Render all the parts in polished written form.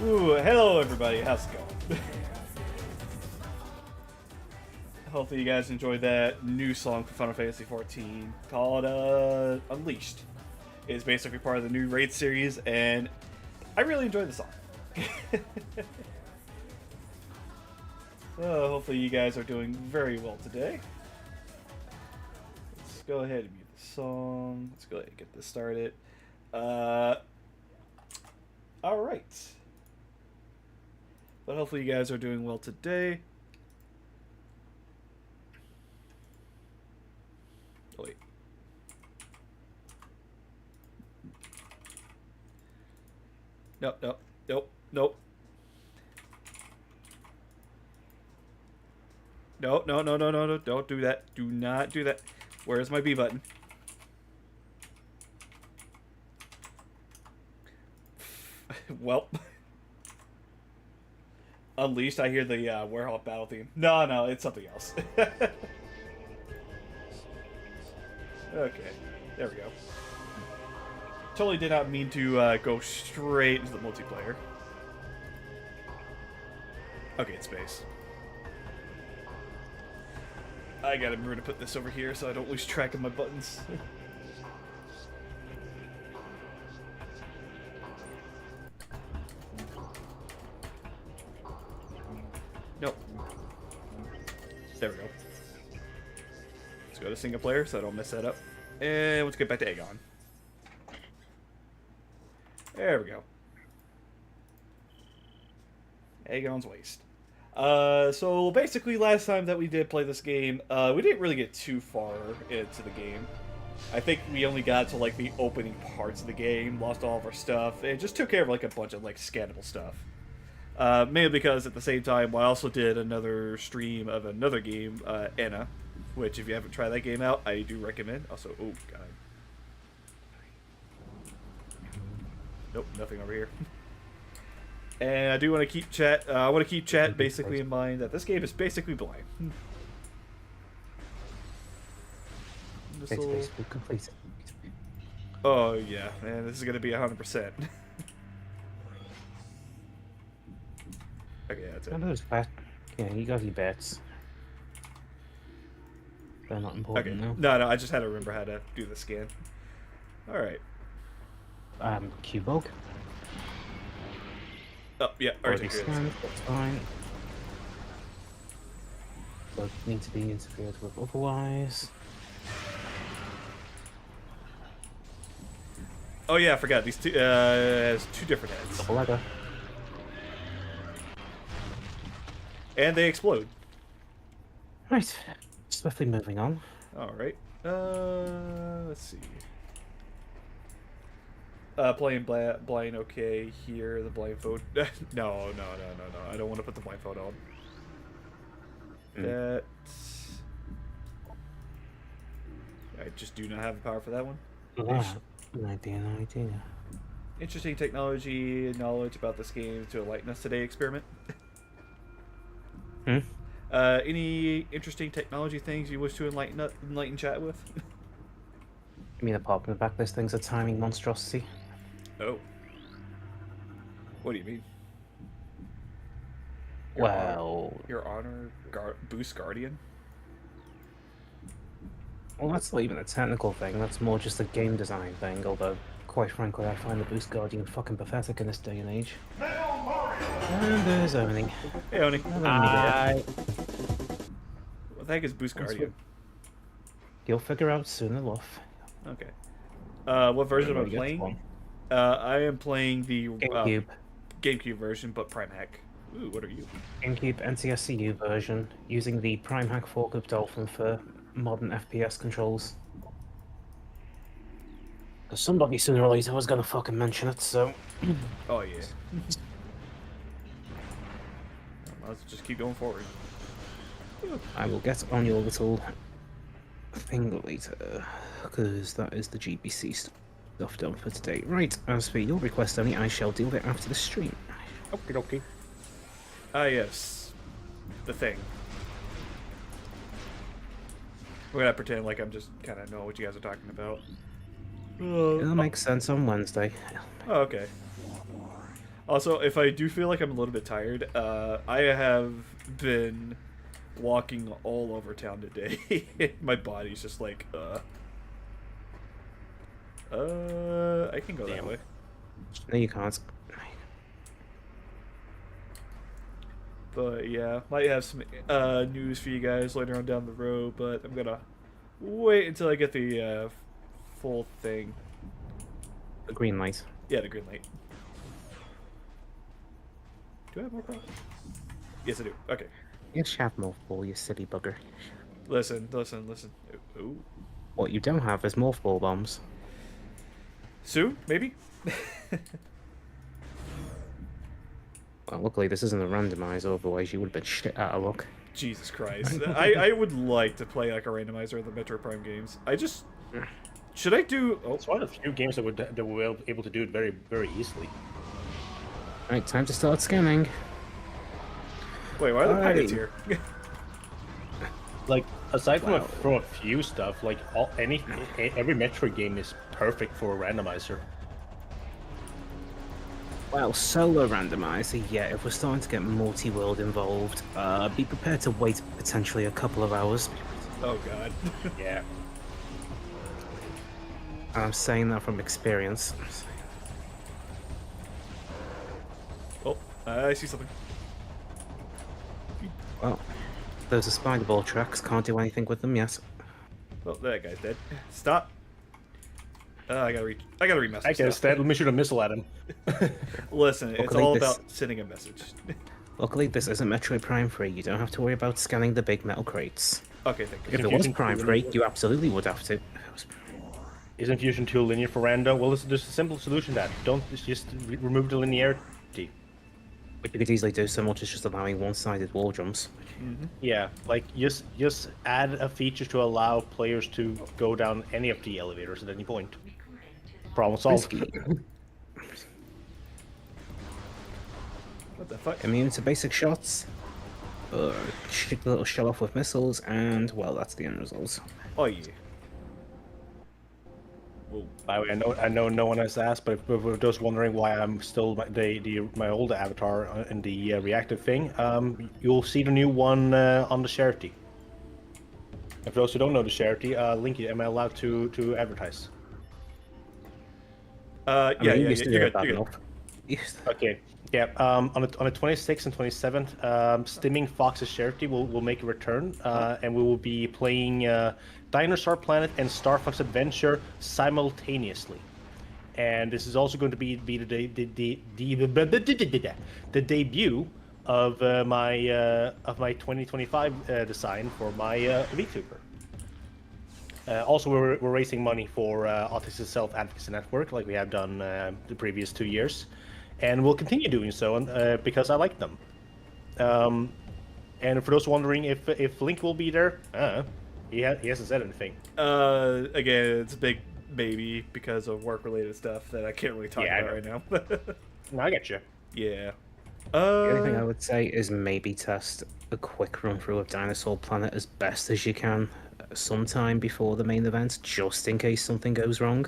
Ooh, hello everybody, how's it going? Hopefully you guys enjoyed that new song for Final Fantasy XIV called Unleashed. It's basically part of the new Raid series, and I really enjoyed the song. So hopefully you guys are doing very well today. Let's go ahead and mute the song. Let's go ahead and get this started. Alright. But hopefully you guys are doing well today. Oh, wait. Nope, nope, nope, nope. No, no, no, no, no, no, don't do that. Do not do that. Where's my B button? Well. Unleashed, I hear the Werewolf battle theme. No, no, it's something else. Okay, there we go. Totally did not mean to go straight into the multiplayer. Okay, it's space. I gotta remember to put this over here so I don't lose track of my buttons. Nope. There we go. Let's go to single player so I don't mess that up. And let's get back to Aegon. There we go. Aegon's Waste. So basically last time that we did play this game, we didn't really get too far into the game. I think we only got to like the opening parts of the game, lost all of our stuff, and just took care of like a bunch of like scannable stuff. Mainly because at the same time, I also did another stream of another game, Anna, which if you haven't tried that game out, I do recommend. Also, oh god. Nope, nothing over here. And I do want to keep chat. I want to keep chat basically in mind that this game is basically blind. It's basically complete. Oh yeah, man, this is gonna be 100%. Okay, that's it. Those bets. Yeah, you got your bets. They're not important now. No, I just had to remember how to do the scan. All right. Q-Bog. Oh yeah, already scanned. That's fine. Don't need to be interfered with otherwise. Oh yeah, I forgot these two. Has two different heads. Double ladder. And they explode. Right. Swiftly moving on. All right. Let's see. Playing blind. Okay, here the blindfold. No. I don't want to put the blindfold on. That. I just do not have the power for that one. Yeah. No idea. Interesting technology and knowledge about this game to enlighten us today. Experiment. Any interesting technology things you wish to enlighten chat with? I mean, apart from the fact this thing's a timing monstrosity. Oh. What do you mean? Your honor boost guardian? Well, that's not even a technical thing. That's more just a game design thing. Although, quite frankly, I find the boost guardian fucking pathetic in this day and age. And there's Owning. Hey, Oni. Hi. What the heck is boost guardian? You'll figure out soon enough. Okay. What version am I playing? I am playing the GameCube version, but Prime Hack. Ooh, what are you? GameCube NTSCU version, using the Prime Hack 4-Group Dolphin for modern FPS controls. Because somebody sooner or later was gonna fucking mention it, so... Oh yeah. Let's just keep going forward. I will get on your little thing later, because that is the GBC stuff done for today. Right, as for your request, Tony, I shall deal with it after the stream. Okay. Ah, yes. The thing. We're gonna pretend like I'm just kind of know what you guys are talking about. It'll make sense on Wednesday. Oh, okay. Also, if I do feel like I'm a little bit tired, I have been walking all over town today. My body's just like, I can go that Damn. way. No, you can't. But yeah, might have some news for you guys later on down the road, but I'm gonna wait until I get the full thing. The green light. Yeah, the green light. Do I have more problems? Yes, I do. Okay. You should have mothball, you silly bugger. Listen. Ooh. What you don't have is mothball bombs. Soon, maybe? Well, luckily this isn't a randomizer, otherwise you would have been shit out of luck. Jesus Christ. I would like to play like a randomizer of the Metroid Prime games. I just... Should I do... Oh, It's one of the few games that were able to do it very, very easily. Right, time to start scanning. wait, why are the Aye. packets here? Like, aside Wow. from a few stuff, like every Metroid game is perfect for a randomizer. Well, solo randomizer, yeah, if we're starting to get multi-world involved, be prepared to wait potentially a couple of hours. Oh, God. Yeah. I'm saying that from experience. Oh, I see something. Well, those are spider ball tracks, can't do anything with them yet. Oh, that guy's dead. Stop. I gotta remess I this guess stuff. that. Let me shoot a missile at him. Listen, it's Luckily all this- about sending a message. Luckily, this isn't Metroid Prime 3, you don't have to worry about scanning the big metal crates. Okay, thank you. If it was Fusion Prime Tool 3, linear? you absolutely would have to. Isn't Fusion 2 linear for random? Well, there's a simple solution to that. Don't just remove the linearity. What you could easily do so much as just allowing one-sided wall jumps. Yeah, like just add a feature to allow players to go down any of the elevators at any point. Problem solved. Risky. What the fuck? Immune to basic shots. Shoot the little shell off with missiles, and, well, that's the end result. Oh, yeah. Whoa. By the way, I know no one has asked, but if we're just wondering why I'm still my old avatar in the reactive thing, you'll see the new one on the charity. And for those who don't know the charity, Linky, am I allowed to advertise? I Yeah, mean, yeah, you still you're get good, bad you're good. enough. Yes. Okay. Yeah. On the 26th and 27th, Stimming Fox's charity will make a return, and we will be playing Dinosaur Planet and Star Fox Adventure simultaneously. And this is also going to be the debut of my 2025 design for my VTuber. Also, we're raising money for Autism Self Advocacy Network, like we have done the previous 2 years, and we'll continue doing so because I like them. And for those wondering if Link will be there, he hasn't said anything. Again, it's a big baby because of work-related stuff that I can't really talk Yeah, I about right now. No, I get you. Yeah. The only thing I would say is maybe test a quick run through of Dinosaur Planet as best as you can sometime before the main event, just in case something goes wrong.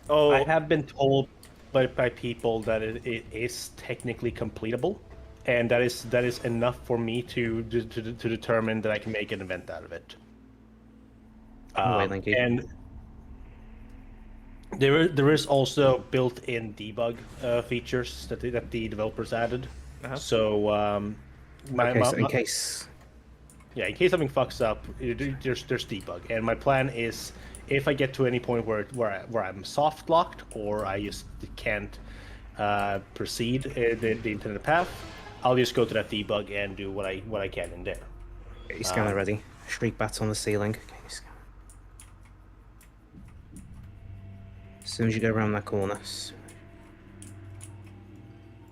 Oh, I have been told by people that it is technically completable, and that is enough for me to determine that I can make an event out of it. Wait, Linky. And there is also built-in debug features that the developers added. Uh-huh. So Okay, so in case... yeah, in case something fucks up, there's debug, and my plan is if I get to any point where I'm soft locked or I just can't proceed the intended path, I'll just go to that debug and do what I can in there. Get your scanner ready. Streak bats on the ceiling. Okay, as soon as you go around that corner.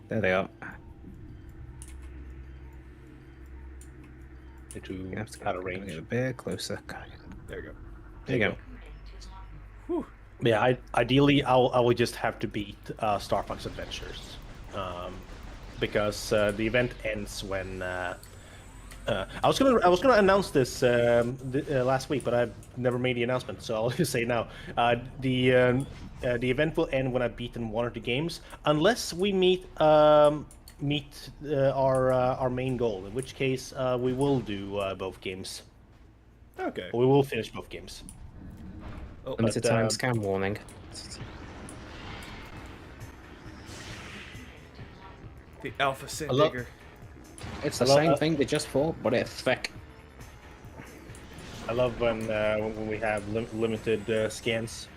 There they are. You have to Out of get range. a bit closer. there you go. There you go. Whew. Yeah, ideally I will just have to beat Star Fox Adventures, because the event ends when I was gonna announce this last week, but I've never made the announcement, so I'll just say it now. The event will end when I've beaten one or two games, unless we meet our main goal. In which case, we will do both games. Okay. We will finish both games. Oh, Limited time scam warning. the Alpha Sin Hello? Digger. It's the Hello, same thing they just fought, but it's thick. I love when we have limited scans.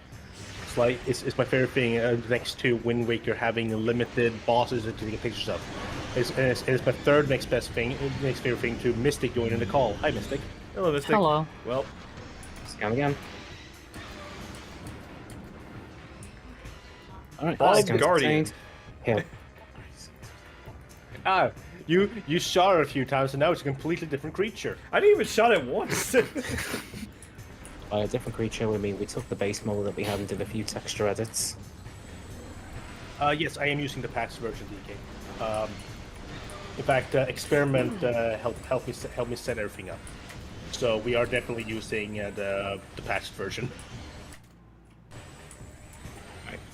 It's like it's my favorite thing. Next to Wind Waker, having limited bosses to take pictures of. It's my third next favorite thing to Mystic joining the call. Hi, Mystic. Hello, Mystic. Hello. Well, Scan again. Alright, Bob scans Guardian. obtained. Here. Ah, you shot her a few times, and now it's a completely different creature. I didn't even shot it once. By a different creature, we mean we took the base model that we had and did a few texture edits. Yes, I am using the patch version, DK. In fact, Experiment helped me set everything up. So we are definitely using the patched version.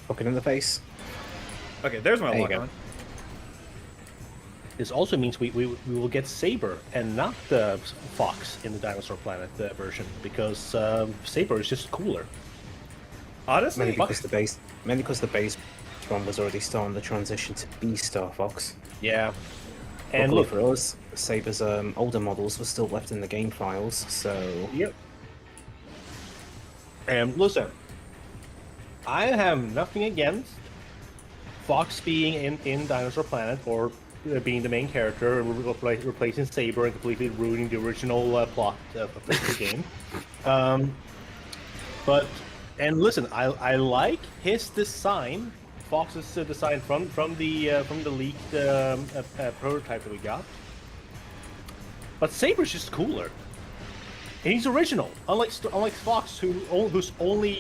Fuck it in the face. Okay, there's my There you lock go. on. This also means we will get Saber and not the Fox in the Dinosaur Planet version, because Saber is just cooler. Honestly, Mainly because the base one was already starting the transition to be Star Fox. Yeah. And Luckily look, for us, Saber's older models were still left in the game files, so yep. And listen, I have nothing against Fox being in Dinosaur Planet or being the main character, replacing Saber and completely ruining the original plot of the game. And listen, I like his design, Fox's design from the leaked prototype that we got. But Saber's just cooler. And he's original, unlike Fox, whose only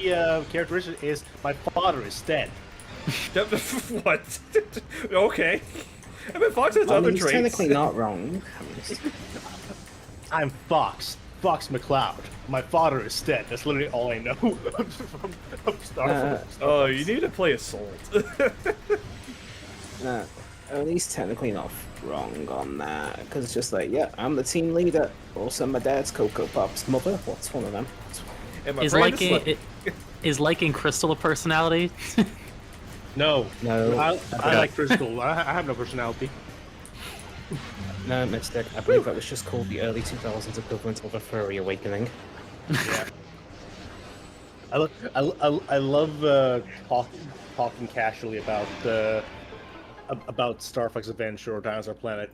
characteristic is my father is dead. what? Okay. I mean, Fox has I other mean, he's traits. technically not wrong. I'm Fox McCloud. My father is dead. That's literally all I know from Star Fox. Oh, you need to play Assault. He's technically not wrong on that, because it's just like, yeah, I'm the team leader. Also, my dad's Cocoa Pop's mother. What's one of them? And my Is friend is liking Crystal a personality? No. I Okay. like Crystal. I have no personality. No, Mystic. I believe that was just called the early 2000s equivalent of a furry awakening. Yeah. I love talking casually about Star Fox Adventure or Dinosaur Planet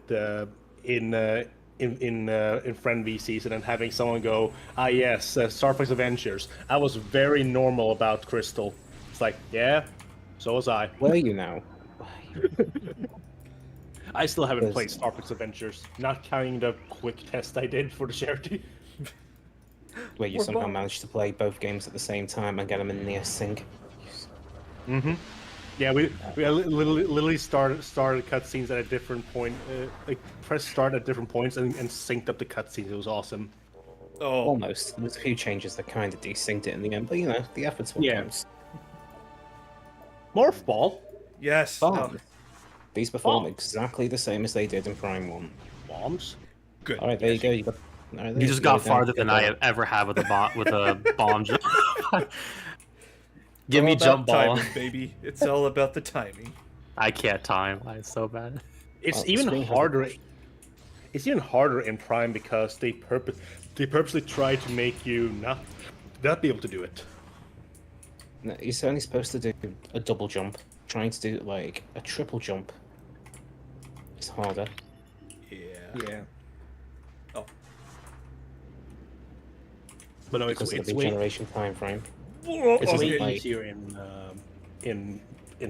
in friend VCs, and then having someone go, "Ah, yes, Star Fox Adventures." I was very normal about Crystal. It's like, yeah, so was I. Where are you now? I still haven't Yes. played Star Fox Adventures, not counting the quick test I did for the charity. Where you We're somehow both- managed to play both games at the same time and get them in near sync. Mm-hmm. Yeah, we literally started cutscenes at a different point. Like press start at different points and synced up the cutscenes. It was awesome. Oh, Almost. There's a few changes that kind of desynced it in the end, but you know, the effort's what Yeah. counts. Morph Ball yes. Bomb. These perform Bomb. exactly the same as they did in Prime 1. bombs. Good. Alright, there you go. You got. You just got farther than I have ever had with a bomb jump. Give All me about jump ball. timing, baby. It's all about the timing. I can't time. I'm so bad. It's the even screen has a- harder. It's even harder in Prime because they purposely try to make you not be able to do it. No, you're only supposed to do a double jump. Trying to do like a triple jump is harder. Yeah. Yeah. Oh. But no, Because of it's the way generation time frame. it's Okay. way like- easier in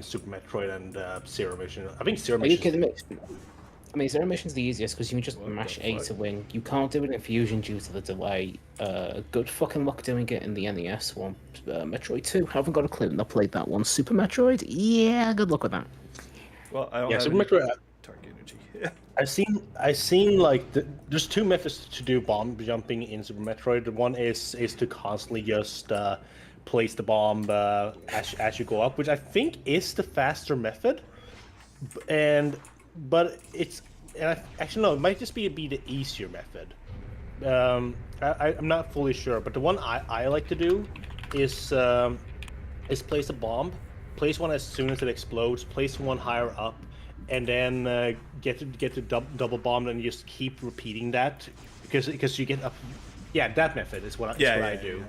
Super Metroid and Zero Mission. I think Zero Are you Mission. kidding me? I mean, Zero Mission's the easiest because you can just What mash the A fuck? to win. You can't do it in Fusion due to the delay. Good fucking luck doing it in the NES one. Metroid 2, haven't got a clue. Not played that one. Super Metroid, yeah, good luck with that. Well, I don't Yeah, have Super any Metroid. target energy. I've seen like there's two methods to do bomb jumping in Super Metroid. One is to constantly just place the bomb as you go up, which I think is the faster method. But it's actually no, it might just be the easier method. I'm not fully sure, but the one I like to do is place a bomb, place one as soon as it explodes, place one higher up, and then get to double bomb, and just keep repeating that because you get up. Yeah, that method is what I do.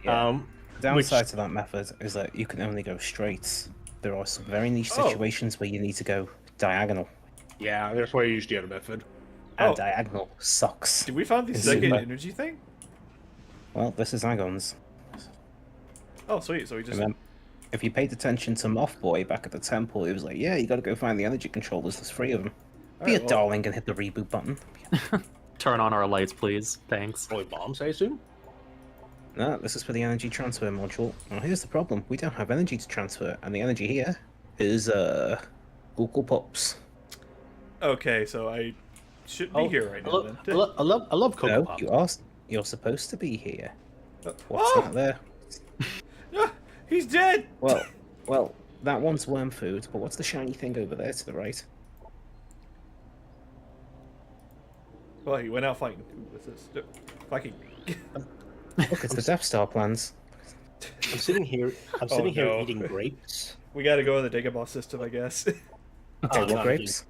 Yeah. The downside to that method is that you can only go straight. There are some very niche situations where you need to go diagonal. Yeah, that's why I use the other method. And diagonal sucks. Did we find the second energy thing? Well, this is Agon's. Oh, sweet. So we just... Remember, if you paid attention to Moth Boy back at the temple, he was like, yeah, you gotta go find the energy controllers, there's 3 of them. Be a darling and hit the reboot button. Turn on our lights, please. Thanks. Only bombs, I assume? No, this is for the energy transfer module. Well, here's the problem. We don't have energy to transfer, and the energy here is, Google Pops. Okay, so I shouldn't be here right now, then. I love Cocoa No, Pops. you're supposed to be here. What's that there? He's dead! Well, that one's worm food, but what's the shiny thing over there to the right? Well, he went out fighting. What's this? Fucking... Look, it's the Death Star plans. I'm sitting here eating grapes. We gotta go in the Dagobah system, I guess. Okay, what grapes?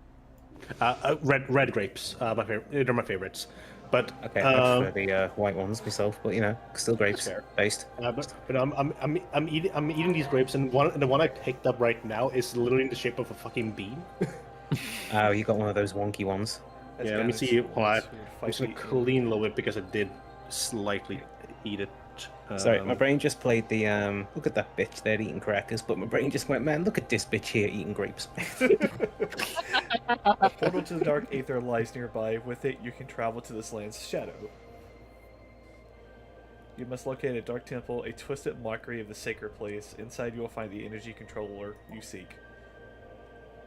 Red grapes. My favorite. They're my favorites. But Okay, I prefer the white ones myself, but you know, still grapes based. but I'm eating these grapes, and the one I picked up right now is literally in the shape of a fucking bean. Oh, you got one of those wonky ones. Yeah, let me see. I'm just gonna clean a little bit because I did slightly eat it. Sorry, my brain just played the look at that bitch there eating crackers, but my brain just went, man, look at this bitch here eating grapes. A portal to the Dark Aether lies nearby. With it, you can travel to this land's shadow. You must locate a dark temple, a twisted mockery of the sacred place. Inside, you will find the energy controller you seek.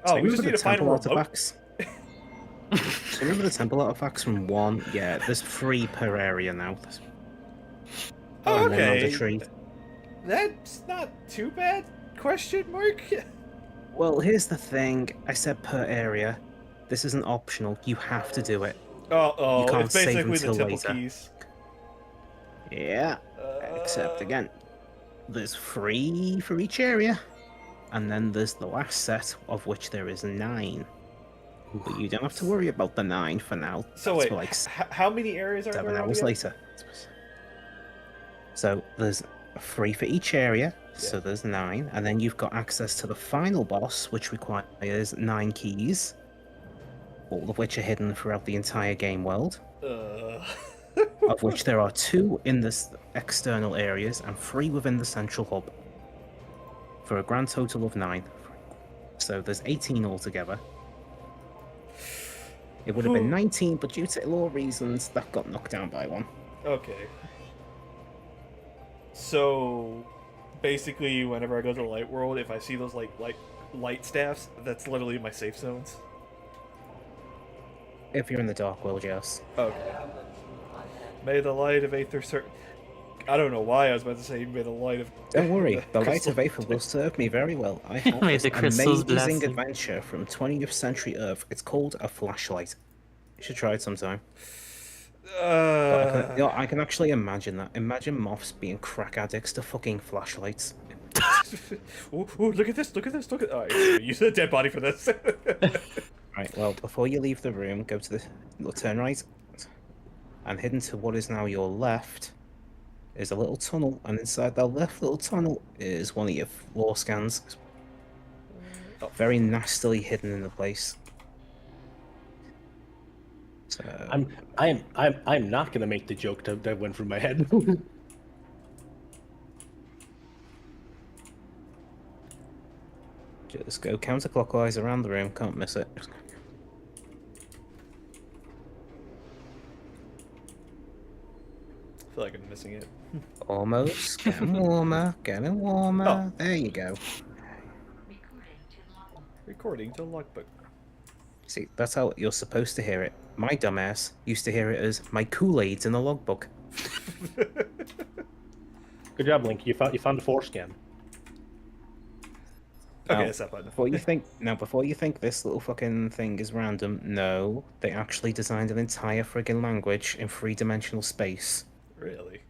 Oh, So we just need to find a remote. artifacts. So remember the temple artifacts from 1? Yeah, there's 3 per area now. Oh, And then on the okay. tree. That's not too bad? Question mark? Well, here's the thing. I said per area. This isn't optional. You have to do it. Oh, You can't it's save basically the until temple later. keys. Yeah. Except again, there's 3 for each area. And then there's the last set, of which there is 9. But you don't have to worry about the 9 for now. So That's wait, for like how many areas are 7 there? hours later. So there's 3 for each area, so there's 9, and then you've got access to the final boss, which requires 9 keys, all of which are hidden throughout the entire game world, of which there are 2 in the external areas and 3 within the central hub, for a grand total of 9. So there's 18 altogether. It would have been 19, but due to law reasons, that got knocked down by 1. Okay. So, basically, whenever I go to the light world, if I see those light staffs, that's literally my safe zones. If you're in the dark world, yes. Okay. May the light of Aether I don't know why I was about to say may the light of... Don't worry, the light crystal- of Aether will serve me very well. I have May this the crystals bless amazing you. adventure from 20th century Earth. It's called a flashlight. You should try it sometime. I can actually imagine that. Imagine moths being crack addicts to fucking flashlights. Ooh, look at this, look at this, look at... Alright, use a dead body for this. Right, well, before you leave the room, go to the... turn right. And hidden to what is now your left is a little tunnel, and inside that left little tunnel is one of your floor scans. Very nastily hidden in the place. So... I'm not gonna make the joke that went through my head. Just go counterclockwise around the room, can't miss it. I feel like I'm missing it. Almost. Getting warmer, getting warmer. Oh. There you go. Recording to logbook. See, that's how you're supposed to hear it. My dumbass used to hear it as my Kool-Aid's in the logbook. Good job, Link. You found the foreskin. Okay, Now, that's that button. before you think this little fucking thing is random, no, they actually designed an entire friggin' language in three-dimensional space. Really?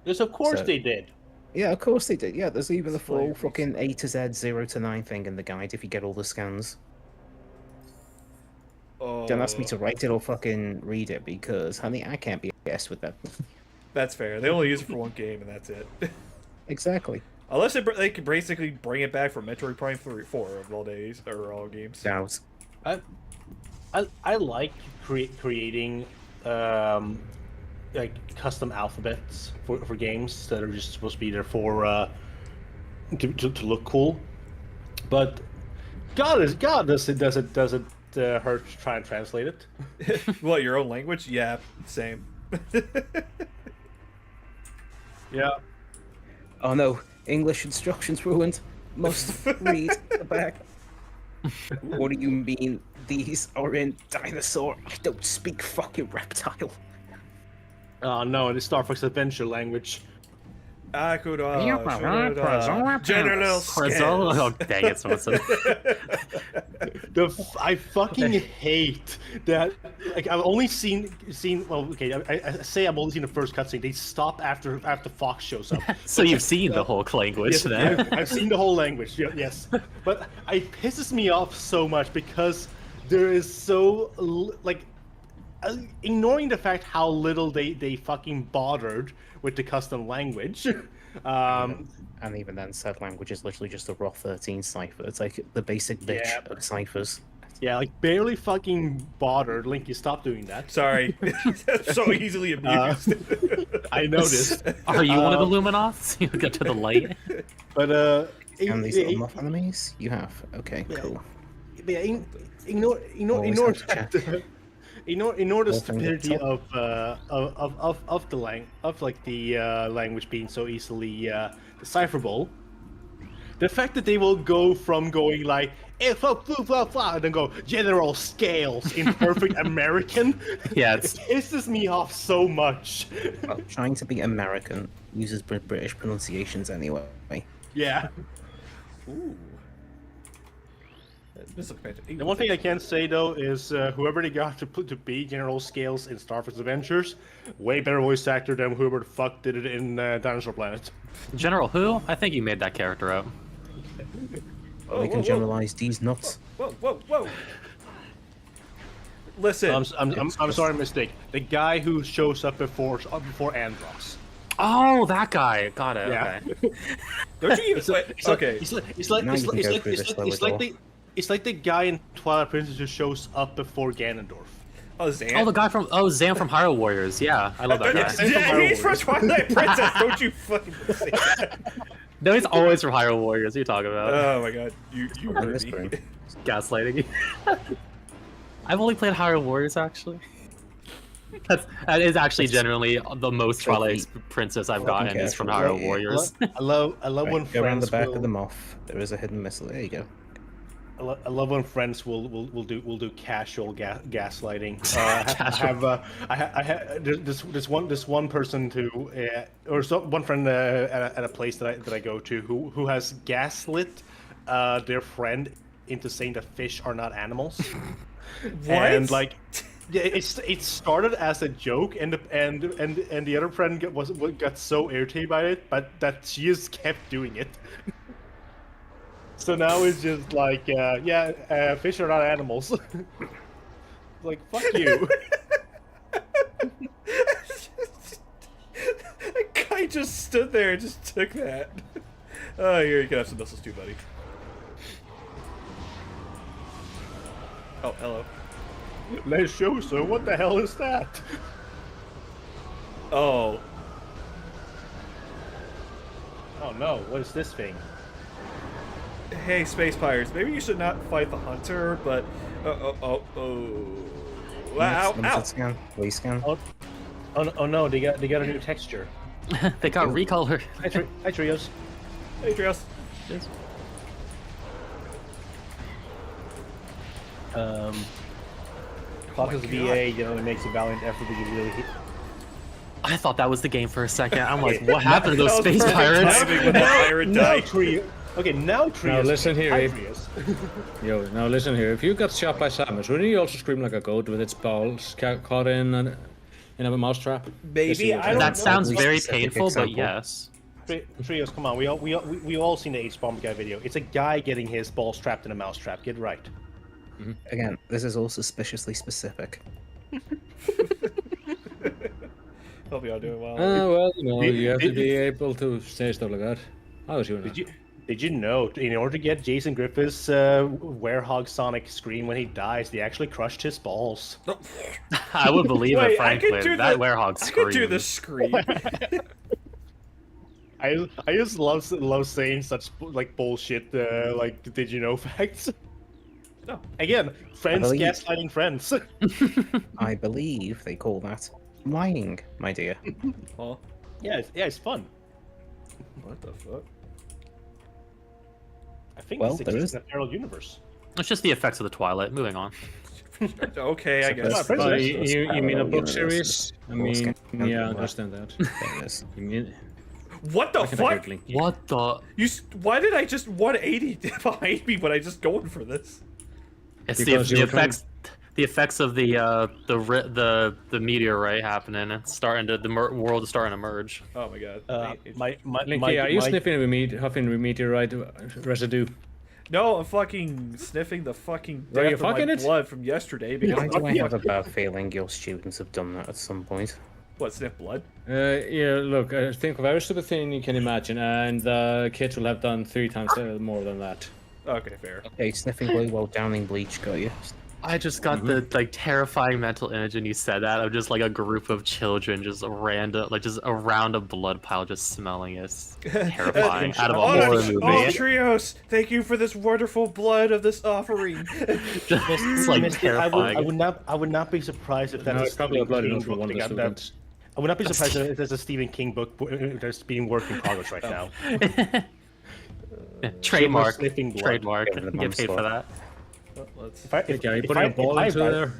Yes, of course So- they did. Yeah, of course they did. Yeah, there's even the full Slavery fucking A to Z 0 to 9 thing in the guide if you get all the scans. Oh, Don't ask me to write it or fucking read it because, honey, I can't be guessed with that. That's fair. They only use it for one game, and that's it. Exactly. Unless they could basically bring it back for Metroid Prime 4 of all days or all games. Doubt. I like creating like custom alphabets for games that are just supposed to be there for to look cool, but God does it hurt to try and translate it? What, your own language? Yeah, same. Yeah. Oh no, English instructions ruined. Must read the back. What do you mean these are in dinosaur? I don't speak fucking reptile. Oh no, it's Star Fox Adventure language. Akura, General General Oh, dang it, someone said I fucking hate that. Like I've only seen. Well, okay, I say I've only seen the first cutscene. They stop after Fox shows up. So you've seen the whole language Yes, then? I've seen the whole language. Yes, but it pisses me off so much because there is so ignoring the fact how little they fucking bothered with the custom language. And even then, said language is literally just a raw 13 cipher. It's like the basic bitch Yeah. of ciphers. Yeah, like barely fucking bothered. Link, you stop doing that. Sorry. So easily amused. I noticed. Are you one of the Luminoths? You get to the light? But And these little muff enemies? You have. Okay, cool. ignore Always have to check. ignore the Whole thing stupidity gets of the language being so easily decipherable. The fact that they will go from going like and then go general scales in perfect American. Yeah, It it's pisses me off so much. Well, trying to be American uses British pronunciations anyway. Yeah. Ooh. This looks fantastic. The one thing I can say though is whoever they got to put to be General Scales in Star Fox Adventures, way better voice actor than whoever the fuck did it in Dinosaur Planet. General who? I think you made that character up. Oh, We can generalize these nuts. Whoa. Listen. I'm sorry, mistake. The guy who shows up before Andros. Oh, that guy. Got it. Yeah. Okay. Don't you even... Okay. It's like the guy in Twilight Princess who shows up before Ganondorf. Oh, Zan? Oh, the guy from Zam from Hyrule Warriors. Yeah, I love that guy. Yes. Yeah, he's from Twilight Princess. Don't you fucking say that. No, he's always from Hyrule Warriors. What are you talking about? Oh my god. You I'm heard me. whispering. Gaslighting. I've only played Hyrule Warriors actually. That is actually generally the most Twilight Princess I've gotten is from Hyrule Warriors. I love when Right, go around the friends back will, of the moth. There is a hidden missile. There you go. I love when friends will do casual gaslighting. I have this one person one friend at a place that I go to who has gaslit their friend into saying that fish are not animals. What? And like, yeah, it started as a joke, and the other friend got so irritated by it, but that she just kept doing it. So now it's just like, fish are not animals. Like, fuck you. That guy just stood there and just took that. Oh, here you can have some missiles too, buddy. Oh, hello. Let's show, sir. What the hell is that? Oh. Oh no, what is this thing? Hey, Space Pirates, maybe you should not fight the Hunter, but... Wow, ow! Scan. Please scan. Oh no, they got a new texture. They got recolored. Hi Trios. Hey, Trios. Clock is VA, you know, it makes a valiant effort, but you really hit. I thought that was the game for a second. I'm like, what happened to those That was space perfect pirates? timing when that pirate died. Okay, now Trios. Now listen here, Hi, Abe. Trios. Yo, now listen here. If you got shot by Samus, wouldn't you also scream like a goat with its balls caught in a mousetrap? Maybe, I don't That know. sounds very Specific painful, but example. yes. Trios, come on. We all seen the H-bomb guy video. It's a guy getting his balls trapped in a mousetrap. Get right. Again, this is all suspiciously specific. Hope y'all doing well. Well, you know, Did- you have to did- be able to say stuff like that. How was you? Did you know, in order to get Jason Griffith's werehog Sonic scream when he dies, they actually crushed his balls. I would believe Wait, it, I could frankly. do That the- werehog I scream. could do the scream. I just love saying such like bullshit like did you know facts. No. Again, friends believe- gaslighting friends. I believe they call that lying, my dear. Huh? Yeah, it's fun. What the fuck? I think Well, this there exists is- in a parallel universe. It's just the effects of the Twilight. Moving on. Okay, I guess. Except for- You mean a book Universe series? I is mean, scandal. yeah, I understand that. There it is. You mean, What the I can fuck? agree, Link. What the? Why did I just 180 behind me when I just going for this? It's Because the you were trying- effects. The effects of the meteorite happening. It's starting to world is starting to merge. Oh my god. Link, are you sniffing huffing meteorite residue? No, I'm fucking sniffing the fucking Are you death of my fucking it? blood from yesterday because Why do I have a bad feeling your students have done that at some point? what, sniff blood? Yeah, look, I think of every stupid thing you can imagine, and the kids will have done 3 times more than that. Okay, fair. Okay, sniffing glue while downing bleach, got you. I just got the like terrifying mental image, and you said that of just like a group of children just random, like just around a blood pile, just smelling it. It's terrifying. Out of a horror movie. Oh, Trios, thank you for this wonderful blood of this offering. Just like terrifying. I would not be surprised if that's No, a it's probably a Stephen blood King enough for book one of the that got that- students. I would not be surprised if there's a Stephen King book that's being worked in progress right now. Trademark. sniffing blood. Trademark. Give it a Get paid for month's that. Let's... If I, Hey, are you if putting I- a ball if I into buy- there?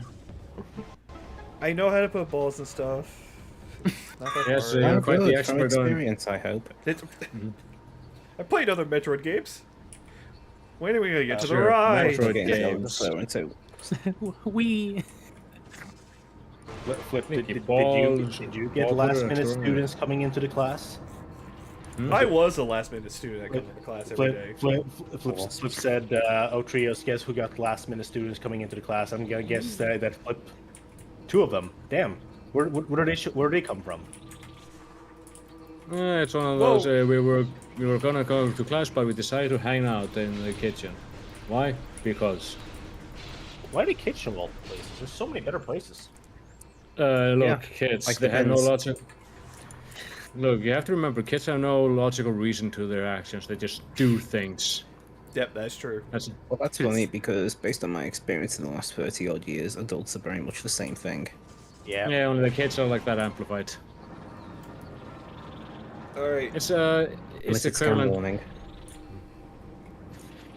I know how to put balls and stuff. Not that Yes, hard. yeah. Oh, quite the good, from expert on- experience, I hope. I played other Metroid games. When are we gonna get to the Sure, ride? Metroid Getting games. slower too. We. Flip, Make did your you balls get ball last put it minute through. students coming into the class? I was a last minute student that comes to class every day. Flip said, "Oh, Trios, guess who got last minute students coming into the class?" I'm gonna guess that Flip. 2 of them. Damn. Where do they come from? It's one of Whoa. those. We were gonna go to class, but we decided to hang out in the kitchen. Why? Because. Why the kitchen of all places? There's so many better places. Look, Yeah, kids, like they have no depends. logic. Look, you have to remember, kids have no logical reason to their actions. They just do things. Yep, that's true. That's Well, that's funny because based on my experience in the last 30 odd years, adults are very much the same thing. Yeah. yeah. Only the kids are like that amplified. Alright. It's Unless the it's scam equivalent. warning.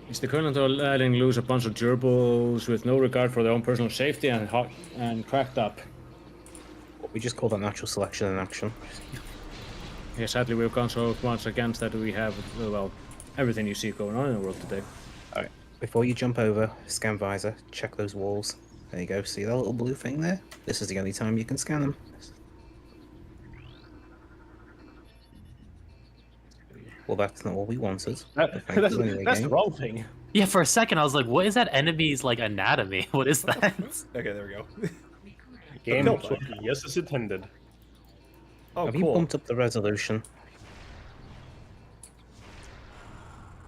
It's the equivalent of letting loose a bunch of gerbils with no regard for their own personal safety and cracked up. We just call that natural selection in action. Yeah, sadly, we've gone so much against that we have, well, everything you see going on in the world today. Alright, before you jump over, scan visor, check those walls. There you go, see that little blue thing there? This is the only time you can scan them. Well, that's not what we wanted. That's the wrong thing. Yeah, for a second I was like, "What is that enemy's like anatomy? What is that?" Okay, there we go. Game pill of yes, as intended. Oh, Have you cool. bumped up the resolution?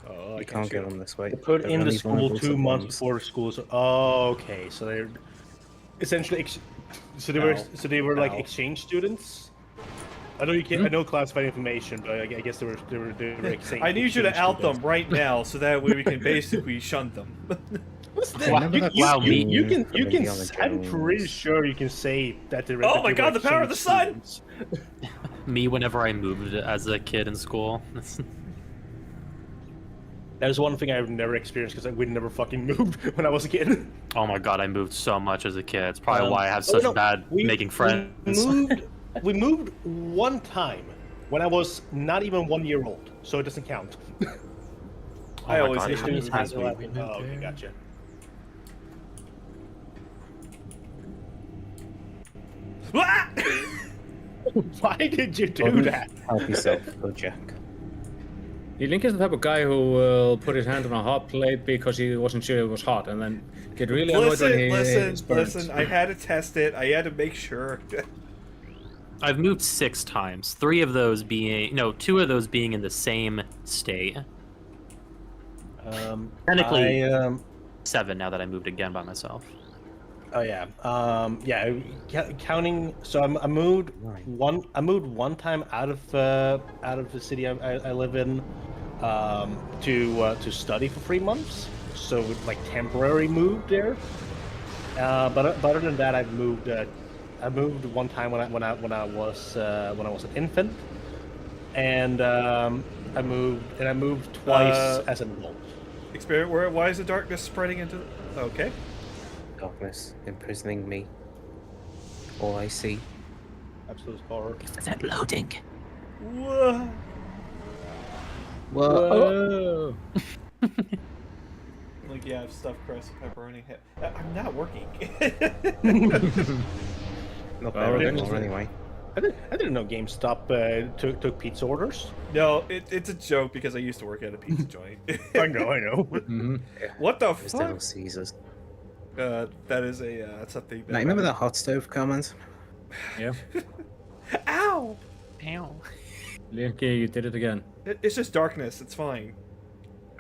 Oh, I You can't get shoot. them this way. Put They're in the only school vulnerable 2 to months bombs. before schools. Oh, okay. So they're essentially they were like Ow. exchange students. I know you can't. I know classified information, but I guess they were exchange. I need you to exchange out them students. right now so that way we can basically shun them. What's that? Remember You, that you, Wow, you, me. you can. from You can. Indiana I'm pretty Jones? sure you can say that they're. Oh that my they God, were the power of the exchange sun! students. Me whenever I moved as a kid in school. That is one thing I've never experienced because we never fucking moved when I was a kid. Oh my god, I moved so much as a kid. It's probably why I have oh, such no, bad making friends. We moved one time when I was not even 1 year old, so it doesn't count. I my always God, hate how many moving. times we Oh, okay, gotcha. Ah! Why did you do that? Help yourself, go Jack. Link is the type of guy who will put his hand on a hot plate because he wasn't sure it was hot, and then get really annoyed when he is burnt. Listen, I had to test it. I had to make sure. I've moved 6 times. 2 of those being in the same state. Technically, I, 7 now that I moved again by myself. oh yeah, counting. So I moved one. I moved one time out of the city I live in, to study for 3 months. So like temporary moved there. But other than that, I've moved. I moved one time when I was an infant, and I moved twice as an adult. Experience. Why is the darkness spreading into? Okay. Darkness imprisoning me. All I see. Absolute horror. Is that loading? Whoa. Whoa. Like, yeah, I've stuffed crust and pepperoni. I'm not working. Not Well, very we're more gonna- anyway. I didn't know GameStop took pizza orders. No, it's a joke because I used to work at a pizza joint. I know. Mm-hmm. What the There's Little fuck? Caesars. That is a something. Now, remember that hot stove comment? Yeah. Ow! Ow. Link, you did it again. It's just darkness. It's fine.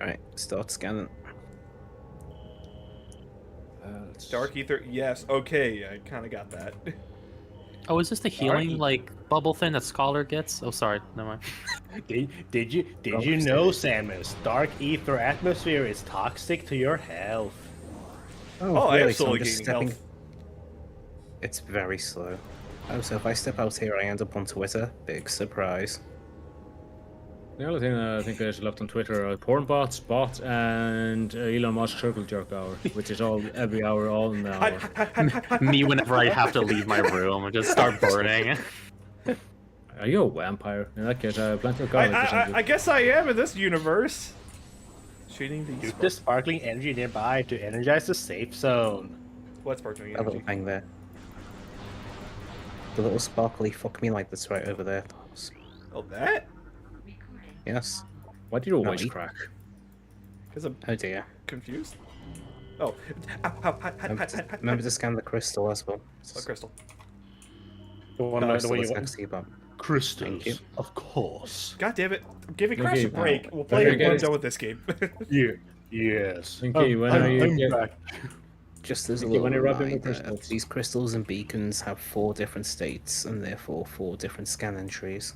Alright, start scanning. Dark ether. Yes. Okay. I kind of got that. Oh, is this the healing bubble thing that Scholar gets? Oh, sorry, never mind. Did you know, Samus? Dark ether atmosphere is toxic to your health. Oh, I am really? So I'm slowly just gaining stepping. health. It's very slow. Oh, so if I step out here, I end up on Twitter. Big surprise. The only thing I think I left on Twitter are porn bots, and Elon Musk circle jerk hour, which is all every hour, all in the hour. Me whenever I have to leave my room and just start burning. Are you a vampire? In that case, I have plenty of comics. I guess I am in this universe. Shooting these. Use the sparkling energy nearby to energize the safe zone. What's sparkling That little energy? thing there. The little sparkly fuck me light that's right over there. Oh, that? Yes. Why do you No, always he- crack? Because I'm Oh dear. confused. Oh. Ow, ow, hot, Remember to scan the crystal as well. Oh, crystal. The one The the crystal way is you next to you, but crystals, Thank you. of course. God damn it. I'm giving Crash a Okay, break. wow. We'll play Okay, it when I'm guys. done with this game. Yeah. Yes. Thinky, when are you I'm get- back. just as a Thank you, when little you're rubbing the reminder, crystals. these crystals and beacons have 4 different states and therefore 4 different scan entries.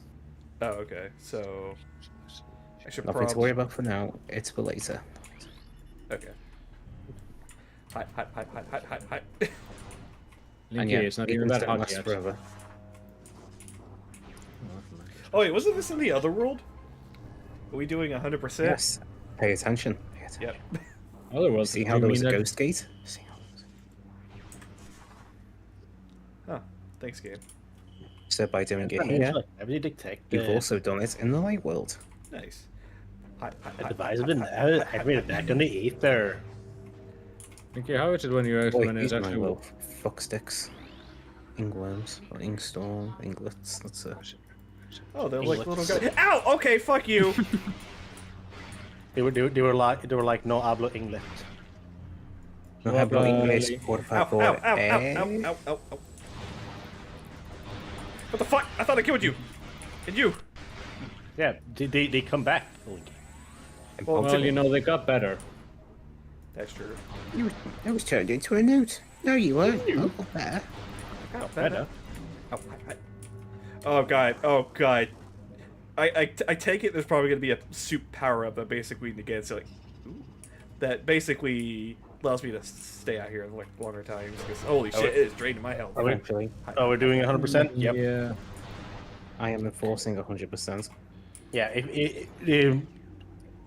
Oh, okay. So I should Nothing to worry about for now. It's for later. Okay. Hot. And Linky, yeah, it's not even beacons that don't hot last yet. forever. Oh wait, wasn't this in the other world? Are we doing 100%? Yes. Pay attention. Pay attention. Yep. Other words, See do how you there was mean a that- ghost gate? See how Huh. Thanks, game. So by doing it here, Heavily detect. you've also done it in the light world. Nice. The device has been activated back on the ether. Linky, how is it when you're Wait, when it's these are my actually little fuck sticks. Ingworms, or inkstone, inglets, that's a... Oh, they're like little English. guys. Ow! Okay, fuck you. They were like no hablo English. No hablo inglés, Ow, por Ow, favor, ow, ow, eh? ow. What the fuck? I thought I killed you. And you. Yeah, they come back. Well, well, you know, they got better. That's true. I was turned into a newt. No, you weren't. Oh, better. Ow, Better. Ow, oh god. Oh god. I take it there's probably gonna be a soup power up that basically negates like that basically allows me to stay out here like longer times because holy shit, it is draining my health. Eventually, Oh, we're doing 100%. Yep. Yeah. I am enforcing 100%. Yeah.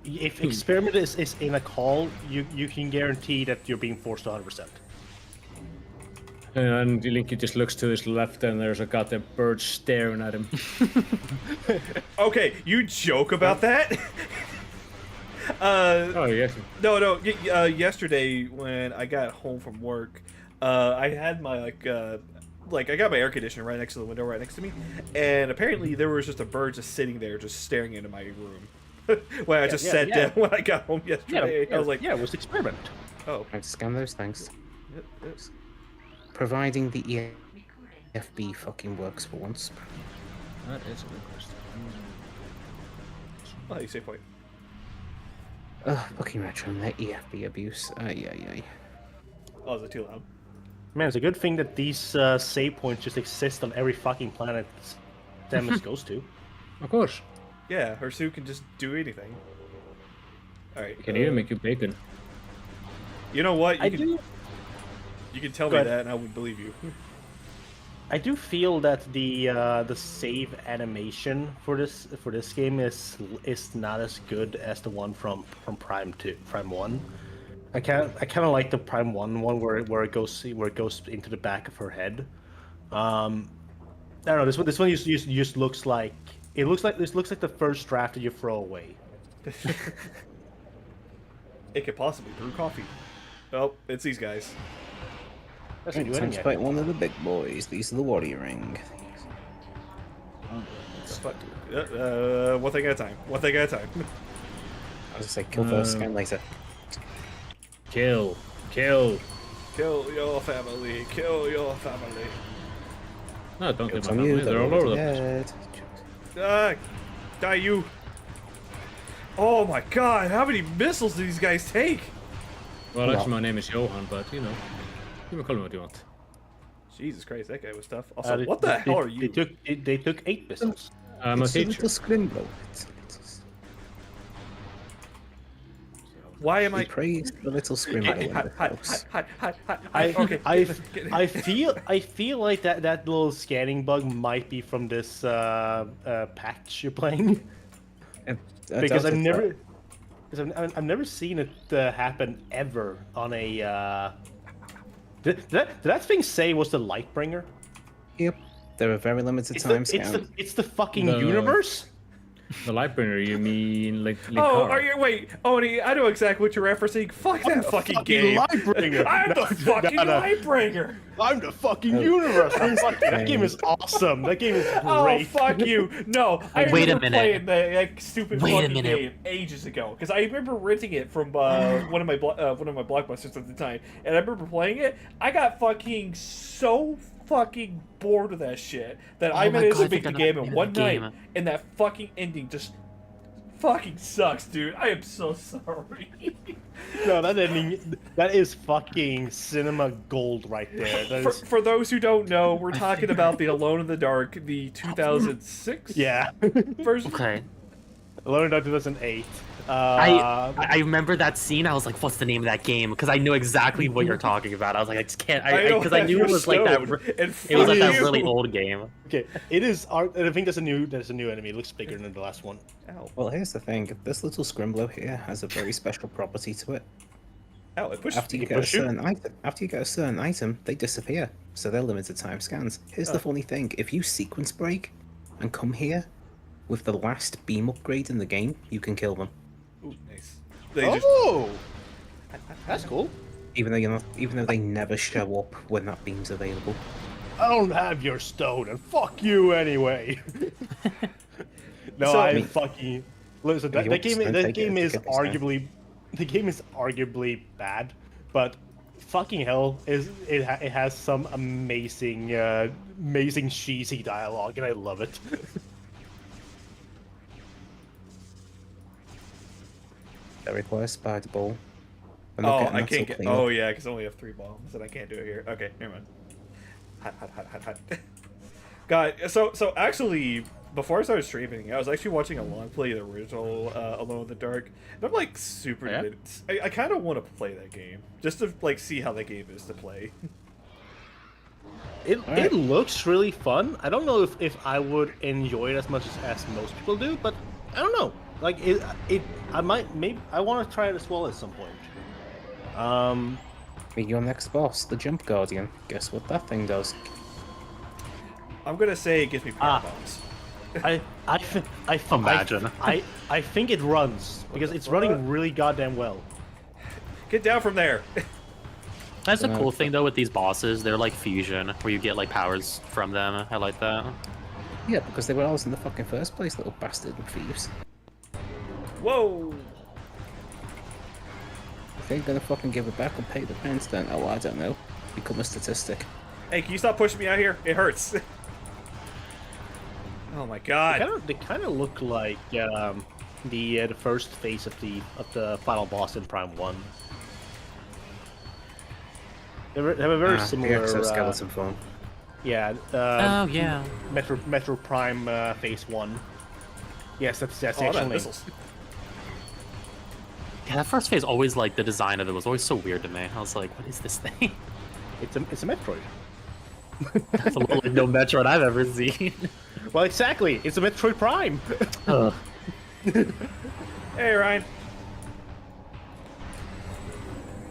if experiment is in a call, you can guarantee that you're being forced to 100%. And Linky just looks to his left, and there's a goddamn bird staring at him. Okay, you joke about that? Oh yes. No. Yesterday when I got home from work, I had my I got my air conditioner right next to the window, right next to me, and apparently there was just a bird just sitting there, just staring into my room. When I sat down when I got home yesterday, I was like, yeah, it was experiment. oh. I have to scan those things. Yep. Providing the EFB fucking works for once. That is a good question. Oh, you say point. Ugh, fucking Retro and their EFB abuse. Ay. Oh, is it too loud? Man, it's a good thing that these save points just exist on every fucking planet Samus goes to. Of course. Yeah, her suit can just do anything. Alright. It can even make you bacon. You know what? You can tell me Go that ahead. and I would believe you. I do feel that the save animation for this game is not as good as the one from Prime 1. I kind of like the Prime 1 where it goes into the back of her head. I don't know, this one just looks like this looks like the first draft that you throw away. It could possibly brew coffee. Oh, it's these guys. That's Right, a new time to enemy. fight one of the big boys. These are the Warrior Ring. One thing at a time. One thing at a time. I was gonna say, kill first, scan later. Kill. Kill your family. Kill your family. No, don't It's kill my on you, family. They're all over the place. dead. Die you. Oh my god, how many missiles do these guys take? Well, actually, my name is Johan, but you know, you can call me what you want. Jesus Christ, that guy was tough. Also, They- what the they- hell are you? They took 8 missiles. I'm a It's a teacher. little Scrimbo. Why am We I... praise the little Scrimbo in the house. Okay. I feel like that little scanning bug might be from this patch you're playing, because I've never seen it happen ever on a. Did that thing say was the Lightbringer? Yep. There are very limited It's time the, scan. it's the fucking The- universe. The Lightbringer, you mean like Oh, Linkar? are you... Wait, Oni, I know exactly what you're referencing. Fuck that fucking game. Lightbringer. I'm the fucking Lightbringer. I'm the fucking universe. That game is awesome. That game is Oh, great. fuck you. No, I Wait a remember minute. playing the stupid Wait a fucking minute. game ages ago. Because I remember renting it from one of my Blockbusters at the time. And I remember playing it. I got fucking so fucking bored of that shit that I Oh my managed God, to I beat think the I know game the in name one of the night. game. And that fucking ending just fucking sucks, dude. I am so sorry. No, that is fucking cinema gold right there. That is, For those who don't know, we're talking about the Alone in the Dark, the 2006 yeah. version. Okay. Alone in 2008. I remember that scene. I was like, "What's the name of that game?" Because I knew exactly what you're talking about. I was like, "I just can't." Because I knew it was like that. It was like that really old game. Okay, it is. I think that's a new enemy. It looks bigger than the last one. Ow. Well, here's the thing. This little Scrimblow here has a very special property to it. Ow, it pushed After you get a certain item, they disappear. So they're limited time scans. Here's the funny thing. If you sequence break and come here with the last beam upgrade in the game, you can kill them. Ooh, nice. They That's cool. Even though they never show up when that beam's available. I don't have your stone, and fuck you anyway. No, So- I fucking listen. If you want to spend, That take it, game take is it, it's fine. arguably bad, but fucking hell, it has some amazing cheesy dialogue, and I love it. That requires spider ball. I'm Oh, not getting I that can't till get. cleanup. Oh yeah, because I only have 3 bombs and I can't do it here. Okay, never mind. Hot. God, so actually, before I started streaming, I was actually watching a long play of the original Alone in the Dark, and I'm like super. Yeah? I kind of want to play that game just to like see how that game is to play. It looks really fun. I don't know if I would enjoy it as much as most people do, but I don't know. like I might maybe I want to try it as well at some point. Meet your next boss, the Jump Guardian. Guess what that thing does? I'm gonna say it gives me power bombs. Imagine. I think it runs because it's running really goddamn well. Get down from there. That's a cool thing though with these bosses. They're like fusion, where you get like powers from them. I like that. Yeah, because they were always in the fucking first place, little bastard and thieves. Whoa. If they ain't gonna fucking give it back and pay the pence, then I don't know. Become a statistic. Hey, can you stop pushing me out here? It hurts. Oh my god. They kind of look like the first phase of the final boss in Prime 1. They have a very similar exoskeleton form. Yeah. Oh yeah. Metro Prime Phase 1. Yes, that's Oh, actually. missiles. Yeah, that first phase always like the design of it was always so weird to me. I was like, what is this thing? It's a Metroid. That's a little like no Metroid I've ever seen. Well, exactly. It's a Metroid Prime. Ugh. Hey, Ryan.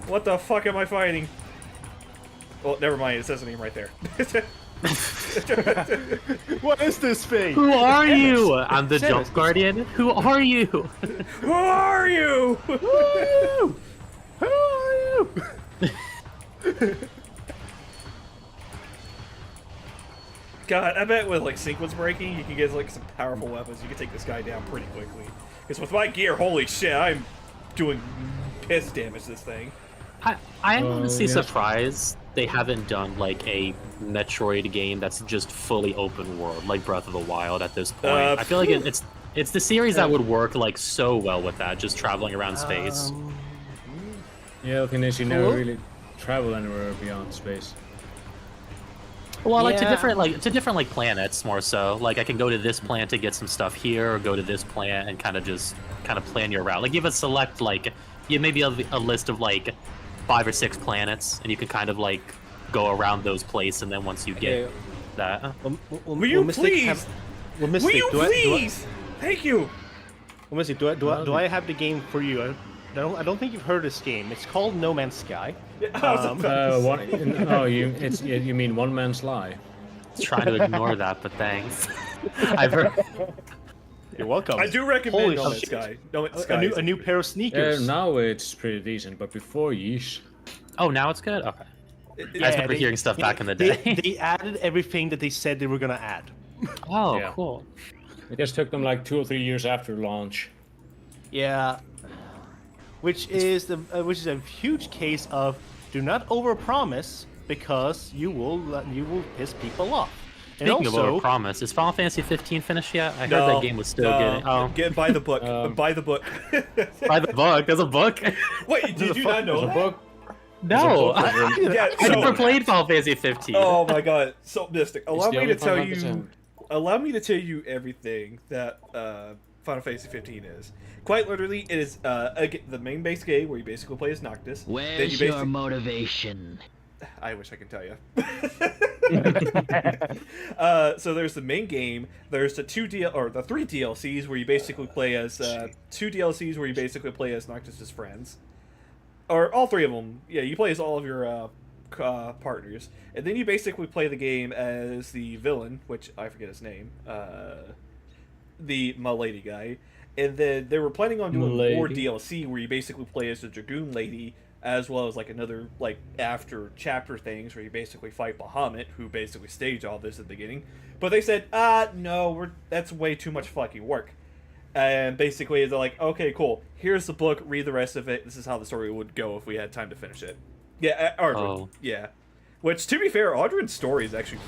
What the fuck am I fighting? Well, never mind. It says the name right there. What is this thing? Who are you? I'm the Samus. Jump Guardian. Who are you? Who are you? Who are you? Who are you? God, I bet with like sequence breaking, you can get like some powerful weapons. You can take this guy down pretty quickly. Because with my gear, holy shit, I'm doing piss damage to this thing. I'm honestly surprised they haven't done like a Metroid game that's just fully open world, like Breath of the Wild at this point. I feel like it's the series that would work like so well with that, just traveling around space. Yeah, the thing is, you never really travel anywhere beyond space. Well, like to different planets more so. Like I can go to this planet to get some stuff here, or go to this planet and kind of plan your route. Like you have a select you maybe a list of like 5 or 6 planets, and you can kind of like go around those places, and then once you get that, Will you please? Will you please? Thank you. Well, Mystic, do I have the game for you? I don't think you've heard this game. It's called No Man's Sky. You mean One Man's Lie? trying to ignore that, but thanks. I've heard. You're welcome. I do recommend Holy No Man's shit. Sky. No Man's Sky. A new pair of sneakers. Now it's pretty decent, but before, yeesh. Oh, now it's good. Okay. I Yeah, remember hearing stuff back in the day. They added everything that they said they were gonna add. Oh, Yeah. cool. It just took them like 2 or 3 years after launch. Yeah, which is a huge case of do not overpromise because you will piss people off. And Speaking also, of overpromise, is Final Fantasy 15 finished yet? I heard No, that game was still no. good. Oh, Get buy the book. Buy the book. by the book. There's a book. Wait, did you not know There's a that? book. No, Yeah, I never so, played Final Fantasy 15. oh my god, so Mystic. Allow the me only to tell Final Fantasy. you. Allow me to tell you everything that Final Fantasy 15 is. Quite literally, it is the main base game where you basically play as Noctis. Where's your motivation? I wish I could tell you. So there's the main game. There's the the 3 DLCs where you basically play as 2 DLCs where you basically play as Noctis's friends, or all 3 of them. Yeah, you play as all of your partners, and then you basically play the game as the villain, which I forget his name, the Milady guy. And then they were planning on doing more DLC where you basically play as the Dragoon Lady, as well as like another like after chapter things where you basically fight Bahamut, who basically staged all this at the beginning. But they said, no, that's way too much fucking work. And basically they're like, okay, cool. Here's the book. Read the rest of it. This is how the story would go if we had time to finish it. Yeah, Ardwin. Oh. Yeah. Which, to be fair, Ardwin's story is actually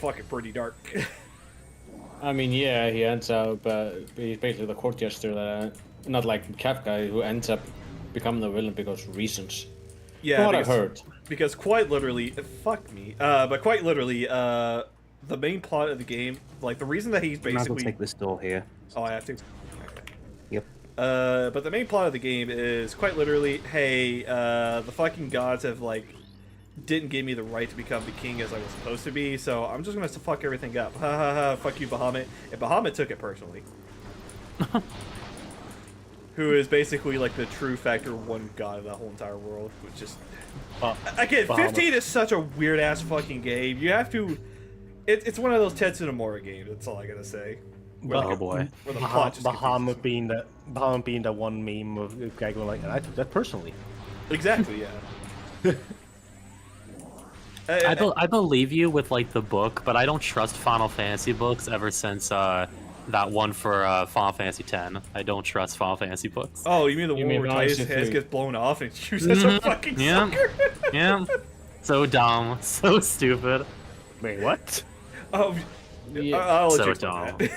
fucking pretty dark. I mean, yeah, he ends up, he's basically the court jester that, not like Kafka, who ends up becoming the villain because of reasons. Yeah, From what I've heard. Because quite literally, fuck me, but quite literally, the main plot of the game, like the reason that he's Might as well basically. take this door here. Oh, I have to. Yep. But the main plot of the game is quite literally, hey, the fucking gods have didn't give me the right to become the king as I was supposed to be, so I'm just gonna fuck everything up. Ha ha ha, fuck you, Bahamut. And Bahamut took it personally. Who is basically like the true Factor 1 god of the whole entire world, which is... Again, 15 is such a weird-ass fucking game. You have to... It's one of those Tetsu Nomura games, that's all I gotta say. Oh boy. Where the plot just Bahamut being the one meme of the guy going like, I took that personally. Exactly, yeah. I believe you with like the book, but I don't trust Final Fantasy books ever since that one for Final Fantasy X. I don't trust Final Fantasy books. Oh, you mean the one where Titus' head gets blown off and it's used as a fucking sucker? Yeah. So dumb. So stupid. Wait, what? Oh, Yeah. I'll let So you explain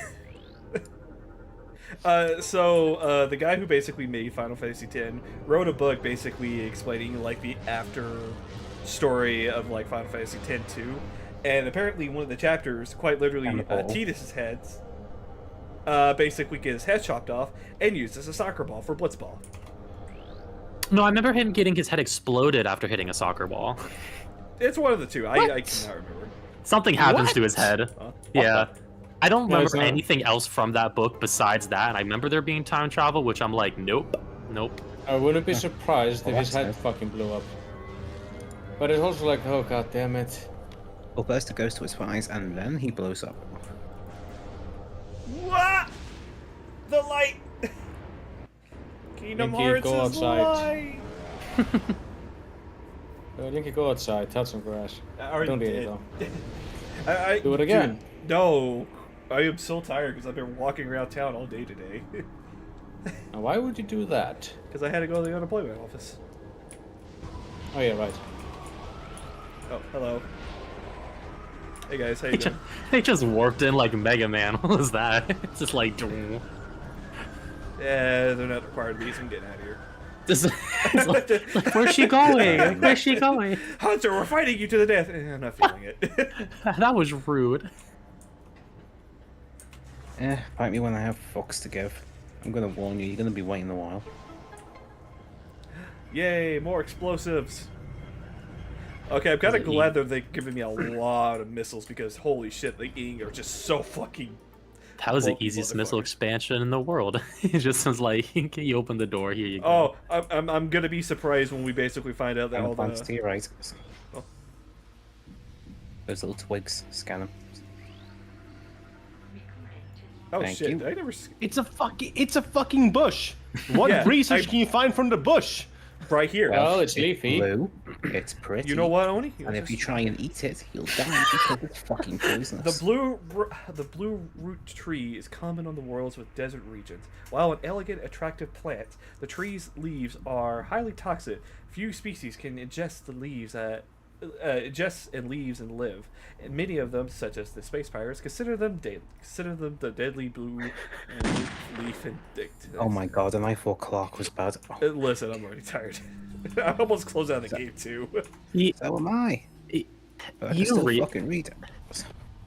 that. So the guy who basically made Final Fantasy X wrote a book basically explaining like the after story of like Final Fantasy X-2, and apparently one of the chapters, quite literally, Tidus' heads basically get his head chopped off and used as a soccer ball for Blitzball. No, I remember him getting his head exploded after hitting a soccer ball. It's one of the two. I cannot remember. Something happens to his head. Yeah. I don't No, remember it's not. anything else from that book besides that, and I remember there being time travel, which I'm like, nope. I wouldn't be surprised if his that's head fucking blew up. But it's also like, oh god damn it. Well, first it goes to his thighs, and then he blows up. What? The light. Kingdom Linky, Hearts go is outside. light. Linky, go outside, touch some grass. I already Don't eat did. it though. I Do it again. Dude, no, I am so tired because I've been walking around town all day today. Now, why would you do that? Because I had to go to the unemployment office. Oh yeah, right. Oh, hello. Hey guys, how you doing? They just warped in like Mega Man. What was that? It's just like... Yeah, they're not required to be, so I'm getting out of here. like, where's she going? Where's she going? Hunter, we're fighting you to the death. I'm not feeling it. That was rude. Fight me when I have fucks to give. I'm gonna warn you, you're gonna be waiting a while. Yay, more explosives. Okay, I'm kind of glad that they're giving me a lot of missiles because holy shit, the Ing are just so fucking... That was the bulky easiest missile motherfuckers. expansion in the world. It just was like, you open the door, here you go. Oh, I'm gonna be surprised when we basically find out that all Plants to the... your right. Oh. Those little twigs, scan them. Oh Thank shit, you. did I never... It's a fucking bush. What Yeah, research can you find from the bush? Right here. Well, it's leafy. Blue, it's pretty. You know what, Oni? And if you try and eat it, you'll die because it's fucking poisonous. The blue root tree is common on the worlds with desert regions. While an elegant, attractive plant, the tree's leaves are highly toxic. Few species can ingest the leaves, ingest and leaves and live. And many of them, such as the space pirates, consider them the deadly blue leaf indict. Oh my god, and I thought Clark was bad. Oh, Listen, I'm already tired. I almost closed out the game too. so am I. But I can You still read- fucking read it.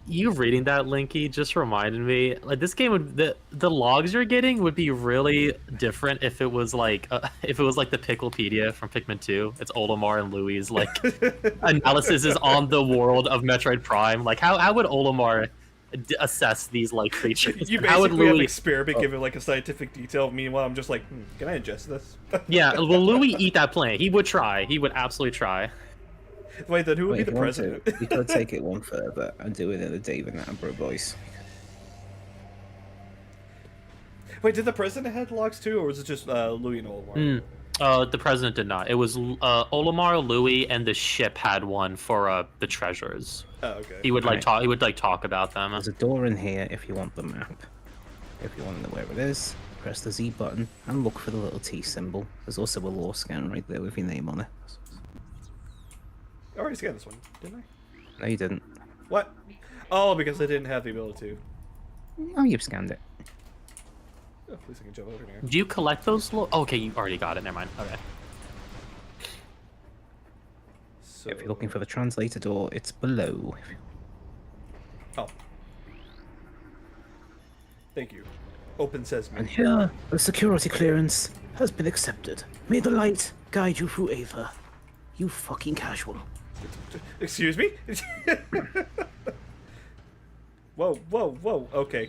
You reading that, Linky, just reminded me, like, this game would, the logs you're getting would be really different if it was like the Picklepedia from Pikmin 2. It's Olimar and Louie's like analysis is on the world of Metroid Prime. Like, how would Olimar assess these like creatures? You How would basically have an Louis? experiment, give it like a scientific detail. Meanwhile, I'm just like, can I ingest this? Yeah, will Louis eat that plant? He would try. He would absolutely try. Wait, then who would Wait, be the president? we could take it one further and do it in a David Attenborough voice. Wait, did the president have logs too, or was it just Louis and Olimar? The president did not. It was Olimar, Louis, and the ship had one for the treasures. Oh, okay. He would like Right. talk. He would like talk about them. There's a door in here if you want the map. If you want to know where it is, press the Z button and look for the little T symbol. There's also a lore scan right there with your name on it. I already scanned this one, didn't I? No, you didn't. What? Oh, because I didn't have the ability to. Oh, you've scanned it. Oh, at least I can jump over here. Do you collect those? Okay, you already got it. Never mind. Okay. So... If you're looking for the translator door, it's below. Oh. Thank you. Open Sesame. And here, the security clearance has been accepted. May the light guide you through Ava. You fucking casual. Excuse me? Whoa, whoa, whoa. Okay.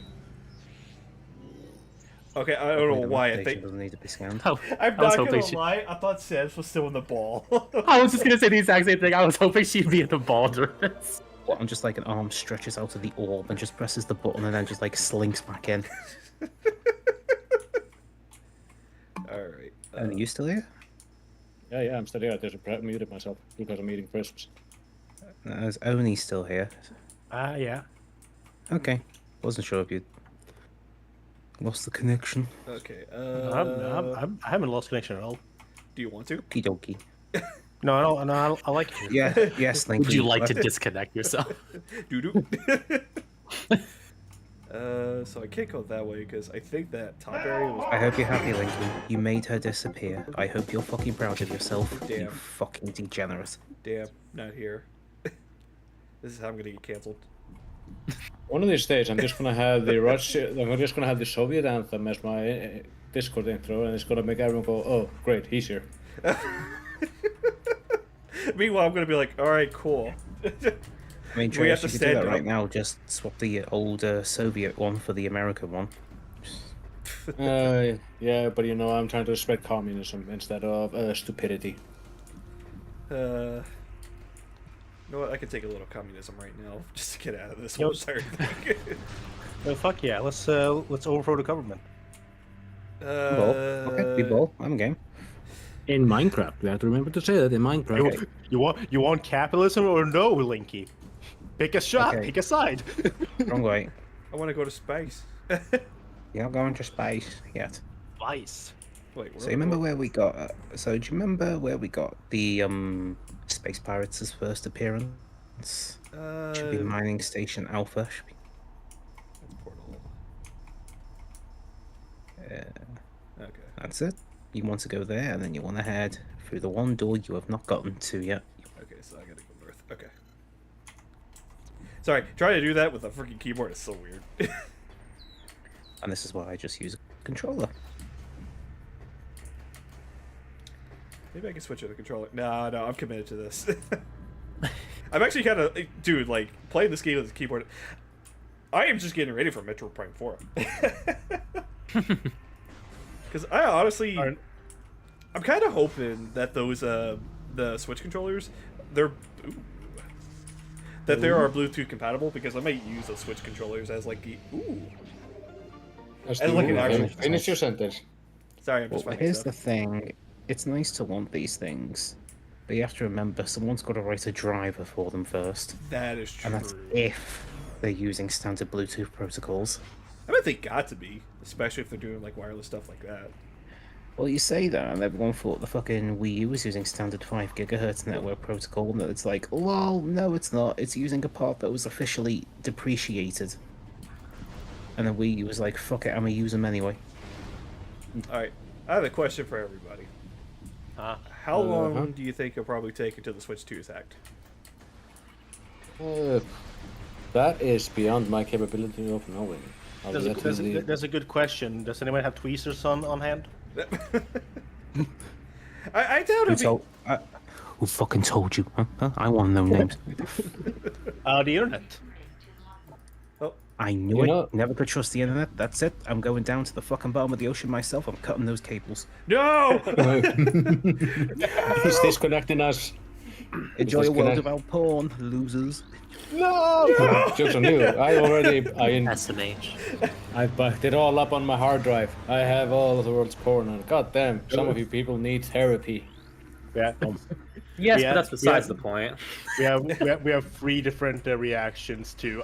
Okay, I don't know The why. map I station think doesn't need to be scanned. Oh, I'm I was not hoping gonna lie. I thought Sans was still in the ball. I was just gonna say the exact same thing. I was hoping she'd be in the ball during this. What, I'm just like an arm stretches out of the orb and just presses the button and then just like slinks back in. All right. And are you still here? Yeah, I'm still here. I just muted myself because I'm eating crisps. Is Oni still here? Yeah. Okay. Wasn't sure if you lost the connection. Okay. I haven't lost connection at all. Do you want to? Okie dokie. No, I don't. No, I like it. Yeah, yes, thank Would you. you like to disconnect yourself? Doo-doo. So I can't go that way because I think that top area was. I hope you're happy, Linky. You made her disappear. I hope you're fucking proud of yourself. You Damn. fucking degenerate. Damn, not here. This is how I'm gonna get canceled. One of these days, I'm just gonna have the Soviet anthem as my Discord intro, and it's gonna make everyone go, "Oh, great, he's here." Meanwhile, I'm gonna be like, all right, cool. I mean, We Trace, have to you could do stand that up. right now. Just swap the old Soviet one for the American one. Yeah, but you know, I'm trying to spread communism instead of stupidity. You know what? I can take a little communism right now just to get out of this Yo. whole entire thing. Well, fuck yeah. Let's overthrow the government. Ball. Okay, be ball. I'm game. In Minecraft, we have to remember to say that in Minecraft. You want capitalism or no, Linky? Pick a shot. Okay. Pick a side. Wrong way. I want to go to space. You're not going to space yet. Vice. Wait, So you remember where we got? So do you remember where we got the Space Pirates' first appearance? Should be Mining Station Alpha. Should be... That's portal. Okay. That's it. You want to go there, and then you want to head through the one door you have not gotten to yet. Okay, so I gotta go north. Okay. Sorry, trying to do that with a freaking keyboard is so weird. And this is why I just use a controller. Maybe I can switch to the controller. No, I'm committed to this. I'm actually kind of, dude, like, playing this game with the keyboard. I am just getting ready for Metroid Prime 4. Because I honestly, I'm kind of hoping that those, the Switch controllers, they are Bluetooth compatible, because I might use those Switch controllers as like the, as like an actual. Finish your sentence. Sorry, I'm just Well, finding here's stuff. the thing. It's nice to want these things, but you have to remember someone's got to write a driver for them first. That is true. And that's if they're using standard Bluetooth protocols. I bet they got to be, especially if they're doing like wireless stuff like that. Well, you say that, and everyone thought the fucking Wii U was using standard 5 GHz network protocol, and it's like, lol, no, it's not. It's using a part that was officially depreciated. And the Wii U was like, fuck it, I'm gonna use them anyway. All right, I have a question for everybody. How long do you think it'll probably take until the Switch 2 is hacked? That is beyond my capability of knowing. That's a good question. Does anyone have tweezers on hand? I doubt Who if told? Who fucking told you? Huh? I want to know names. The internet. I knew You it. know- Never could trust the internet. That's it. I'm going down to the fucking bottom of the ocean myself. I'm cutting those cables. No! He's disconnecting us. Enjoy a world disconnect. without porn, losers. No! Jokes on you. SMH. I backed it all up on my hard drive. I have all of the world's porn on it. God damn, some of you people need therapy. Yeah. Yes, Yeah, but that's besides yeah. the point. we have 3 different reactions to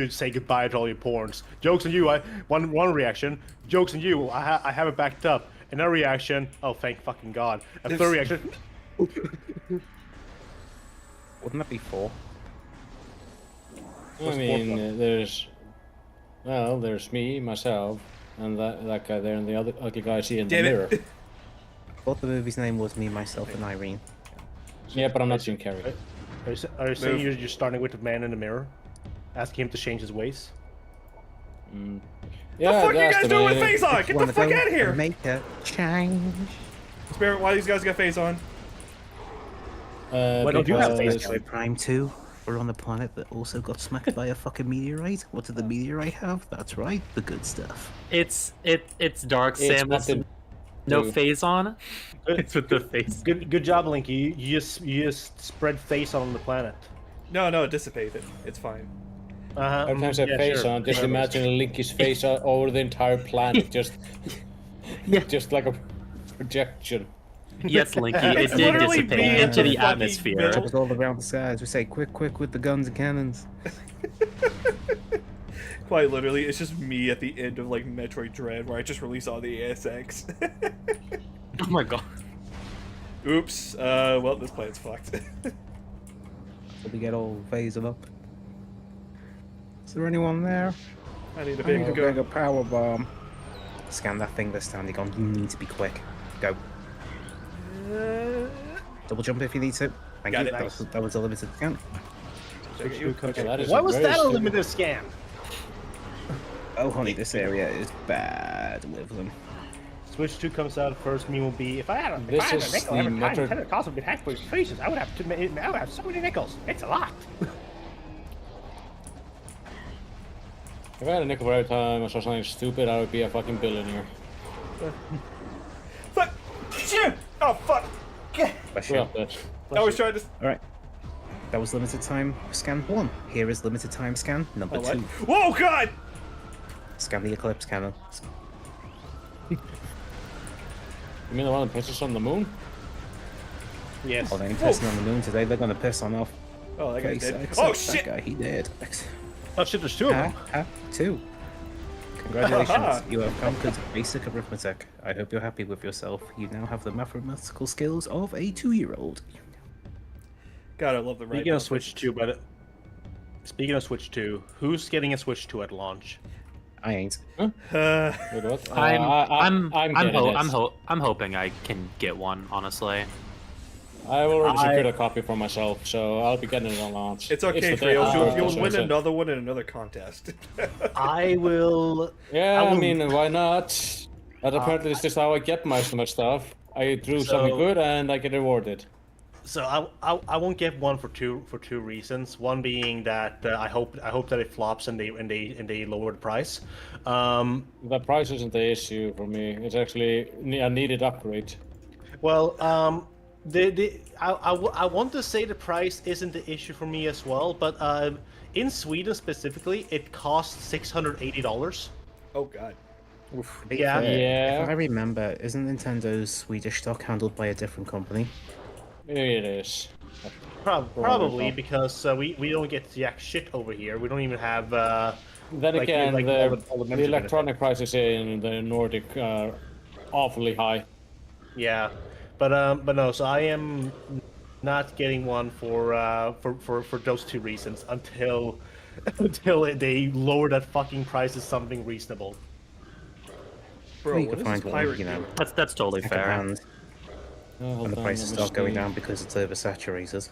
say goodbye to all your porns. Jokes on you. One reaction. Jokes on you. I have it backed up. Another reaction. Oh, thank fucking God. A third reaction. Wouldn't that be 4? I mean, there's me, myself, and that guy there, and the other ugly guy I see in the Damn mirror. it. Thought the movie's name was Me, Myself, and Irene. Yeah, but I'm not Jim Carrey. Are you saying you're starting with the man in the mirror? Asking him to change his ways? Yeah, The fuck you that's guys the doing with main- phase on? Get the Wanna fuck go out of here! and Make a change. Spirit, why these guys got phase on? Why don't you have because- phase on? Metroid Prime 2. We're on a planet that also got smacked by a fucking meteorite. What did the meteorite have? That's right, the good stuff. It's dark, It's Samus. nothing No to- phase on. Good, It's with the face. good job, Linky. You just spread face on the planet. No, it dissipated. It's fine. Uh-huh. Every time I say yeah, face sure. on, just Sure. imagine Linky's face over the entire planet, just like a projection. Yes, Linky, it It's did literally dissipate me in into the the fucking atmosphere. middle. It was all around the skies. We say, quick with the guns and cannons. Quite literally, it's just me at the end of like Metroid Dread, where I just release all the ASX. Oh my god. Oops. Well, this plan's fucked. So we get all phasing up. Is there anyone there? I need a I need a big go. bigger power bomb. Scan that thing that's standing on. You need to be quick. Go. Double jump if you need to. Thank Got you. it. That was a limited scan. Okay, that is Why a was very that a stupid- limited scam? Oh, honey, this area is bad with them. Switch 2 comes out first. Me will be if I had a This is nickel the every time Metro- Lieutenant Cost would be hacked for his faces, I would have so many nickels. It's a lot. If I had a nickel for every time I saw something stupid, I would be a fucking billionaire. Fuck! Shit! Oh fuck! Bless you. Well, that's... I was trying to. Alright. That was limited time scan 1. Here is limited time scan number Oh, what? 2. Whoa, God! Scan the eclipse cannon. You mean the one that pisses on the moon? Yes. Oh, they ain't pissing on the moon today. They're gonna piss on off. Oh, that guy Face, dead. except Oh that shit! guy, he did. Oh shit, there's two of them. 2. Congratulations, Haha. you have conquered basic arithmetic. I hope you're happy with yourself. You now have the mathematical skills of a 2-year-old. God, I love the right. Speaking of Switch 2, speaking of Switch 2, who's getting a Switch 2 at launch? I ain't. Wait, what? I'm getting it. I'm hoping I can get one, honestly. I've already secured a copy for myself, so I'll be getting it on launch. It's okay, the day Trails. after, You'll so win it's a- another one in another contest. I will. Yeah, I I will- mean, why not? But apparently, this is how I get most of my stuff. I drew something So- good, and I get rewarded. So I won't get one for two reasons. One being that I hope that it flops and they lower the price. The price isn't the issue for me. It's actually a needed upgrade. Well, I want to say the price isn't the issue for me as well, but in Sweden specifically, it costs $680. Oh God. Yeah. Yeah. If I remember, isn't Nintendo's Swedish stock handled by a different company? It is. Probably because we don't get jack shit over here. We don't even have. Then Like, again, like the, all the the membership electronic prices in the Nordic are awfully high. Yeah, but no. So I am not getting one for those two reasons until they lower that fucking price to something reasonable. Bro, you what could is find this one, pirate you know, gear? That's totally fair. second-hand, Hold and the on, prices let me start going see. down because it's oversaturated.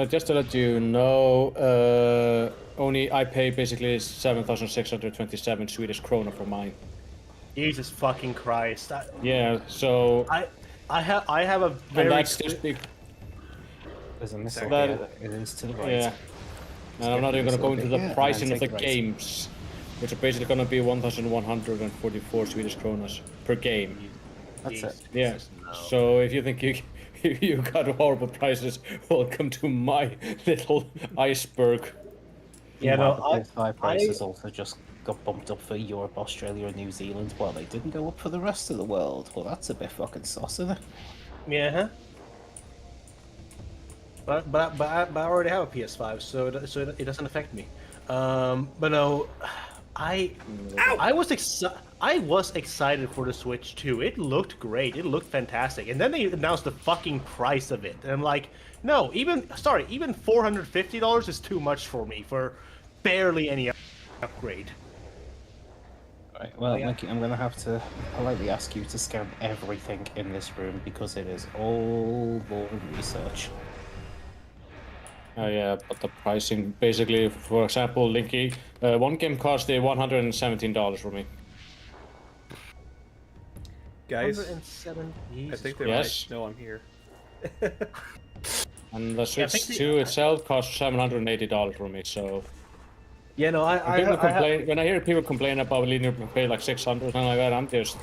Just to let you know, only I pay basically 7,627 Swedish krona for mine. Jesus fucking Christ! Yeah, so I have a and very that's just the, There's a missile That- here that it is to the right. yeah. And I'm not even gonna go into the Yeah, and pricing then of the take the right. games, which are basically gonna be 1,144 Swedish kronas per game. That's it. Yeah. Jesus, no. So if you think you got horrible prices, welcome to my little iceberg. Yeah, no, Meanwhile, the PS5 prices I- also just got bumped up for Europe, Australia, and New Zealand, while they didn't go up for the rest of the world. Well, that's a bit fucking sauce, isn't it? Yeah. Huh? But I already have a PS5, so it doesn't affect me. But no, I was excited for the Switch 2. It looked great. It looked fantastic. And then they announced the fucking price of it. And I'm like, no, even $450 is too much for me for barely any upgrade. Right, well, yeah. Mikey, I'm going to have to politely ask you to scan everything in this room because it is all boring research. Oh yeah, but the pricing basically, for example, Linky, one game cost $117 for me. Guys, 107. I think they're Yes. right. No, I'm here. And the Yeah, I Switch think 2 itself costs $780 for me, so... Yeah, no, When I hear people complain about needing to pay like 600 or something like that, I'm just...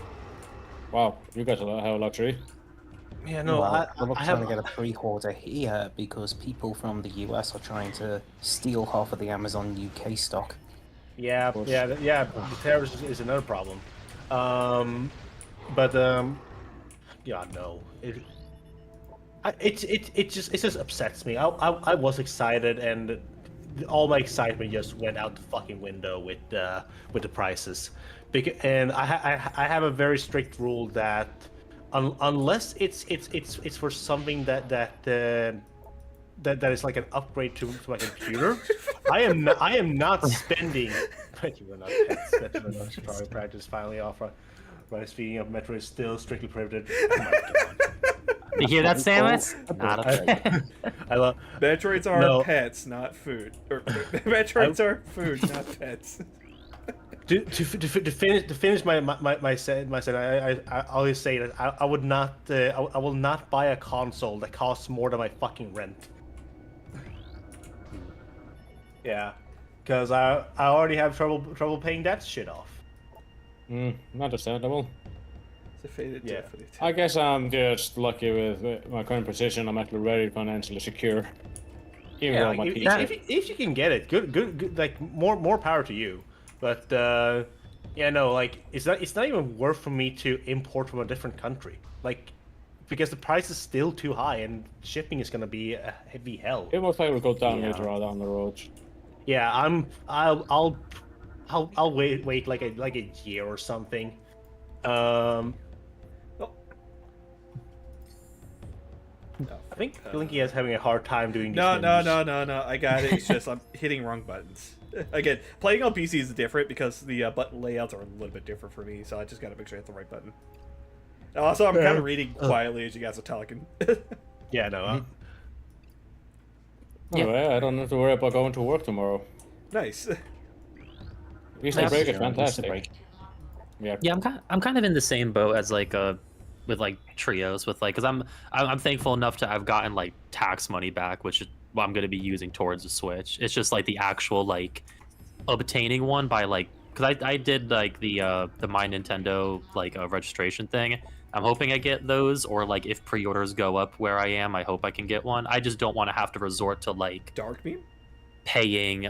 Wow, you guys have a luxury. Yeah, no, Well, we're I trying to have. get a pre-order here because people from the US are trying to steal half of the Amazon UK stock. Yeah, course. yeah. The tariffs is another problem. But yeah, no. It just upsets me. I was excited, and all my excitement just went out the fucking window with the prices. And I have a very strict rule that unless it's for something that is like an upgrade to my computer, I am not spending. But you were not pets. That you were not strong practice finally off. Right, speaking of Metroid, is still strictly prohibited. Oh my god. You hear that, Samus? Not a I love Metroids are No. pets, not food. Or, Metroids are food, not pets. to finish my set. I always say that I would not. I will not buy a console that costs more than my fucking rent. Yeah, because I already have trouble paying that shit off. Understandable. It's a faded Yeah. for the I guess I'm just lucky with my current position. I'm actually very financially secure. Even Yeah, though my like, PC... if you can get it, good. Like more power to you. But yeah, no, like it's not even worth for me to import from a different country. Like because the price is still too high and shipping is gonna be a heavy hell. It most likely will go down Yeah. later on down the road. Yeah, I'll wait like a year or something. I think Blinky is having a hard time doing these No, menus. no. I got it. It's just I'm hitting wrong buttons. Again, playing on PC is different because the button layouts are a little bit different for me, so I just gotta make sure I hit the right button. Also, I'm kind of reading quietly as you guys are talking. Yeah, no. Anyway, I don't have to worry about going to work tomorrow. Nice. Easter break is fantastic. break. Yeah. Yeah, I'm kind of in the same boat as like with like trios with like because I'm thankful enough to have gotten like tax money back, which is what I'm going to be using towards the Switch. It's just like the actual like obtaining one by like because I did like the My Nintendo like registration thing. I'm hoping I get those, or like if pre-orders go up where I am, I hope I can get one. I just don't want to have to resort to like Dark meme? paying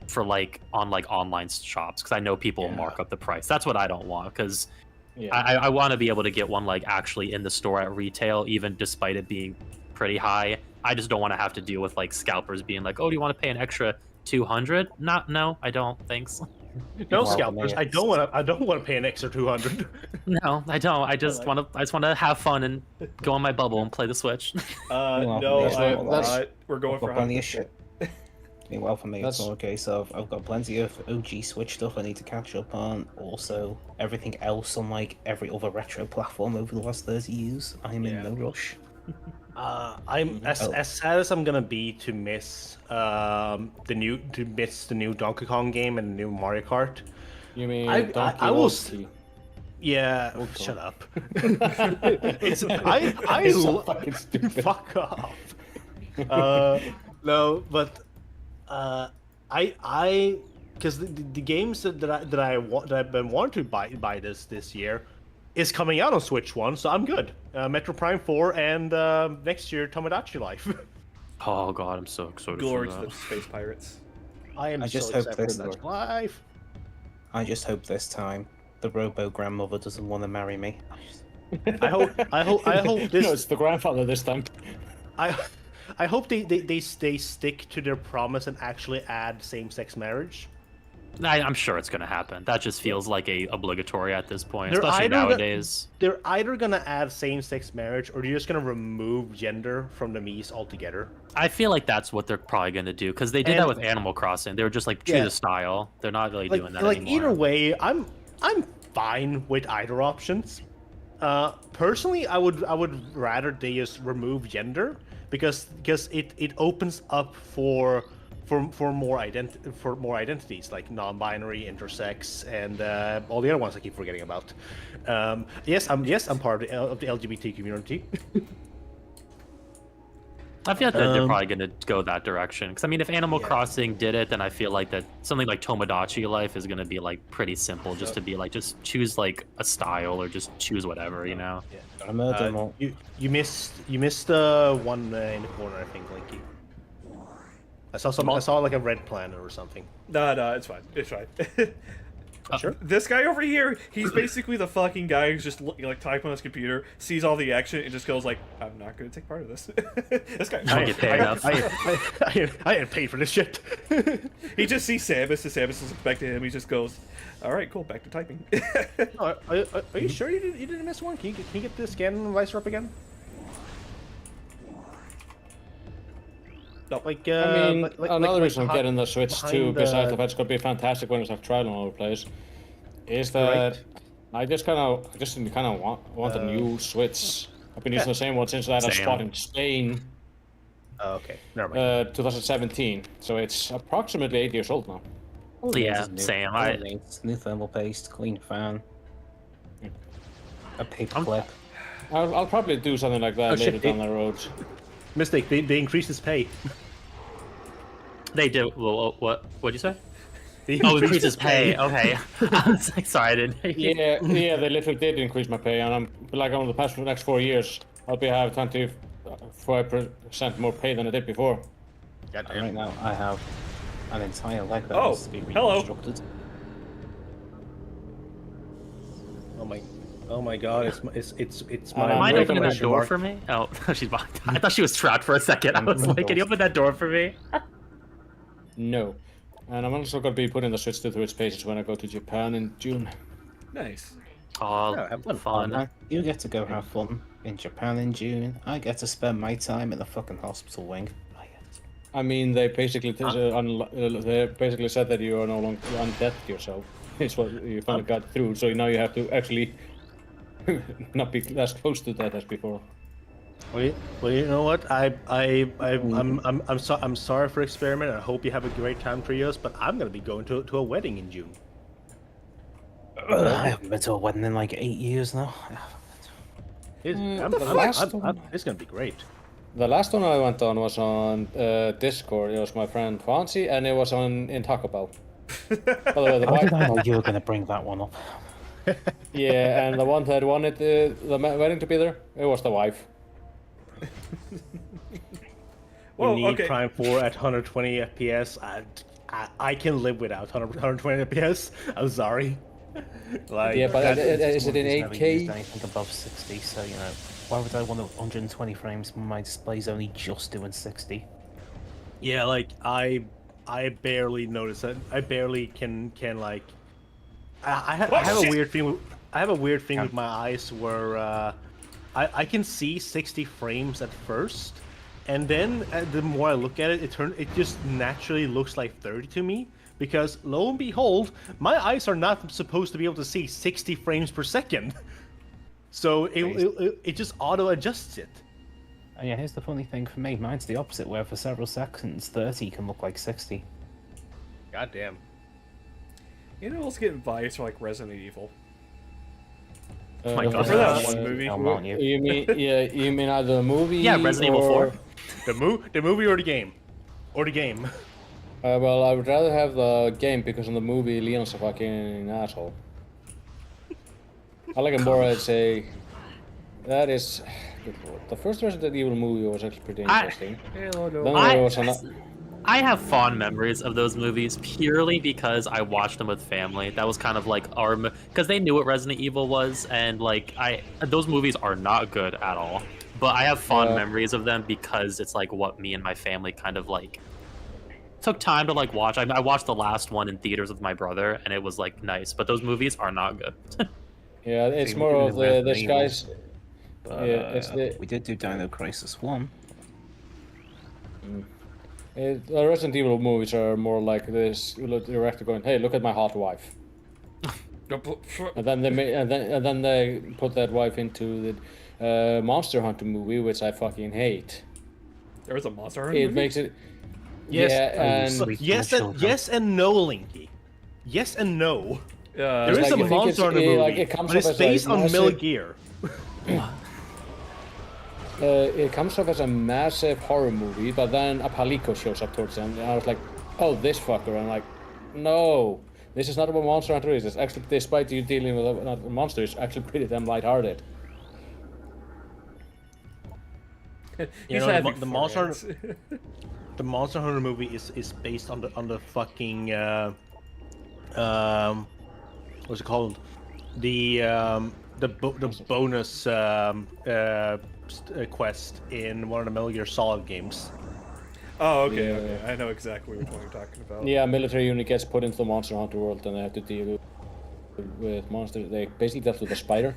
for like on like online shops because I know people will mark up the price. That's what I don't want because I want to be able to get one like actually in the store at retail, even despite it being pretty high. I just don't want to have to deal with like scalpers being like, "Oh, do you want to pay an extra 200?" No, I don't. Thanks. No Well, scalpers. I don't want to pay an extra 200. No, I don't. I just want to have fun and go on my bubble and play the Switch. No, that's- I'm that's- not. We're going I've for got plenty 100. of shit. Meanwhile, for me, it's That's- all okay. So I've got plenty of OG Switch stuff I need to catch up on. Also, everything else on like every other retro platform over the last 30 years. I'm in no rush. I'm as sad as I'm gonna be to miss the new Donkey Kong game and the new Mario Kart. You mean I Donkey will Kong? Yeah, shut up. I so fucking stupid. Fuck off. No, but I because the games that I've been wanting to buy this year is coming out on Switch 1, so I'm good. Metro Prime 4 and next year Tomodachi Life. Oh god, I'm so excited Glory for to that. the space pirates. I just so hope excited this- for Tomodachi Life. I just hope this time the Robo grandmother doesn't want to marry me. I hope No, this it's the grandfather this time. I hope they stick to their promise and actually add same-sex marriage. I'm sure it's gonna happen. That just feels like a obligatory at this point, They're especially either nowadays. They're either gonna add same-sex marriage or they're just gonna remove gender from the Miis altogether. I feel like that's what they're probably gonna do because they did And- that with Animal Crossing. They were just like choose Yeah. a style. They're not really Like, doing that like anymore. either way, I'm fine with either options. Personally, I would rather they just remove gender because it opens up for more identities like non-binary, intersex, and all the other ones I keep forgetting about. Yes, I'm part of the LGBT community. I feel like that they're probably going to go that direction. Because, I mean, if Animal Crossing did it, then I feel like that something like Tomodachi Life is going to be, like, pretty simple. Just to be, like, just choose, like, a style or just choose whatever, you know? Yeah. You missed one in the corner, I think, Linky. I saw like a red planner or something. No, it's fine. It's fine. Sure. This guy over here, he's basically the fucking guy who's just like typing on his computer, sees all the action, and just goes like, "I'm not going to take part of this." This guy. I don't get paid enough. I ain't paid for this shit. He just sees Samus, and Samus is expecting him. He just goes, "All right, cool, back to typing." Are you sure you didn't miss one? Can you get the scan visor up again? No. Like, I mean, another reason I'm behind- getting the Switch behind too, the- besides the fact it's going to be fantastic when it's like trial all over the place, is that I just kind of want a new Switch. I've been using the same one since I had a Same. spot in Spain, Oh, okay, never mind. 2017. So it's approximately 8 years old now. Yeah, same. New thermal paste, clean fan, a paper clip. I'll probably do something like that later down the road. Mistake. They increased his pay. They do. Well, what'd you say? Oh, increase his pay. Okay. I was like, sorry, I didn't hear you. Yeah, they literally did increase my pay, and I'm like over the next 4 years, I'll have 25% more pay than I did before. Right now, I have an entire leg that Oh, needs to be hello. reconstructed. Oh my God! It's my. Mind wait, opening that question door mark. for me? Oh, she's behind. I thought she was trapped for a second. I was like, can you open that door for me? No. And I'm also going to be putting the Switch through its paces when I go to Japan in June. Nice. Oh, Yeah, have fun. fun. You get to go have fun in Japan in June. I get to spend my time in the fucking hospital wing. I mean, they basically they basically said that you are no longer undead yourself. It's what you finally got through. So now you have to actually not be as close to that as before. Well, you know what? I'm sorry for experiment. I hope you have a great time, Trios. But I'm gonna be going to a wedding in June. I haven't been to a wedding in like 8 years now. It's gonna be great. The last one I went on was on Discord. It was my friend Fancy, and it was in Taco Bell. By the way, the How did wife, I know you were going to bring that one up? yeah, and the one that wanted the wedding to be there, it was the wife. Well, We need okay. Prime 4 at 120 FPS. I can live without 120 FPS. I'm sorry. Like, Yeah, but that- is it in It's never 8K? used anything above 60, so you know, why would I want 120 frames when my display's only just doing 60? yeah, like I barely notice that. I barely can like. I have shit. a weird thing. I have a weird thing with my eyes where I can see 60 frames at first, and then the more I look at it, it just naturally looks like 30 to me. Because lo and behold, my eyes are not supposed to be able to see 60 frames per second. So it just auto adjusts it. And yeah, here's the funny thing for me. Mine's the opposite, where for several seconds, 30 can look like 60. God damn. You know what's getting biased for like Resident Evil? my God. For that one movie. Aren't you? You mean you mean either the movie? Yeah, Resident Evil 4. The movie or the game? Or the game. Well, I would rather have the game because in the movie Leon's a fucking asshole. I like it more as a. That is. Good lord. The first Resident Evil movie was actually pretty interesting. Then there was I have fond memories of those movies purely because I watched them with family. That was kind of like our, because they knew what Resident Evil was, and like those movies are not good at all. But I have fond memories of them because it's like what me and my family kind of like took time to like watch. I watched the last one in theaters with my brother, and it was like nice. But those movies are not good. yeah, it's See, more we of did this Resident guy's. But, Yeah, it's we did do Dino Crisis 1. The Resident Evil movies are more like this director going, "Hey, look at my hot wife," and then they put that wife into the Monster Hunter movie, which I fucking hate. There was a Monster Hunter It movie? makes it. Yes, Yeah, and Sweet yes, little and children. yes and no, Linky. Yes and no. There It's is like, a you think Monster Hunter it's- movie, like, it comes but it's up as, based like, on Metal massive- Gear. it comes off as a massive horror movie, but then a palico shows up towards the end, and I was like, oh, this fucker. And I'm like, no, this is not what Monster Hunter is. It's actually, despite you dealing with a monster, it's actually pretty damn lighthearted. You know, the Monster Hunter, the Monster Hunter movie is based on the fucking what's it called? The bonus quest in one of the Metal Gear Solid games. Oh, okay, Yeah. okay. I know exactly which one you're talking about. Yeah, a military unit gets put into the Monster Hunter world, and they have to deal with monsters. They basically dealt with a spider.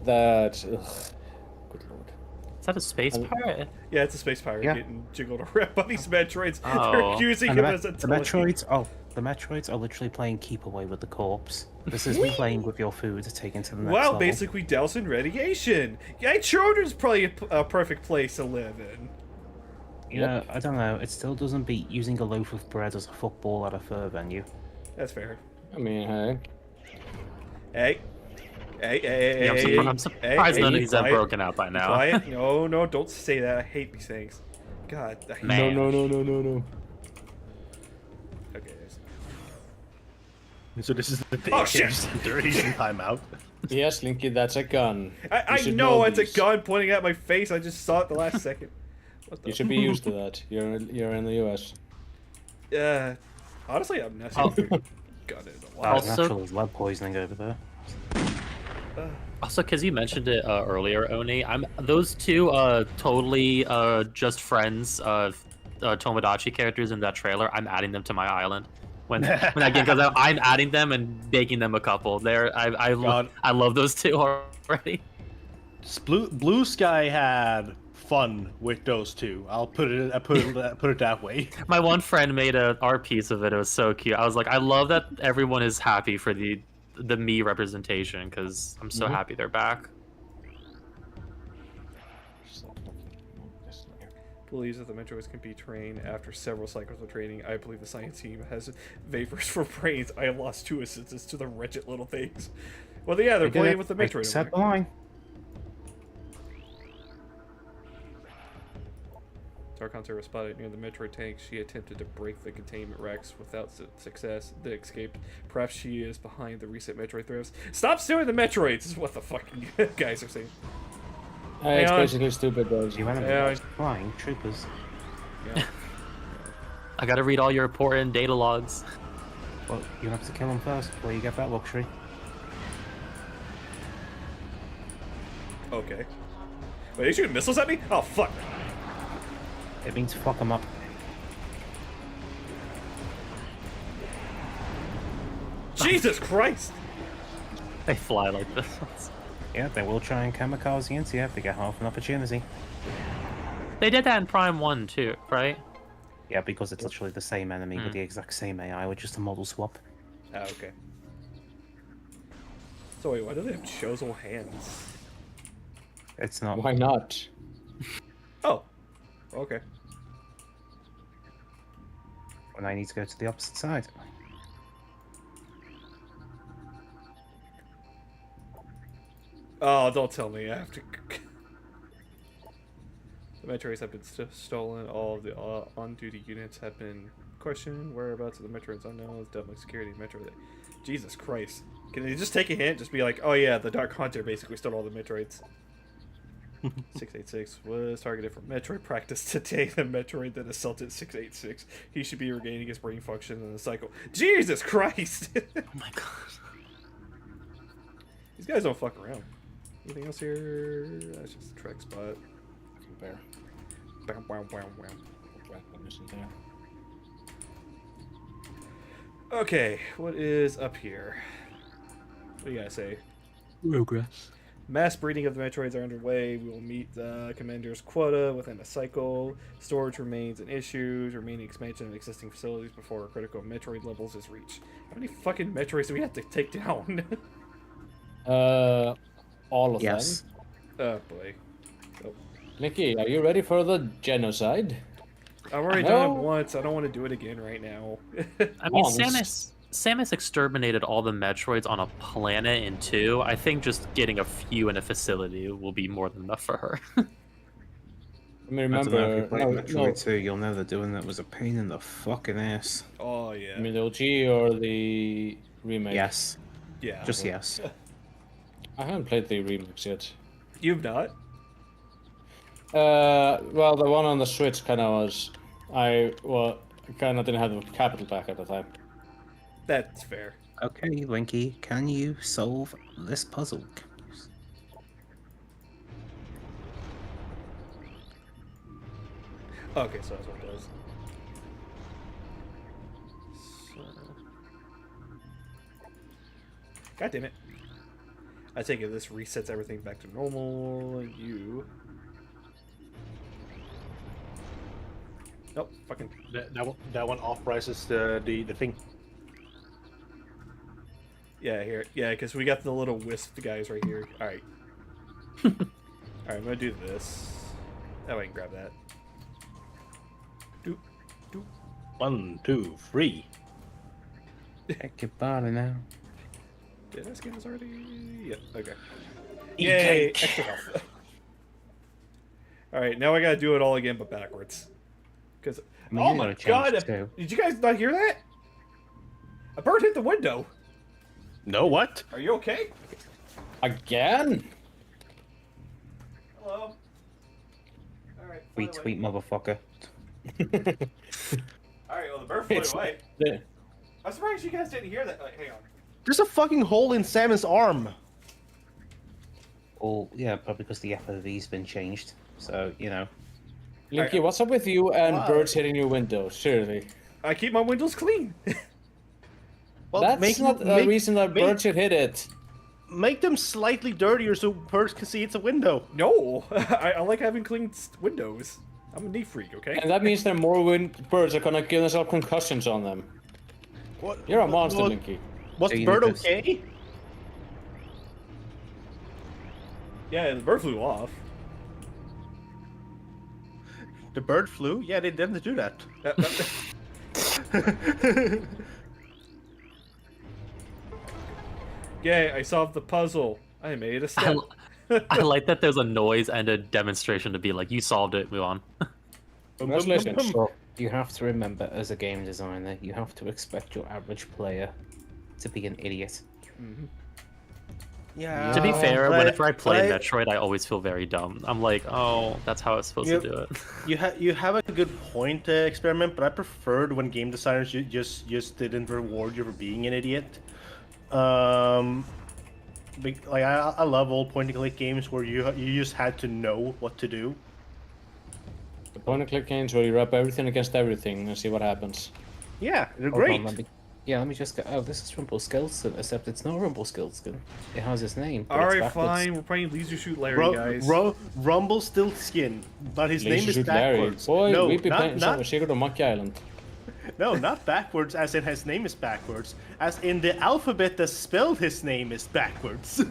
That, ugh, good lord. Is that a space pirate? Yeah, it's a space pirate Yeah. getting jiggled around by these Metroids. Oh. They're accusing And him the, as a the Metroids, the Metroids are literally playing keep away with the corpse. This is me playing with your food taken to the next Wow, level. basically doused in radiation. Yeah, children's probably a perfect place to live in. You know, I don't know. It still doesn't beat using a loaf of bread as a football at a fur venue. That's fair. I mean, hey. Hey. Hey, Yeah, I'm surprised none of these have quiet. broken out by now. Quiet. No, don't say that. I hate these things. God. I hate Man. No. Okay. there's- So this is the Oh, daycare shit. center. He's in timeout. Yes, Linky, that's a gun. I You should know it's these. a gun pointing at my face. I just saw it the last second. What the? You should be used to that. You're in the US. Honestly, I'm not Oh. sure. Gun in a That's while. Also- natural lead poisoning over there. Also, because you mentioned it earlier, Oni, those two totally just friends Tomodachi characters in that trailer. I'm adding them to my island when I get because I'm adding them and making them a couple. God. I love those two already. Blue Sky had fun with those two. I'll put it that way. My one friend made a art piece of it. It was so cute. I was like, I love that everyone is happy for the me representation because I'm so happy they're back. Believes that the Metroids can be trained after several cycles of training. I believe the science team has vapors for brains. I have lost 2 assistants to the wretched little things. Well, yeah, they're playing with the Metroid. Set the line. Dark Hunter was spotted near the Metroid tank. She attempted to break the containment racks without success. They escaped. Perhaps she is behind the recent Metroid thefts. Stop stealing the Metroids! Is what the fucking guys are saying. It's on. basically stupid, guys. You went Yeah, flying troopers. Yeah. I gotta read all your important data logs. Well, you have to kill them first before you get that luxury. Okay. Wait, are you shooting missiles at me? Oh, fuck. It means fuck them up. Jesus Christ! They fly like this. Yeah, they will try and kamikaze you if they get half an opportunity. They did that in Prime 1 too, right? Yeah, because it's literally the same enemy with the exact same AI with just a model swap. Ah, okay. So wait, why do they have chosen hands? It's not. Why not? Oh. Okay. When I need to go to the opposite side. Oh, don't tell me I have to... The Metroids have been stolen. All of the on-duty units have been questioned. Whereabouts of the Metroids unknown. Definitely security Metroid. Jesus Christ. Can they just take a hint? Just be like, oh yeah, the Dark Hunter basically stole all the Metroids. 686 was targeted for Metroid practice today. The Metroid that assaulted 686. He should be regaining his brain function in the cycle. Jesus Christ! Oh my god. These guys don't fuck around. Anything else here? That's just a track spot. Bear. Bow, bow, bow, bow. Weapon isn't there. Okay, what is up here? What do you guys say? Progress. Mass breeding of the Metroids are underway. We will meet the commander's quota within a cycle. Storage remains an issue. Remaining expansion of existing facilities before critical Metroid levels is reached. How many fucking Metroids do we have to take down? All of Yes. them. Oh boy. Oh. Nikki, are you ready for the genocide? I've already done it once. I don't want to do it again right now. I mean, Once. Samus exterminated all the Metroids on a planet in 2. I think just getting a few in a facility will be more than enough for her. I mean, I don't know if you remember, played no, Metroid 2, you'll know that doing that was a pain in the fucking ass. Oh yeah. I mean the OG or the remake? Yes. Yeah. Just yes. I haven't played the remakes yet. You've not? Well, the one on the Switch kind of was. I kind of didn't have the capital back at the time. That's fair. Okay, Linky, can you solve this puzzle? Okay, so that's what it does. So... God damn it. I take it this resets everything back to normal. You... Nope, fucking... That one off prices the thing. Yeah, here. Yeah, because we got the little wisp guys right here. Alright. Alright, I'm gonna do this. That way I can grab that. Doop, doop. 1, 2, 3. Heck your body now. Did I scan this already? Yeah, okay. Eat Yay! cake. Extra health. Alright, now I gotta do it all again, but backwards. Because, mean, oh you my gotta change god! it too. Did you guys not hear that? A bird hit the window. No, what? Are you okay? Again? Hello? Alright, Retweet, motherfucker. Alright, well the bird flew It's- away. Yeah. I'm surprised you guys didn't hear that. Like, hang on. There's a fucking hole in Salmon's arm. Well, yeah, probably because the FOV's been changed. So, you know. Linky, what's up with you and Why? birds hitting your windows? Seriously. I keep my windows clean. Well, That's not a reason that birds should hit it. Make them slightly dirtier so birds can see it's a window. No, I like having clean windows. I'm a neat freak, okay? And that means that more birds are gonna give themselves concussions on them. What? You're a monster, What- Linky. Was So the you bird need to- okay? Yeah, the bird flew off. The bird flew? Yeah, they didn't do that. Yay, I solved the puzzle. I made a I, step. I like that there's a noise and a demonstration to be like, you solved it, move on. Congratulations. So, you have to remember, as a game designer, you have to expect your average player to be an idiot. Yeah. To be fair, whenever I play but Metroid, I always feel very dumb. I'm like, oh, that's how it's supposed Yep. to do it. you have a good point, Experiment, but I preferred when game designers just didn't reward you for being an idiot. Like I love old point-and-click games where you just had to know what to do. The point-and-click games where you rub everything against everything and see what happens. Yeah, they're Hold on, great. let me just go. Oh, this is Rumpelstiltskin, except it's not Rumpelstiltskin. It has his name. but it's Alright, backwards. fine. We're playing Leisure Shoot Larry, guys. Rumble still skin, but his name is Shoot Larry. backwards. Boy, no, we've been playing not, Secret on Monkey Island. no, not backwards, as in his name is backwards. As in the alphabet that spelled his name is backwards.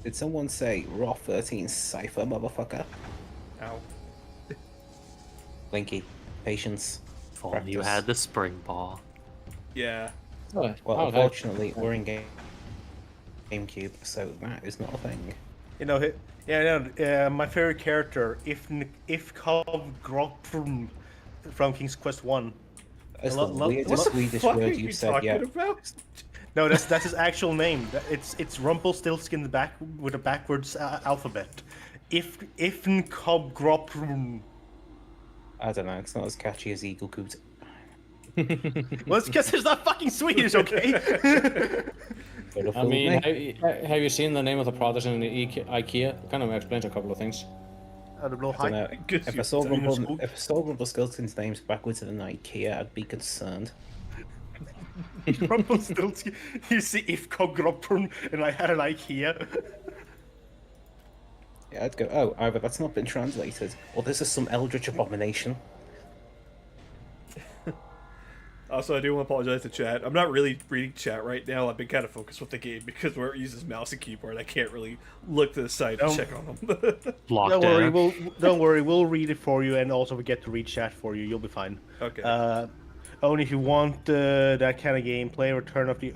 Did someone say Raw 13 Cypher, motherfucker? Ow. Linky, patience. If only you had the spring ball. Yeah. Oh, Well, okay. unfortunately, we're in GameCube, so that is not a thing. You know, my favorite character, if Grotrum from King's Quest 1. That's Lo- the lo- weirdest what the Swedish What are word you you've said talking yet. about? No, that's his actual name. It's Rumpelstiltskin back with a backwards alphabet. If Grotrum. I don't know, it's not as catchy as Eagle Coot. Well, it's because it's not fucking Swedish, okay? I mean, have you seen the name of the product in the IKEA? It kind of explains a couple of things. I don't know. I don't know. Good If I you saw dinosaur. Rumpelstiltskin's name's backwards in an IKEA, I'd be concerned. Rumpelstiltskin. You see, if Grotrum, and I had an IKEA. Yeah, I'd go, oh, either that's not been translated, or this is some eldritch abomination. Also, I do want to apologize to chat. I'm not really reading chat right now. I've been kind of focused with the game because where it uses mouse and keyboard, I can't really look to the side and check on them. Locked Don't worry, in. don't worry, we'll read it for you, and also we get to read chat for you. You'll be fine. Okay. Only if you want that kind of gameplay, Return of the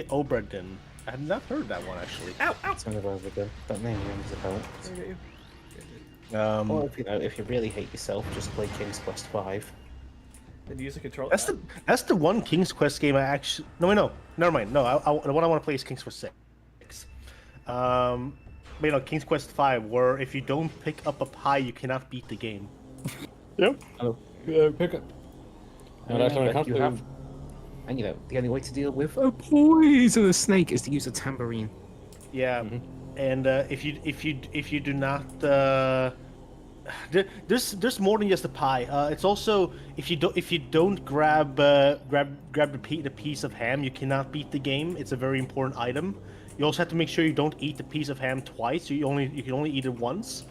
Obra Dinn I have not heard that one actually. Ow, ow. It's never over good. That name rings a bell. Or if you really hate yourself, just play King's Quest V. Then use the controller. That's the one King's Quest game I actually. No, wait, no, never mind. No, the one I want to play is King's Quest 6. But you know, King's Quest 5, where if you don't pick up a pie, you cannot beat the game. Yep. Hello. Pick up. And actually, I can't you do- have, and you know, the only way to deal with a poisonous snake is to use a tambourine. Yeah, and if you do not, there's more than just a pie. It's also if you don't grab the piece of ham, you cannot beat the game. It's a very important item. You also have to make sure you don't eat the piece of ham twice. You can only eat it once.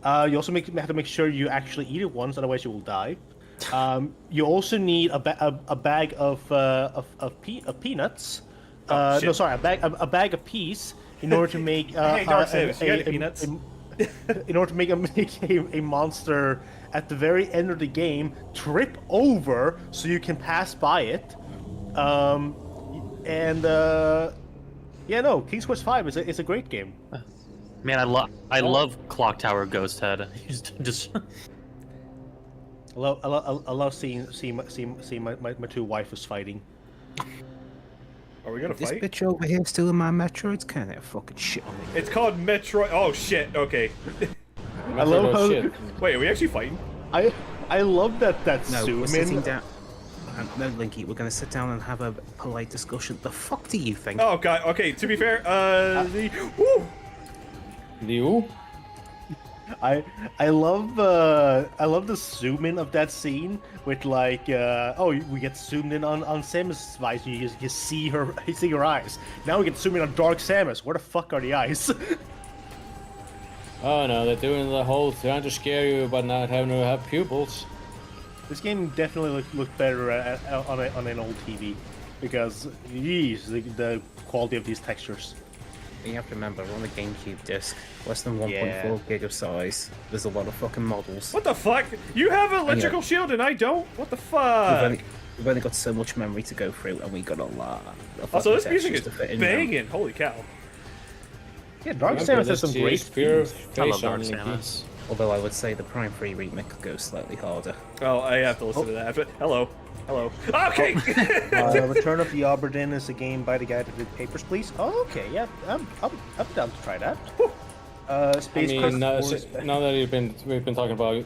You also have to make sure you actually eat it once, otherwise you will die. You also need a bag of peanuts. Oh, No, sorry, a bag of peas in order to make Hey, Dark Samus, you got any peanuts? in order to make a monster at the very end of the game trip over so you can pass by it. Yeah, no, King's Quest V is a great game. Man, I love Clock Tower Ghost Head. Just I love seeing my two waifus fighting. Are we gonna This fight? bitch over here stealing my Metroids? Can't have fucking shit on me. It's called Metroid. Oh shit. Okay. I love how shit. Wait, are we actually fighting? I love that No, suit. we're sitting down. No, Linky, we're gonna sit down and have a polite discussion. The fuck do you think? Oh god. Okay. To be fair, woo. You? I love the zoom in of that scene with like we get zoomed in on Samus' eyes. You see her eyes. Now we get zoomed in on Dark Samus. Where the fuck are the eyes? Oh no, they're doing the whole trying to scare you but not having to have pupils. This game definitely looked better on an old TV because geez, the quality of these textures. You have to remember, we're on the GameCube disc, less than 1.4 Yeah. gig of size. There's a lot of fucking models. What the fuck? You have an electrical shield and I don't. What the fuck? We've only got so much memory to go through, and we got a lot. Of Also, this fucking music textures is to fit in now. banging. Holy cow. Yeah, Dark Remember, Samus has some this great is pure themes. I love face Dark on Linky. Samus. Although I would say the Prime 3 remake goes slightly harder. Oh, I have to listen to that. Hello. Hello. Okay. Return of the Oberdin is a game by the guy that did Papers, Please. Oh, okay, yeah, I'm down to try that. Space I Quest mean, 4 is- now that we've been talking about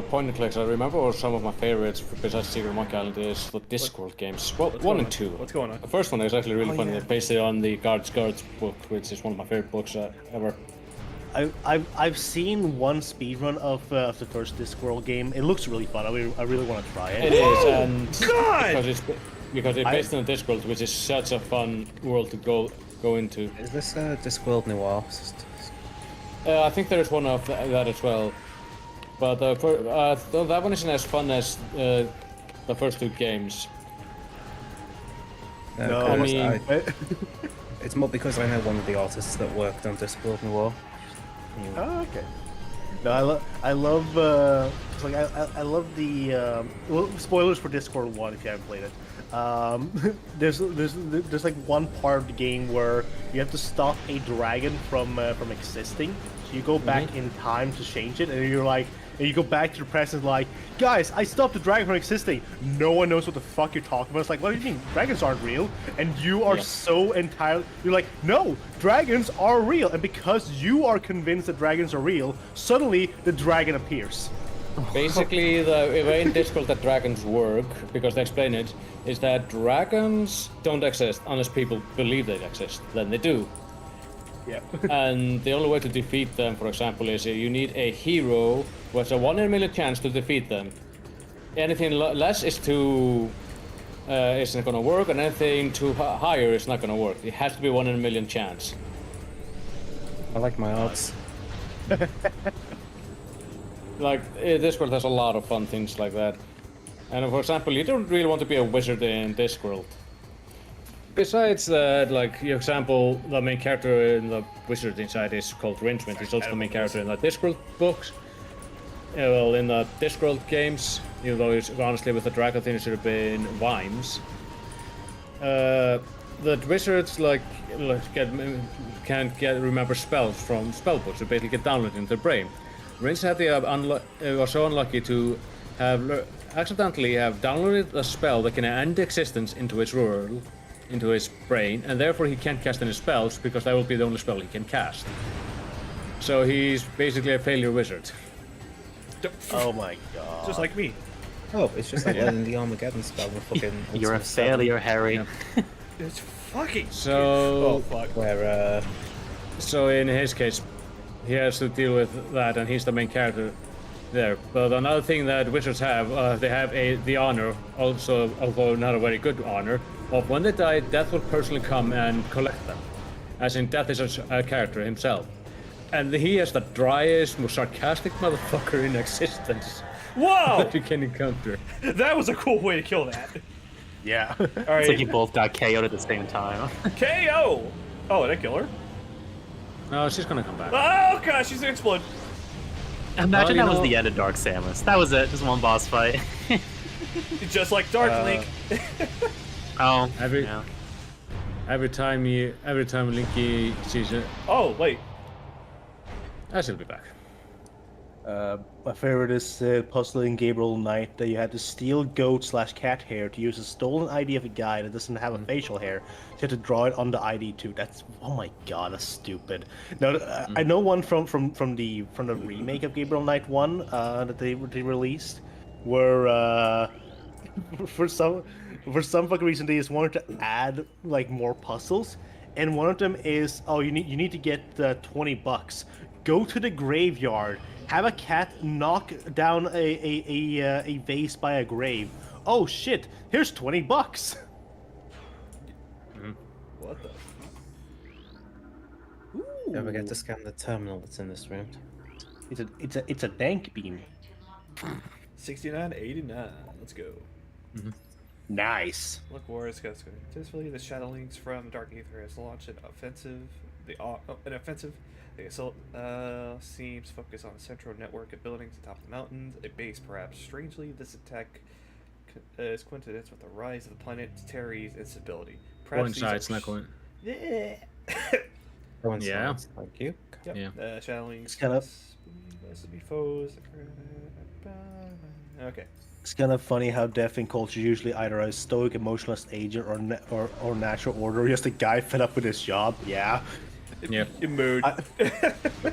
point and clicks, I remember some of my favorites besides Secret Monkey Island is the Discworld games. Well, What's 1 going and on? 2. What's going on? The first one is actually really funny. yeah. They based it on the Guards book, which is one of my favorite books ever. I've seen one speedrun of the first Discworld game. It looks really fun. I really want to try It it. is, and God! because it's based on the Discworld, which is such a fun world to go into. Is this Discworld Noir? I think there's one of that as well, but that one isn't as fun as the first two games. No, I mean, It's more because I know one of the artists that worked on Discworld Noir. Oh, okay. No, I love like I love the well, spoilers for Discworld 1 if you haven't played it. There's like one part of the game where you have to stop a dragon from existing. So you go back in time to change it, and you go back to the present like, guys, I stopped the dragon from existing. No one knows what the fuck you're talking about. It's like, what do you mean? Dragons aren't real? And you are so entirely, you're like, no, dragons are real. And because you are convinced that dragons are real, suddenly the dragon appears. basically, the way in Discworld that dragons work, because they explain it, is that dragons don't exist unless people believe they exist. Then they do. Yeah. And the only way to defeat them, for example, is you need a hero who has a 1 in a million chance to defeat them. Anything less is isn't going to work, and anything too higher is not going to work. It has to be 1 in a million chance. I like my odds. Like, Discworld has a lot of fun things like that. And for example, you don't really want to be a wizard in Discworld. Besides that, like, for example, the main character in the wizard inside is called Rincewind. He's also the main character in the Discworld books. Well, in the Discworld games, even though it's honestly with the dragon thing, it should have been Vimes. that wizards can't remember spells from spellbooks. They basically get downloaded into their brain. Rince had was so unlucky to have accidentally have downloaded a spell that can end existence into his world, into his brain, and therefore he can't cast any spells because that will be the only spell he can cast. So he's basically a failure wizard. Oh my god. Just like me. Oh, it's just like learning the Armageddon spell with fucking. You're a Ultimate Seven, failure, Harry. It's fucking. So Oh fuck. Where So in his case, he has to deal with that, and he's the main character there. But another thing that wizards have, they have the honor, also, although not a very good honor, of when they die, Death will personally come and collect them. As in, Death is a character himself. And he is the driest, most sarcastic motherfucker in existence Whoa! that you can encounter. That was a cool way to kill that. Yeah. All It's right. like you both got KO'd at the same time. KO. Oh, did I kill her? No, she's gonna come back. Oh gosh, she's gonna explode. Imagine you that was know- the end of Dark Samus. That was it. Just one boss fight. Just like Dark Link. Oh. Every yeah. every time Linky sees it, Oh wait. she'll be back. My favorite is puzzle in Gabriel Knight that you had to steal goat/cat hair to use a stolen ID of a guy that doesn't have a facial hair. So you had to draw it on the ID too. That's, oh my god, that's stupid. No, I know one from the remake of Gabriel Knight 1 that they released, where for some fucking reason they just wanted to add like more puzzles, and one of them is, oh, you need to get $20. Go to the graveyard. Have a cat knock down a vase by a grave. Oh shit! Here's $20. What the? don't forget to scan the terminal that's in this room. It's a dank bean. 69.89. Let's go. Nice. Look, war is going successfully. The Shadow Links from Dark Aether has launched an offensive. The assault seems focused on a central network of buildings atop the mountains, a base perhaps. Strangely, this attack is coincidence with the rise of the planet Terry's instability. Perhaps Coincides, not coin. Yeah. Coincides, thank you. Yep. Yeah. Shadow Links It's kind of- must be foes. Okay. It's kind of funny how death in culture is usually either a stoic, emotionless agent or natural order, just a guy fed up with his job. Yeah. Yep. In mood.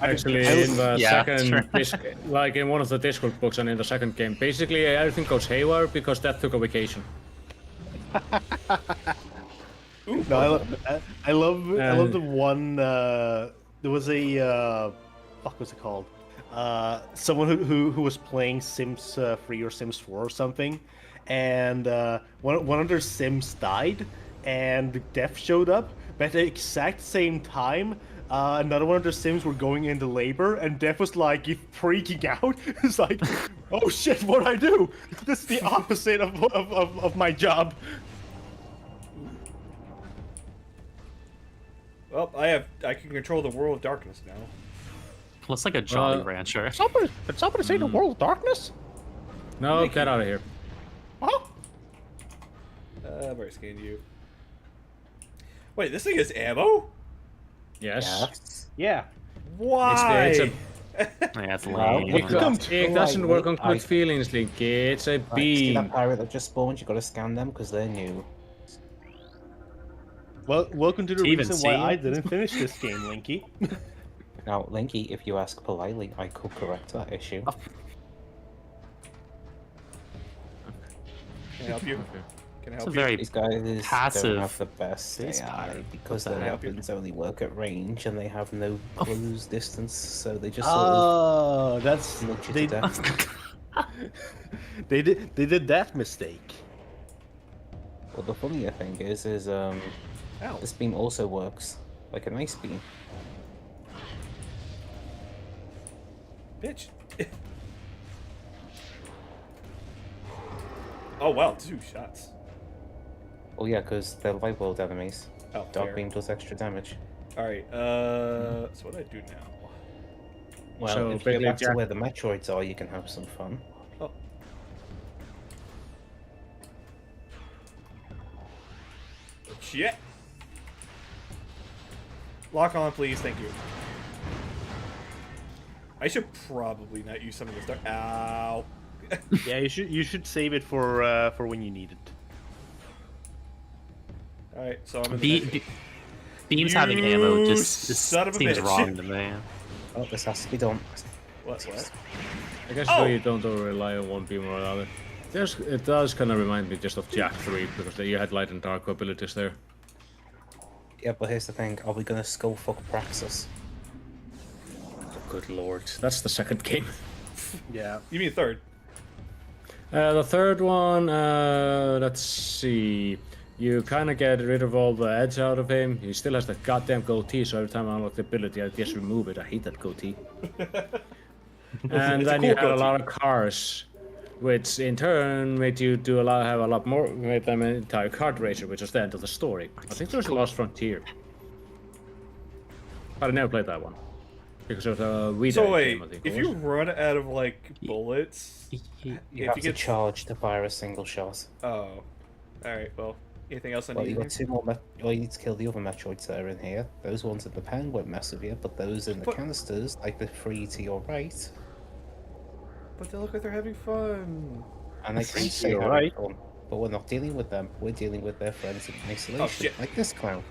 Actually, in the Yeah, second, like in one of the Discord books and in the second game, basically everything goes haywire because Death took a vacation. No, I love the one. There was a fuck, what's it called? Someone who was playing Sims 3 or Sims 4 or something, and one of their Sims died, and Death showed up. But at the exact same time, another one of their Sims were going into labor, and Death was like freaking out. It's like, oh shit, what'd I do? This is the opposite of my job. Well, I can control the world of darkness now. Looks like a Jolly Rancher. Did somebody say the world of darkness? No, get out of here. Huh? I've already scanned you. Wait, this thing has ammo? Yes. Yeah. Why? It's a Yeah, it's lame. It doesn't work on good feelings, Linky. It's a Right, see that beam. pirate that just spawned? You got to scan them because they're new. Well, welcome to the Even reason why see? I didn't finish this game, Linky. Now, Linky, if you ask politely, I could correct that issue. Can I help you? Can I It's help a you? very These guys passive don't have the best base AI pirate. because What's their that? weapons only work at range and they have no cruise distance, so they just Oh, that's nudge you they, to death. they did that mistake. Well, the funnier thing is Ow. this beam also works like an ice beam. Bitch. Oh wow, 2 shots. Well, yeah, because they're light world enemies. Oh, Dark fair. beam does extra damage. Alright, so what do I do now? Well, So if you go basically back to Jack- where the Metroids are, you can have some fun. Oh. Shit! Lock on, please. Thank you. I should probably not use some of this stuff. Ow. Yeah, you should save it for when you need it. All right, so I'm in the next- Beams having ammo just son of a seems bitch. wrong to me. Oh, this has to be done. What? I guess Oh! you don't rely on one beam or another. It does kind of remind me just of Jack 3 because you had light and dark abilities there. Yeah, but here's the thing. Are we gonna skull fuck Praxis? Oh, good lord, that's the second game. Yeah. You mean third? The third one, let's see. You kind of get rid of all the edge out of him. He still has the goddamn goatee, so every time I unlock the ability, I just remove it. I hate that goatee. And It's a then cool you had a goatee. lot of cars, which in turn made you have a lot more, made them an entire kart racer, which was the end of the story. I think there's a Lost Frontier. But I never played that one. Because it was a Wii So game, wait, I think if it you was. run out of like bullets, You if have you to get charge to fire a single shot. oh, all right. Well, anything else I Well, need? you here? got two more. Well, you need to kill the other Metroids that are in here. Those ones in the pen won't mess with you, but those in the But- canisters, like the three to your right, But they look like they're having fun. and they can say You're having right. fun, but we're not dealing with them. We're dealing with their friends in isolation, shit. like this clown.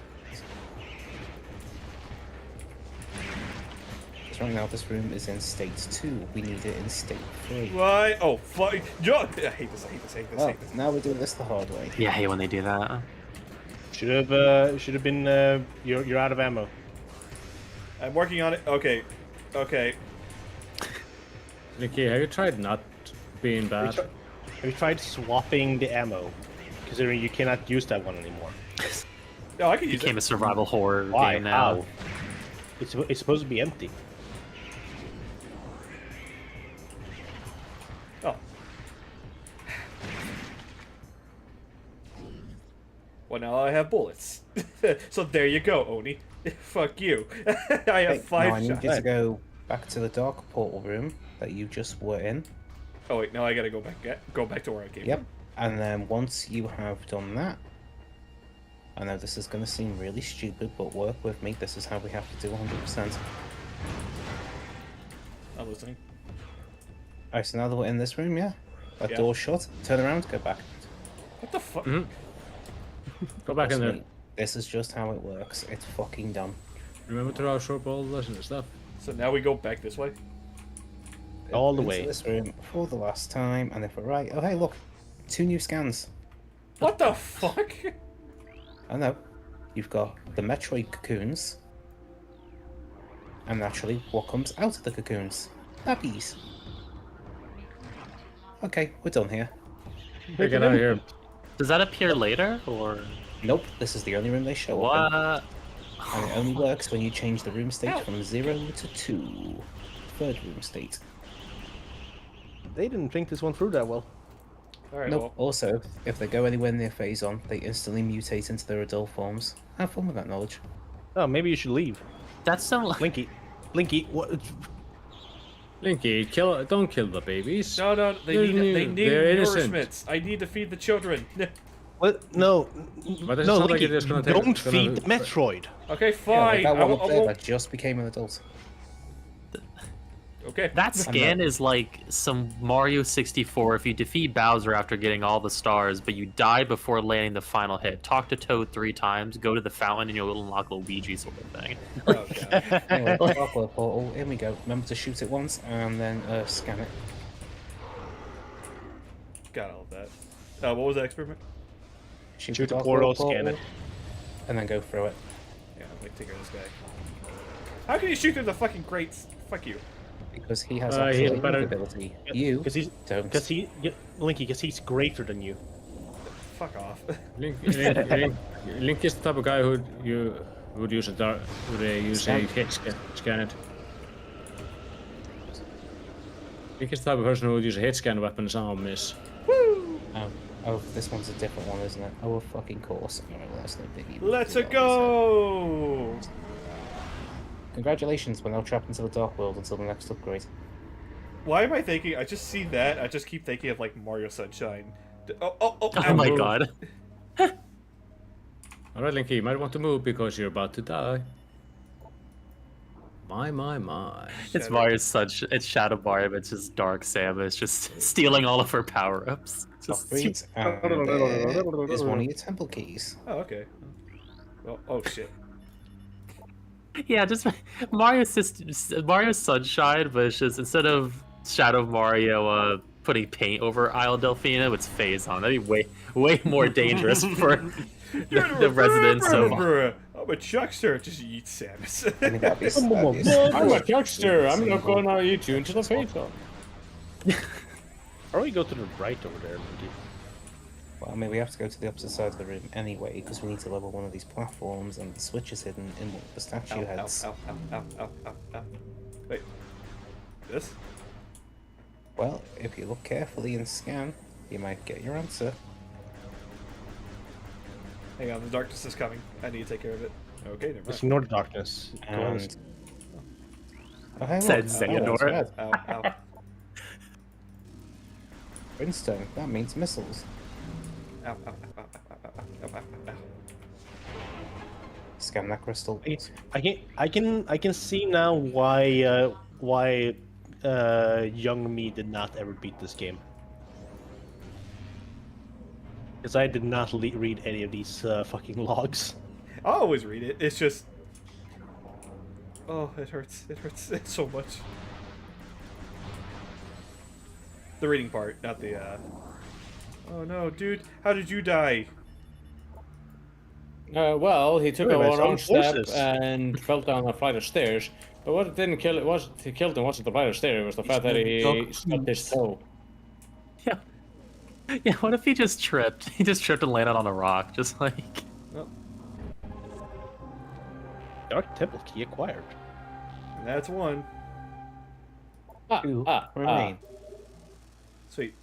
Because right now this room is in state 2. We need it in state 3. Why? Oh, fuck! John! I hate this. I hate this. I hate this. I Well, hate this. now we're doing this the hard way. Yeah, I hate when they do that. Should have been you're out of ammo. I'm working on it. Okay. Okay. Nikki, have you tried not being bad? Have you tried swapping the ammo? Considering you cannot use that one anymore. No, I can It use became it. a survival horror Why? game now. How? It's supposed to be empty. Oh. Well, now I have bullets. So there you go, Oni. Fuck you. I have Okay, now 5 I need shots. you to go back to the dark portal room that you just were in. Oh wait, now I gotta go back to where I came Yep. And then once you have done that, I know this is going to seem really stupid, but work with me. This is how we have to do 100%. from. I'm listening. Alright, so now that we're in this room, yeah? That Yeah. door's shut. Turn around, go back. What the fuck? Mhm. Go back in Trust there. me, this is just how it works. It's fucking dumb. Remember to short ball lesson and stuff. So now we go back this way? All the Into way. this room for the last time, and if we're right, oh hey, look, 2 new scans. What the fuck? I know. You've got the Metroid cocoons, and naturally, what comes out of the cocoons? Puppies. Okay, we're done here. Hey, get out of here. Does that appear later, or Nope, this is the only room they show up in. what? And it only works when you change the room state from 0 to 2. Third room state. They didn't think this one through that well. Alright, Nope. well. Also, if they go anywhere near Phazon, they instantly mutate into their adult forms. Have fun with that knowledge. Oh, maybe you should leave. That's some. Linky, what? Linky, don't kill the babies. No, they They're need new. they need They're innocent. nourishments. I need to feed the children. What? No, But it's no, not like Linky, it is gonna take- don't it's gonna- feed Metroid. Okay, Yeah, fine. like that I one up there won't. that just became an adult. Okay. That scan is like some Mario 64. If you defeat Bowser after getting all the stars, but you die before landing the final hit, talk to Toad 3 times, go to the fountain, and you'll unlock Luigi sort of thing. Oh, God. Anyway, Darkworld portal, in we go. Remember to shoot it once and then scan it. Got all of that. What was that experiment? Shoot Shoot the Darkworld portal, scan it. and then go through it. Yeah, let me take care of this guy. How can you shoot through the fucking grates? Fuck you. Because he has He's actually better- ability. You Because he's don't. because he Linky, because he's greater than you. Fuck off. Link is the type of guy who you would use a hit scan it. Link is the type of person who would use a hit scan weapon and somehow miss. Oh, this one's a different one, isn't it? Oh, of fucking course. Alright, well, that's no biggie. Let's Do that go. instead. Congratulations, we're now trapped into the Dark World until the next upgrade. Why am I thinking? I just see that. I just keep thinking of like Mario Sunshine. Oh, Oh ow. my god. Alright, Linky, you might want to move because you're about to die. My. It's Shadow Mario, but it's just Dark Samus just stealing all of her power-ups. Just Upgrades, and there is one of your temple keys. Oh, okay. Oh shit. yeah, just Mario's Sunshine, but it's just instead of Shadow Mario putting paint over Isle Delfino, it's Phazon. That'd be way more dangerous for the residents of. I'm a chuckster. Just eat Samus. I think that'd be I'm a chuckster. I'm not going to eat you until the face on. Or we go to the right over there, Linky. Well, I mean, we have to go to the opposite side of the room anyway, because we need to level one of these platforms, and the switch is hidden in the statue heads. Ow. Wait. This? Well, if you look carefully and scan, you might get your answer. Hang on, the darkness is coming. I need to take care of it. Okay, never Just mind. ignore the darkness. Go on. And... Oh, hey, Said look, say that one's ignore it. red. Ow. Brimstone, that means missiles. Ow. Scan that crystal. I can see now why young me did not ever beat this game. Because I did not read any of these fucking logs. I always read it. It's just... Oh, it hurts. It hurts so much. The reading part, not the, Oh no, dude. How did you die? Well, he took Wait, a wait, wrong so step forces. and fell down a flight of stairs. But what didn't kill it was he killed him wasn't the flight of stairs, it was the fact that he stubbed his toe. Yeah. Yeah, what if he just tripped? He just tripped and landed on a rock, just like... Dark Temple key acquired. And that's one. Remain. Sweet.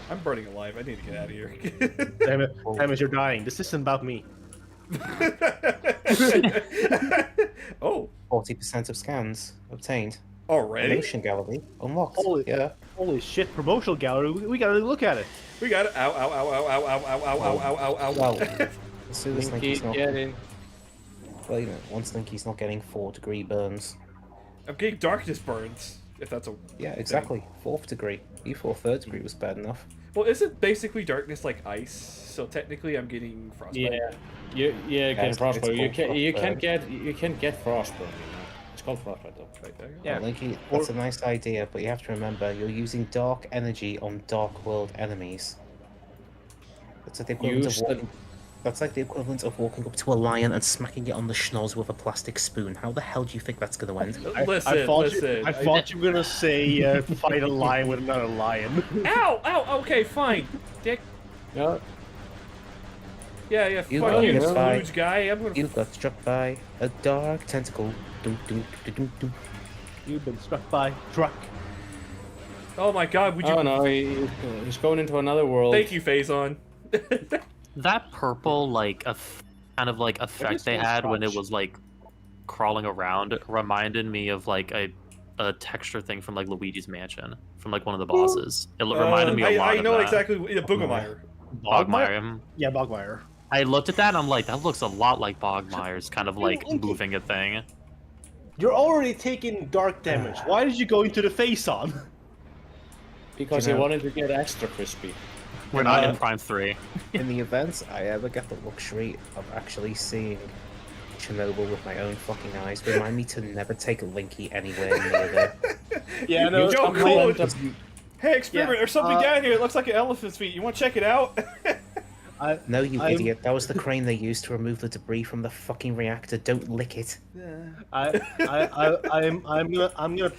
I'm burning alive. I need to get out of here. Damn it, Samus, you're dying. This isn't about me. Oh, 40% of scans obtained. already? Motion gallery unlocked. Holy shit, promotional gallery. We gotta look at it. We got it. Ow. Well, as soon as Linky's Keep not... getting. Well, you know, once Linky's not getting 4-degree burns. I'm getting darkness burns. If that's a... Yeah, exactly. 4th degree. You thought 3rd degree was bad enough. Well, isn't basically darkness like ice? So technically I'm getting frostbite. You can It's frostbite. You called can't get frostbite. You know? It's called frostbite though. Right there. Yeah. Well, Linky, that's a nice idea, but you have to remember, you're using dark energy on dark world enemies. That's like the equivalent of walking... That's like the equivalent of walking up to a lion and smacking it on the schnoz with a plastic spoon. How the hell do you think that's going to end? Listen. I thought you were gonna say fight a lion with another lion. Ow! Okay, fine. Dick. Yeah. Yeah, You fuck got you, this by- huge guy. I'm gonna... You got struck by a dark tentacle. Dum, dum, dum, dum, dum. You've been struck by truck. Oh my god, would you... Oh no, he's going into another world. Thank you, Phazon. That purple, like, kind of, like, effect they had when it was, like, crawling around reminded me of, like, a texture thing from, like, Luigi's Mansion. From, like, one of the bosses. It reminded me a lot I of know that. exactly... Boogermeyer. Bogmire. Yeah, Bogmire. I looked at that and I'm like, that looks a lot like Bogmire's kind of, like, moving a thing. You're already taking dark damage. Why did you go into the face on? Because he wanted to get extra crispy. We're not in Prime 3. In the event I ever get the luxury of actually seeing Chernobyl with my own fucking eyes, remind me to never take Linky anywhere near there. Yeah, no, Yo, I'm cool. just- Hey, experiment, Yeah, there's something down here. It looks like an elephant's feet. You want to check it out? No, you I'm- idiot. That was the crane they used to remove the debris from the fucking reactor. Don't lick it. I'm gonna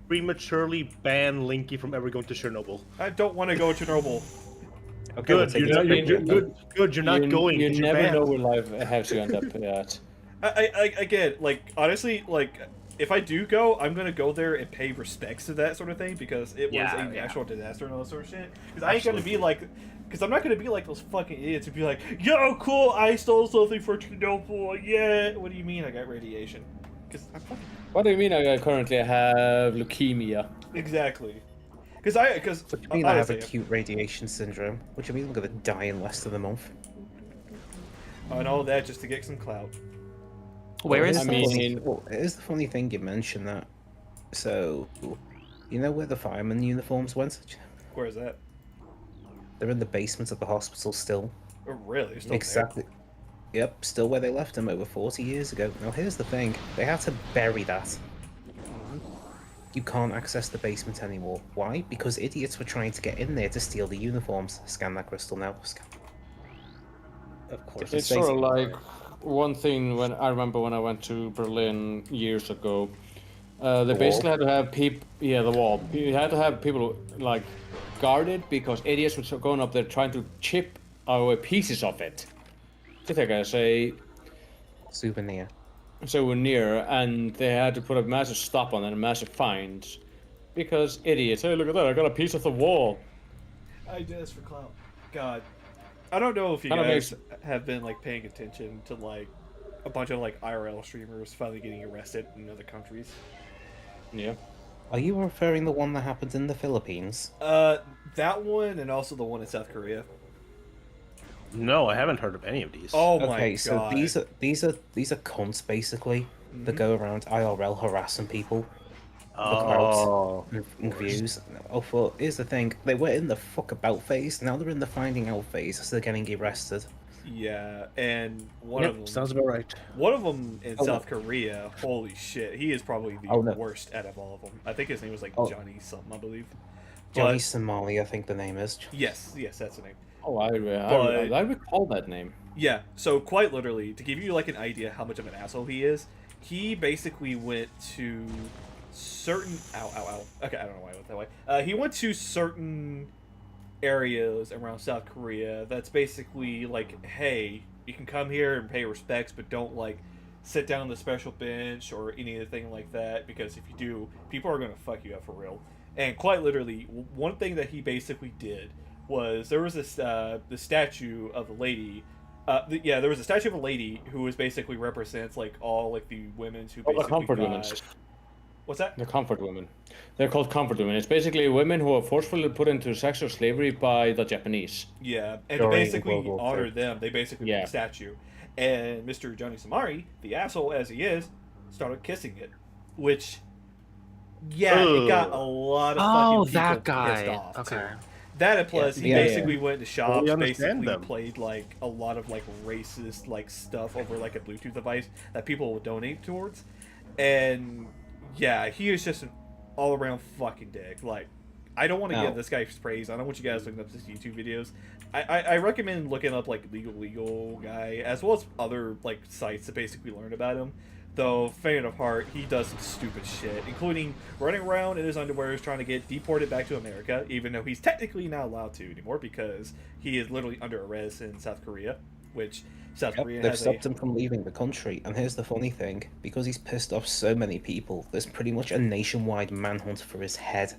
prematurely ban Linky from ever going to Chernobyl. I don't want to go to Chernobyl. Okay, Good, we'll you're take not, it. you're not going. You 'cause you're never banned. know where life has you end up at. Again, like, honestly, like, if I do go, I'm gonna go there and pay respects to that sort of thing because it was a natural disaster and all that sort of shit. Because I ain't gonna be like, because I'm not gonna be like those fucking idiots who be like, yo, cool, I stole something for Chernobyl, yeah. What do you mean I got radiation? Because I'm fucking... What do you mean I currently have leukemia? Exactly. What do you mean I have honestly, acute radiation syndrome? What do you mean I'm gonna die in less than a month? and all that just to get some clout. Where is I the this? mean- here's the funny thing you mentioned that. So, you know where the fireman uniforms went? Where is that? They're in the basement of the hospital still. Oh, really? They're still Exactly. Yep, still where they left them over 40 years ago. Now here's the thing, they had to bury that. You can't access the basement anymore. Why? Because idiots were trying to get in there to steal the uniforms. Scan that crystal now. Scan. Of course, It's sort of like one thing when I remember when I went to Berlin years ago. They basically had to have people. Yeah, the wall. You had to have people like guarded because idiots were going up there trying to chip away pieces of it. To take as a souvenir. souvenir, and they had to put a massive stop on it, a massive fines, because idiots. Hey, look at that! I got a piece of the wall. I did this for clout. God, I don't know if you Kinda guys have been like paying attention to like a bunch of like IRL streamers finally getting arrested in other countries. Yeah. Are you referring the one that happened in the Philippines? That one and also the one in South Korea. No, I haven't heard of any of these. Oh my Okay, god. so these are cunts basically that go around IRL harassing people. Oh. And views. Oh, but here's the thing: they were in the fuck about phase. Now they're in the finding out phase, so they're getting arrested. Yeah, and one of them Sounds about right. One of them in South Korea, holy shit, he is probably the worst out of all of them. I think his name was like Johnny something, I believe. Johnny Somali, I think the name is. Yes, that's the name. Oh, I recall that name. Yeah, so quite literally, to give you like an idea how much of an asshole he is, he basically went to certain... Ow. Okay, I don't know why I went that way. He went to certain areas around South Korea that's basically like, hey, you can come here and pay respects, but don't like sit down on the special bench or anything like that, because if you do, people are going to fuck you up for real. And quite literally, one thing that he basically did was there was this the statue of a lady. There was a statue of a lady who was basically represents like all like the women who basically the comfort women. What's that? The comfort women. They're called comfort women. It's basically women who are forcefully put into sexual slavery by the Japanese. Yeah, and to basically honor them, they basically made a statue. And Mr. Johnny Samari, the asshole as he is, started kissing it, which, it got a lot of fucking people that guy. pissed off. Okay. Too. That and plus, he basically went to shops, basically them. played like a lot of like racist like stuff over like a Bluetooth device that people would donate towards, and yeah, he is just an all-around fucking dick. Like, I don't want to give this guy praise. I don't want you guys looking up his YouTube videos. I recommend looking up like legal guy as well as other like sites to basically learn about him. Though, faint of heart, he does some stupid shit, including running around in his underwear trying to get deported back to America, even though he's technically not allowed to anymore because he is literally under arrest in South Korea, which South Korea they've has stopped him from leaving the country. And here's the funny thing, because he's pissed off so many people, there's pretty much a nationwide manhunt for his head.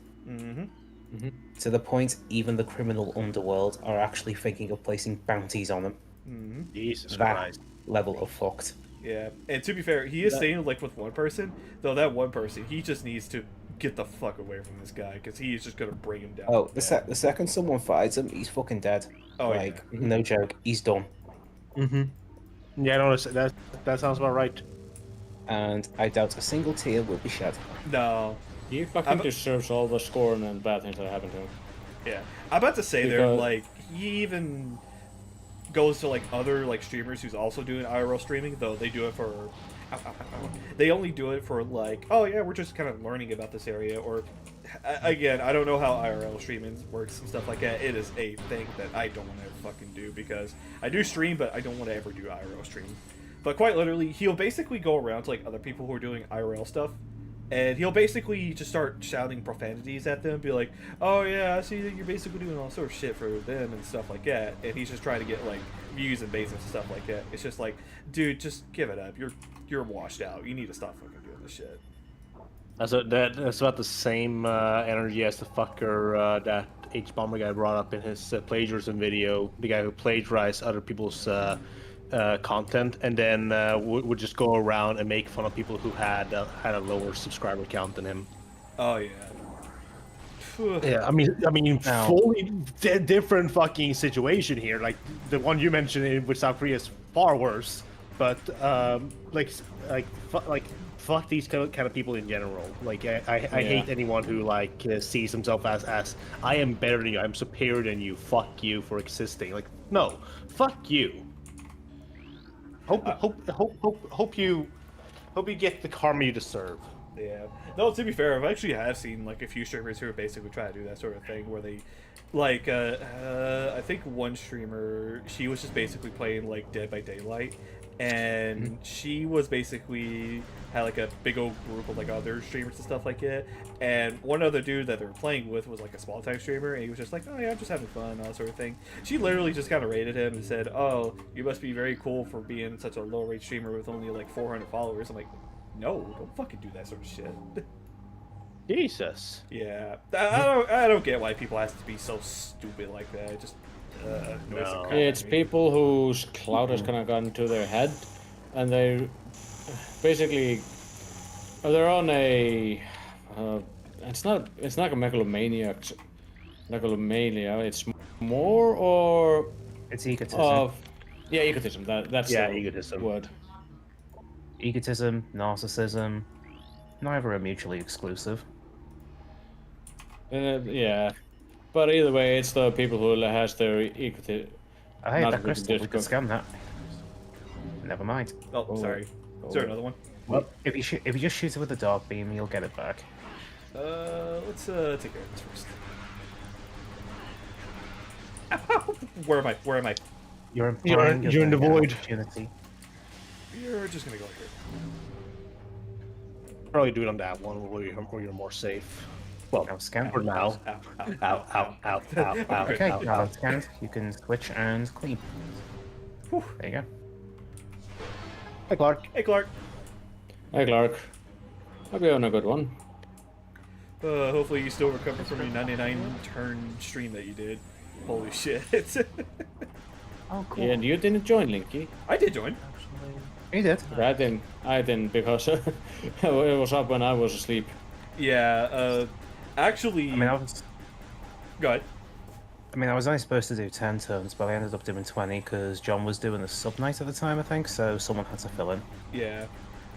To the point even the criminal underworld are actually thinking of placing bounties on him. Jesus that Christ. level of fucked. Yeah, and to be fair, he is staying like with one person, though that one person, he just needs to get the fuck away from this guy, because he is just going to bring him down. Oh, the second someone fights him, he's fucking dead. Oh, no joke, he's done. Yeah, no, that sounds about right. And I doubt a single tear will be shed. No. He fucking deserves all the scorn and bad things that happened to him. Yeah. I'm about to say there, like, he even goes to, like, other, like, streamers who's also doing IRL streaming, though they do it for... They only do it for, like, oh, yeah, we're just kind of learning about this area, or... Again, I don't know how IRL streaming works and stuff like that. It is a thing that I don't want to fucking do, because I do stream, but I don't want to ever do IRL stream. But quite literally, he'll basically go around to, like, other people who are doing IRL stuff, and he'll basically just start shouting profanities at them, be like, oh yeah, I see that you're basically doing all sort of shit for them and stuff like that, and he's just trying to get, like, views and bases and stuff like that. It's just like, dude, just give it up. You're washed out. You need to stop fucking doing this shit. That's about the same energy as the fucker that H-Bomber guy brought up in his plagiarism video, the guy who plagiarized other people's content and then would just go around and make fun of people who had a lower subscriber count than him. Oh yeah. Yeah, I mean, fully different fucking situation here. Like the one you mentioned with South Korea is far worse. but fuck these kind of people in general. Like I hate anyone who sees himself as I am better than you, I'm superior than you. Fuck you for existing. Like no, fuck you. Hope you get the karma you deserve. Yeah. No, to be fair, I've actually have seen like a few streamers who are basically trying to do that sort of thing where they, like, I think one streamer, she was just basically playing like Dead by Daylight, and she was basically had like a big old group of like other streamers and stuff like it, and one other dude that they were playing with was like a small time streamer, and he was just like, oh yeah, I'm just having fun, all that sort of thing. She literally just kind of rated him and said, oh, you must be very cool for being such a low rate streamer with only like 400 followers. I'm like, no, don't fucking do that sort of shit. Jesus. Yeah, I don't get why people have to be so stupid like that. It just No. It's people whose clout has kind of gotten to their head, and they basically they're on a. It's not a megalomania. It's more or It's egotism. Egotism. That's the egotism. word. Egotism, narcissism, neither are mutually exclusive. Yeah, but either way, it's the people who has their egotism. Hey, Not that crystal, we just could go- scan that. Never mind. Oh, sorry. Is there another one? If you just shoot it with a dark beam, you'll get it back. Let's take care of this first. Where am I? You're implying you're in the void. Opportunity. You're just gonna go here. Probably do it on that one where you're more safe. Well, Now scan. for now. Ow. Okay, now it's scanned. You can switch and clean. There you go. Hi, Clark. Hey, Clark. Hey, Clark. Hope you're on a good one. Hopefully you still recover from your 99 turn stream that you did. Holy shit. Oh, cool. Yeah, and you didn't join, Linky. I did join. You did. I didn't because it was up when I was asleep. Yeah, actually... I mean, I was only supposed to do 10 turns, but I ended up doing 20 because John was doing the sub night at the time, I think, so someone had to fill in. Yeah.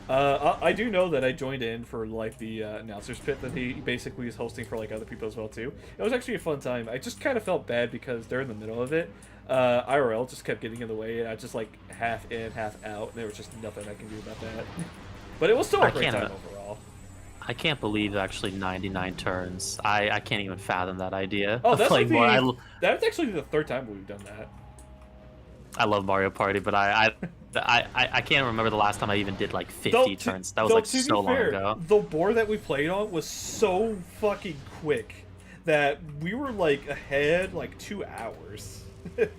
I do know that I joined in for like the announcer's pit that he basically was hosting for like other people as well too. It was actually a fun time. I just kind of felt bad because they're in the middle of it. IRL just kept getting in the way, and I just like half in, half out, and there was just nothing I can do about that. But it was still a great time overall. I can't believe actually 99 turns. I can't even fathom that idea. Oh, that's like like that's actually the third time we've done that. I love Mario Party, but I can't remember the last time I even did like 50 turns. That was like so long ago. The board that we played on was so fucking quick that we were like ahead like 2 hours.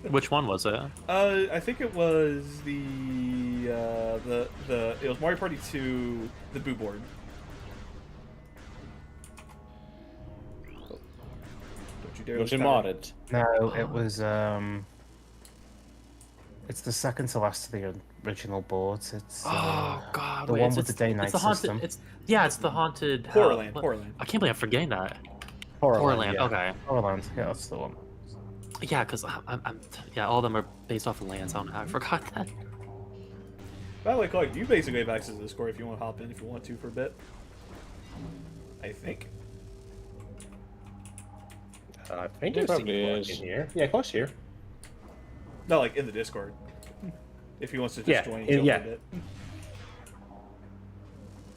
Which one was it? I think it was it was Mario Party 2, the Boo board. Don't you dare. Was it modded? No, it was, it's the second to last of the original boards. It's Oh god, the wait, one it's with the day-night it's the haunted, system. It's the haunted Horrorland. I can't believe I'm forgetting that. Horrorland, yeah. Okay. Horrorland, yeah, that's the one. Yeah, because I'm all of them are based off of lands. I don't know how I forgot that. By the way, Clark, you basically have access to the Discord if you want to hop in if you want to for a bit. I think. I think It it's probably Clark is. in here. Yeah, Clark's here. No, like in the Discord. If he wants to just join and chill yeah. for a bit.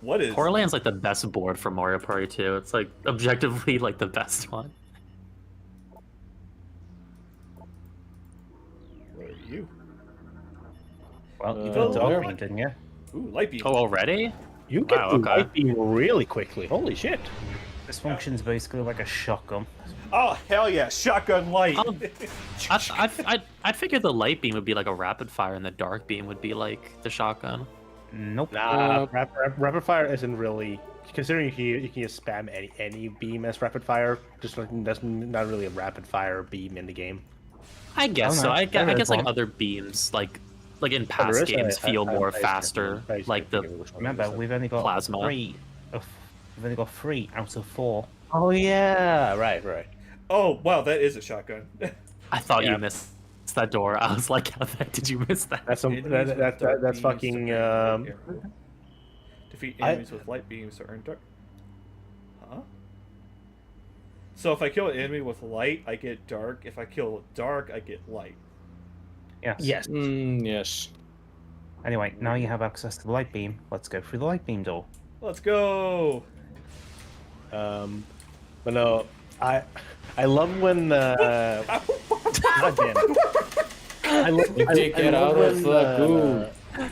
What is... Horrorland's like the best board for Mario Party 2. It's like objectively like the best one. Where are you? Well, you Uh, did a well, dog beam, didn't you? Ooh, light beam. Oh, already? You get Wow, the okay. light beam really quickly. Holy shit. This function's basically like a shotgun. Oh, hell yeah. Shotgun light. I'd figure the light beam would be like a rapid fire, and the dark beam would be like the shotgun. Nope. Nah, rapid fire isn't really, considering you can just spam any beam as rapid fire. Just like that's not really a rapid fire beam in the game. I guess Oh, so. no, I there is guess like one. other beams, like in there past is. games, feel more I faster. Like the Remember, we've only got Plasma. 3 out of 4. Oh yeah, right. Oh, wow, that is a shotgun. I thought Yeah. you missed It's that door. I was like, how the heck did you miss that? That's some, Enemies that, with that, dark that, that's beams fucking. to earn dark armor. Defeat I- enemies with light beams to earn dark. Huh? So if I kill an enemy with light, I get dark. If I kill dark, I get light. Yes. Yes. Yes. Anyway, now you have access to the light beam. Let's go through the light beam door. Let's go. But no, I love when. God damn it. I love. You take it out of the goo.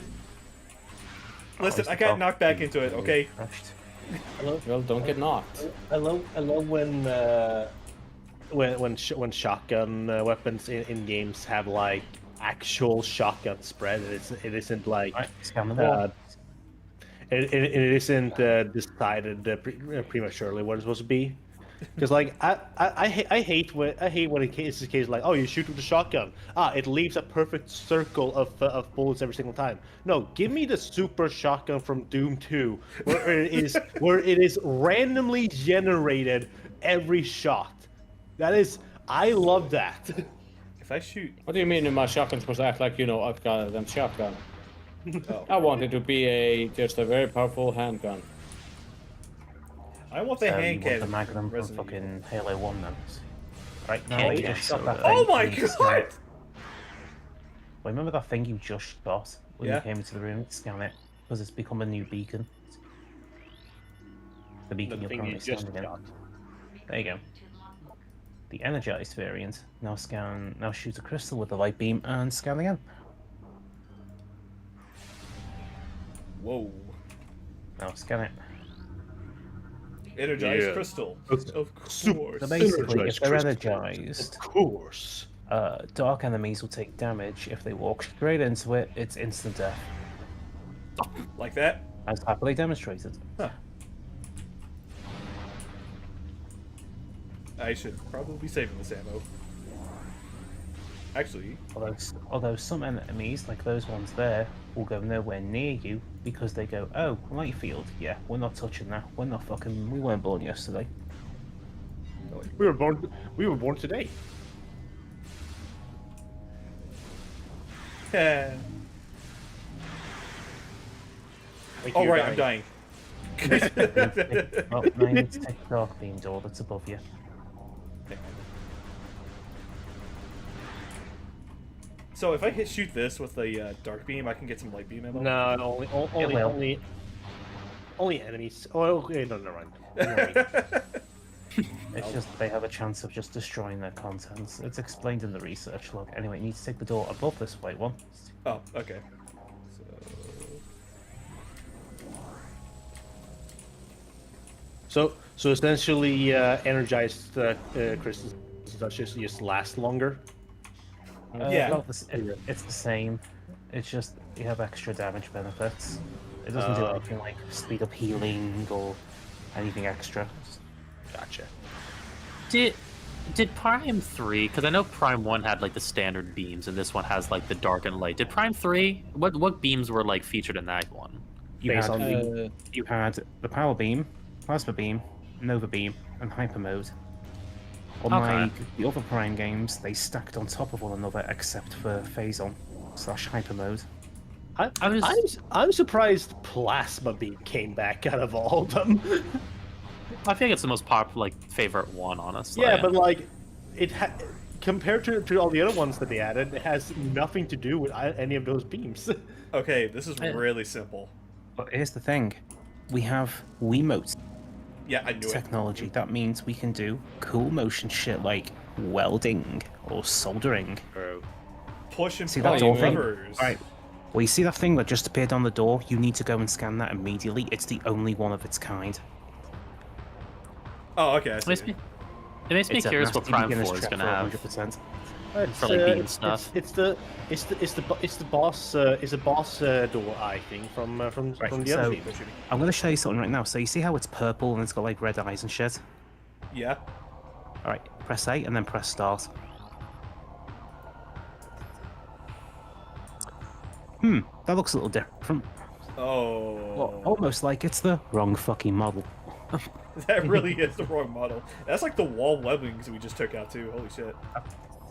Listen, I got knocked back into it. Okay. Well, don't get knocked. I love when shotgun weapons in games have like actual shotgun spread. It isn't like Right, scan the wall. it isn't decided prematurely what it's supposed to be. Because like I hate when it's the case like, oh, you shoot with the shotgun, it leaves a perfect circle of bullets every single time. No, give me the super shotgun from Doom 2 where it is randomly generated every shot. I love that. If I shoot, What do you mean my shotgun's supposed to act like, I've got a damn shotgun? oh, I want it to be just a very powerful handgun. I want the You hand want the cannon. Magnum from Resident Evil. fucking Halo 1 then. Right, now Can't you get just so shot that bad. thing. Oh my you just scan god! it. Well, remember that thing you just shot when Yeah. you came into the room? Scan it, because it's become a new beacon. The beacon The you're thing you currently just standing in. shot. There you go. The energized variant. Now shoot a crystal with the light beam and scan again. Whoa. Now scan it. Energized Yeah. crystal. Of Of course. So basically, if they're Energized energized, Of course. dark enemies will take damage. If they walk straight into it, it's instant death, Like that? as happily demonstrated. Huh. I should probably be saving this ammo. Actually, Although some enemies, like those ones there, will go nowhere near you because they go, oh, light field, yeah, we're not touching that. We weren't born yesterday. We were born today. yeah. Like Oh you're right, I'm dying. Well, now you need to take the dark beam door that's above you. So if I shoot this with a dark beam, I can get some light beam ammo. No, only enemies. Oh, okay, no, never mind. It's just they have a chance of just destroying their contents. It's explained in the research log. Anyway, you need to take the door above this white one. Oh, okay. So essentially, energized crystals just last longer. Yeah. Well, it's the same. It's just you have extra damage benefits. It doesn't do anything like speed up healing or anything extra. Gotcha. Did Prime 3, because I know Prime 1 had like the standard beams and this one has like the dark and light. Did Prime 3, what beams were like featured in that one? You Based had, on you had the power beam, plasma beam, nova beam, and hyper mode. Unlike the other Prime games, they stacked on top of one another except for phazon / hyper mode. I'm surprised Plasma Beam came back out of all of them. I think it's the most popular, like, favorite one, honestly. Yeah, but like, compared to all the other ones that they added, it has nothing to do with any of those beams. Okay, this is really simple. But here's the thing, we have Wiimote Yeah, I knew it. technology. That means we can do cool motion shit like welding or soldering. Push and See pull that door thing? levers. Right. Well, you see that thing that just appeared on the door? You need to go and scan that immediately. It's the only one of its kind. Oh, okay. I It makes see. me, it makes me It's a curious what nasty Prime beginner's 4 is trap gonna have. 100%. For, like, beam stuff. It's the boss door, I think, from the other so- team. I'm going to show you something right now. So you see how it's purple and it's got like red eyes and shit? Yeah. Alright, press A and then press start. That looks a little different. Oh. Well, almost like it's the wrong fucking model. That really is the wrong model. That's like the wall webbings we just took out too. Holy shit.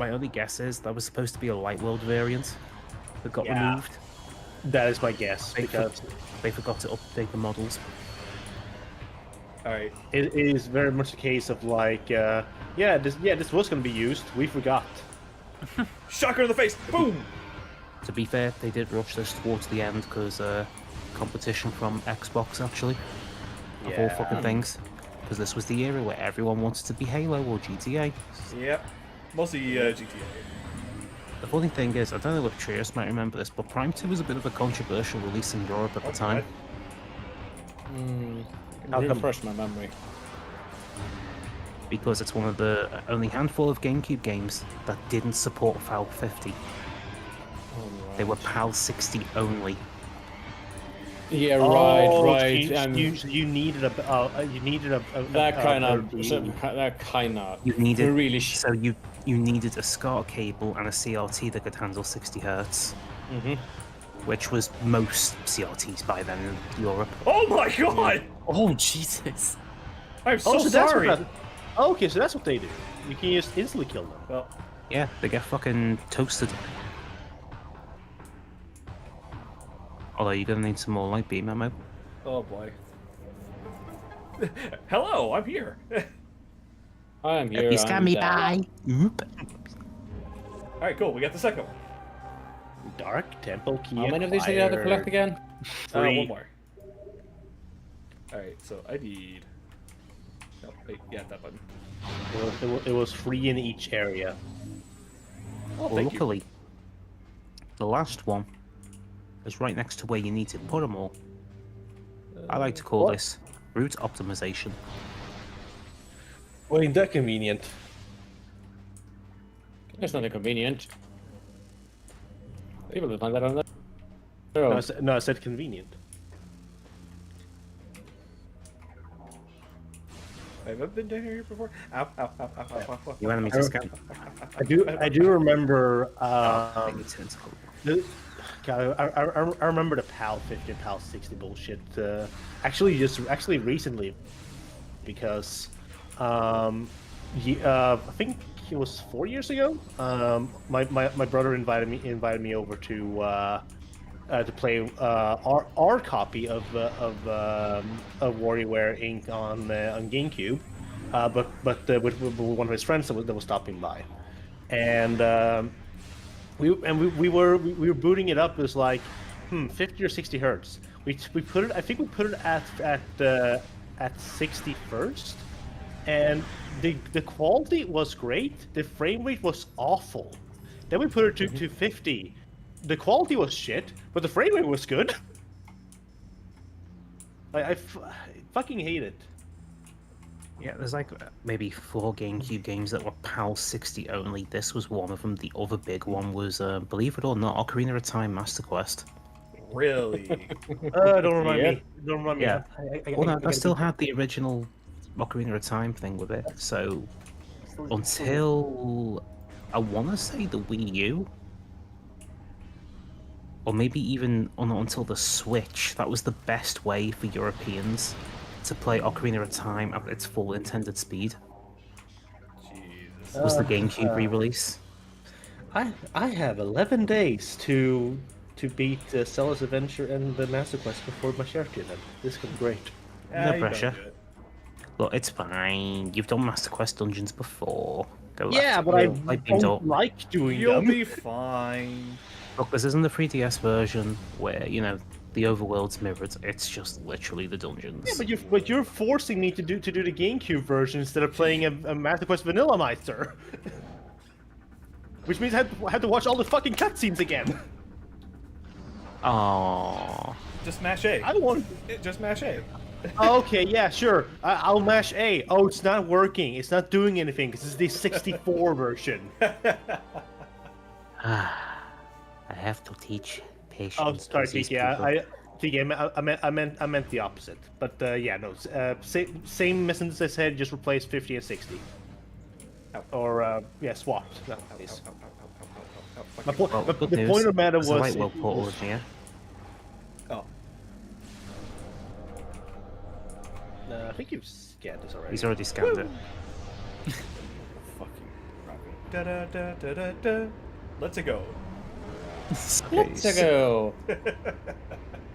my only guess is that was supposed to be a Light World variant that got Yeah. removed. That is my guess They, because they forgot to update the models. All right. it is very much a case of like, this was going to be used. We forgot. Shocker in the face. Boom. To be fair, they did rush this towards the end because competition from Xbox, actually, of all fucking things. Because this was the era where everyone wanted to be Halo or GTA. Yep. Mostly GTA. The funny thing is, I don't know if Trios might remember this, but Prime 2 was a bit of a controversial release in Europe at the time. I'll refresh my memory. Because it's one of the only handful of GameCube games that didn't support PAL 50. They were PAL 60 only. Yeah, right. You needed a That kind of You needed really so you needed a SCART cable and a CRT that could handle 60 hertz, which was most CRTs by then in Europe. Oh my god! Oh Jesus! I'm so that's sorry. okay, so that's what they do. You can just instantly kill them. Well, Yeah, they get fucking toasted. Although you're gonna need some more light beam ammo. oh boy. Hello, I'm here. I am here. You scam me, bye. Oop. All right, cool. We got the second one. Dark Temple key. How many of these do you have to collect again? Three. One more. All right, so I need. No, wait, yeah, that button. It was free in each area. Oh, Well, thank you. luckily, the last one is right next to where you need to put them all. I like to call what? this route optimization. Well, ain't that convenient? It's not inconvenient. People will find that on the. No, I said convenient. Have I been down here before? Ow, ow, ow, ow, ow, ow, ow. You want me to scan? I do remember. Maybe tentacle. God, I remember the PAL 50 and PAL 60 bullshit. Actually recently, because I think it was 4 years ago. My brother invited me over to play our copy of WarioWare Inc. on GameCube, but with one of his friends that was stopping by, and we were booting it up as like 50 or 60 hertz. We put it, I think we put it at 60 first, and the quality was great. The frame rate was awful. Then we put it to 50. The quality was shit, but the frame rate was good. I fucking hate it. Yeah, there's like maybe 4 GameCube games that were PAL 60 only. This was one of them. The other big one was, believe it or not, Ocarina of Time Master Quest. Really? Don't remind me. Don't remind me. Yeah. Well, no, I gotta still be- had the original Ocarina of Time thing with it. So until I want to say the Wii U, or maybe even until the Switch, that was the best way for Europeans to play Ocarina of Time at its full intended speed. Jesus. Was the GameCube re-release? I have 11 days to beat Stella's Adventure and the Master Quest before my charity event. This could be great. No you pressure. don't do it. Look, it's fine. You've done Master Quest dungeons before. Go Yeah, left. but I Light beams don't up. like doing You'll them. be fine. Look, this isn't the 3DS version where, you know, the overworld's mirrored. It's just literally the dungeons. Yeah, but you're forcing me to do the GameCube version instead of playing a Master Quest Vanilla Meister. Which means I have to watch all the fucking cutscenes again. Aww. Just mash A. I don't want. Just mash A. Okay, yeah, sure. I'll mash A. Oh, it's not working. It's not doing anything because it's the 64 version. I have to teach patience. Oh, sorry, with these TK. people. I meant the opposite. But yeah, no. Same message I said. Just replace 50 and 60. Or yeah, swap. No, please. My point. Well, good The news. point of matter There's a was. light world portal in here. Oh. I think you've scanned this already. He's already scanned it. Fucking rocket. Da da da da da da. Let's go. Let's go.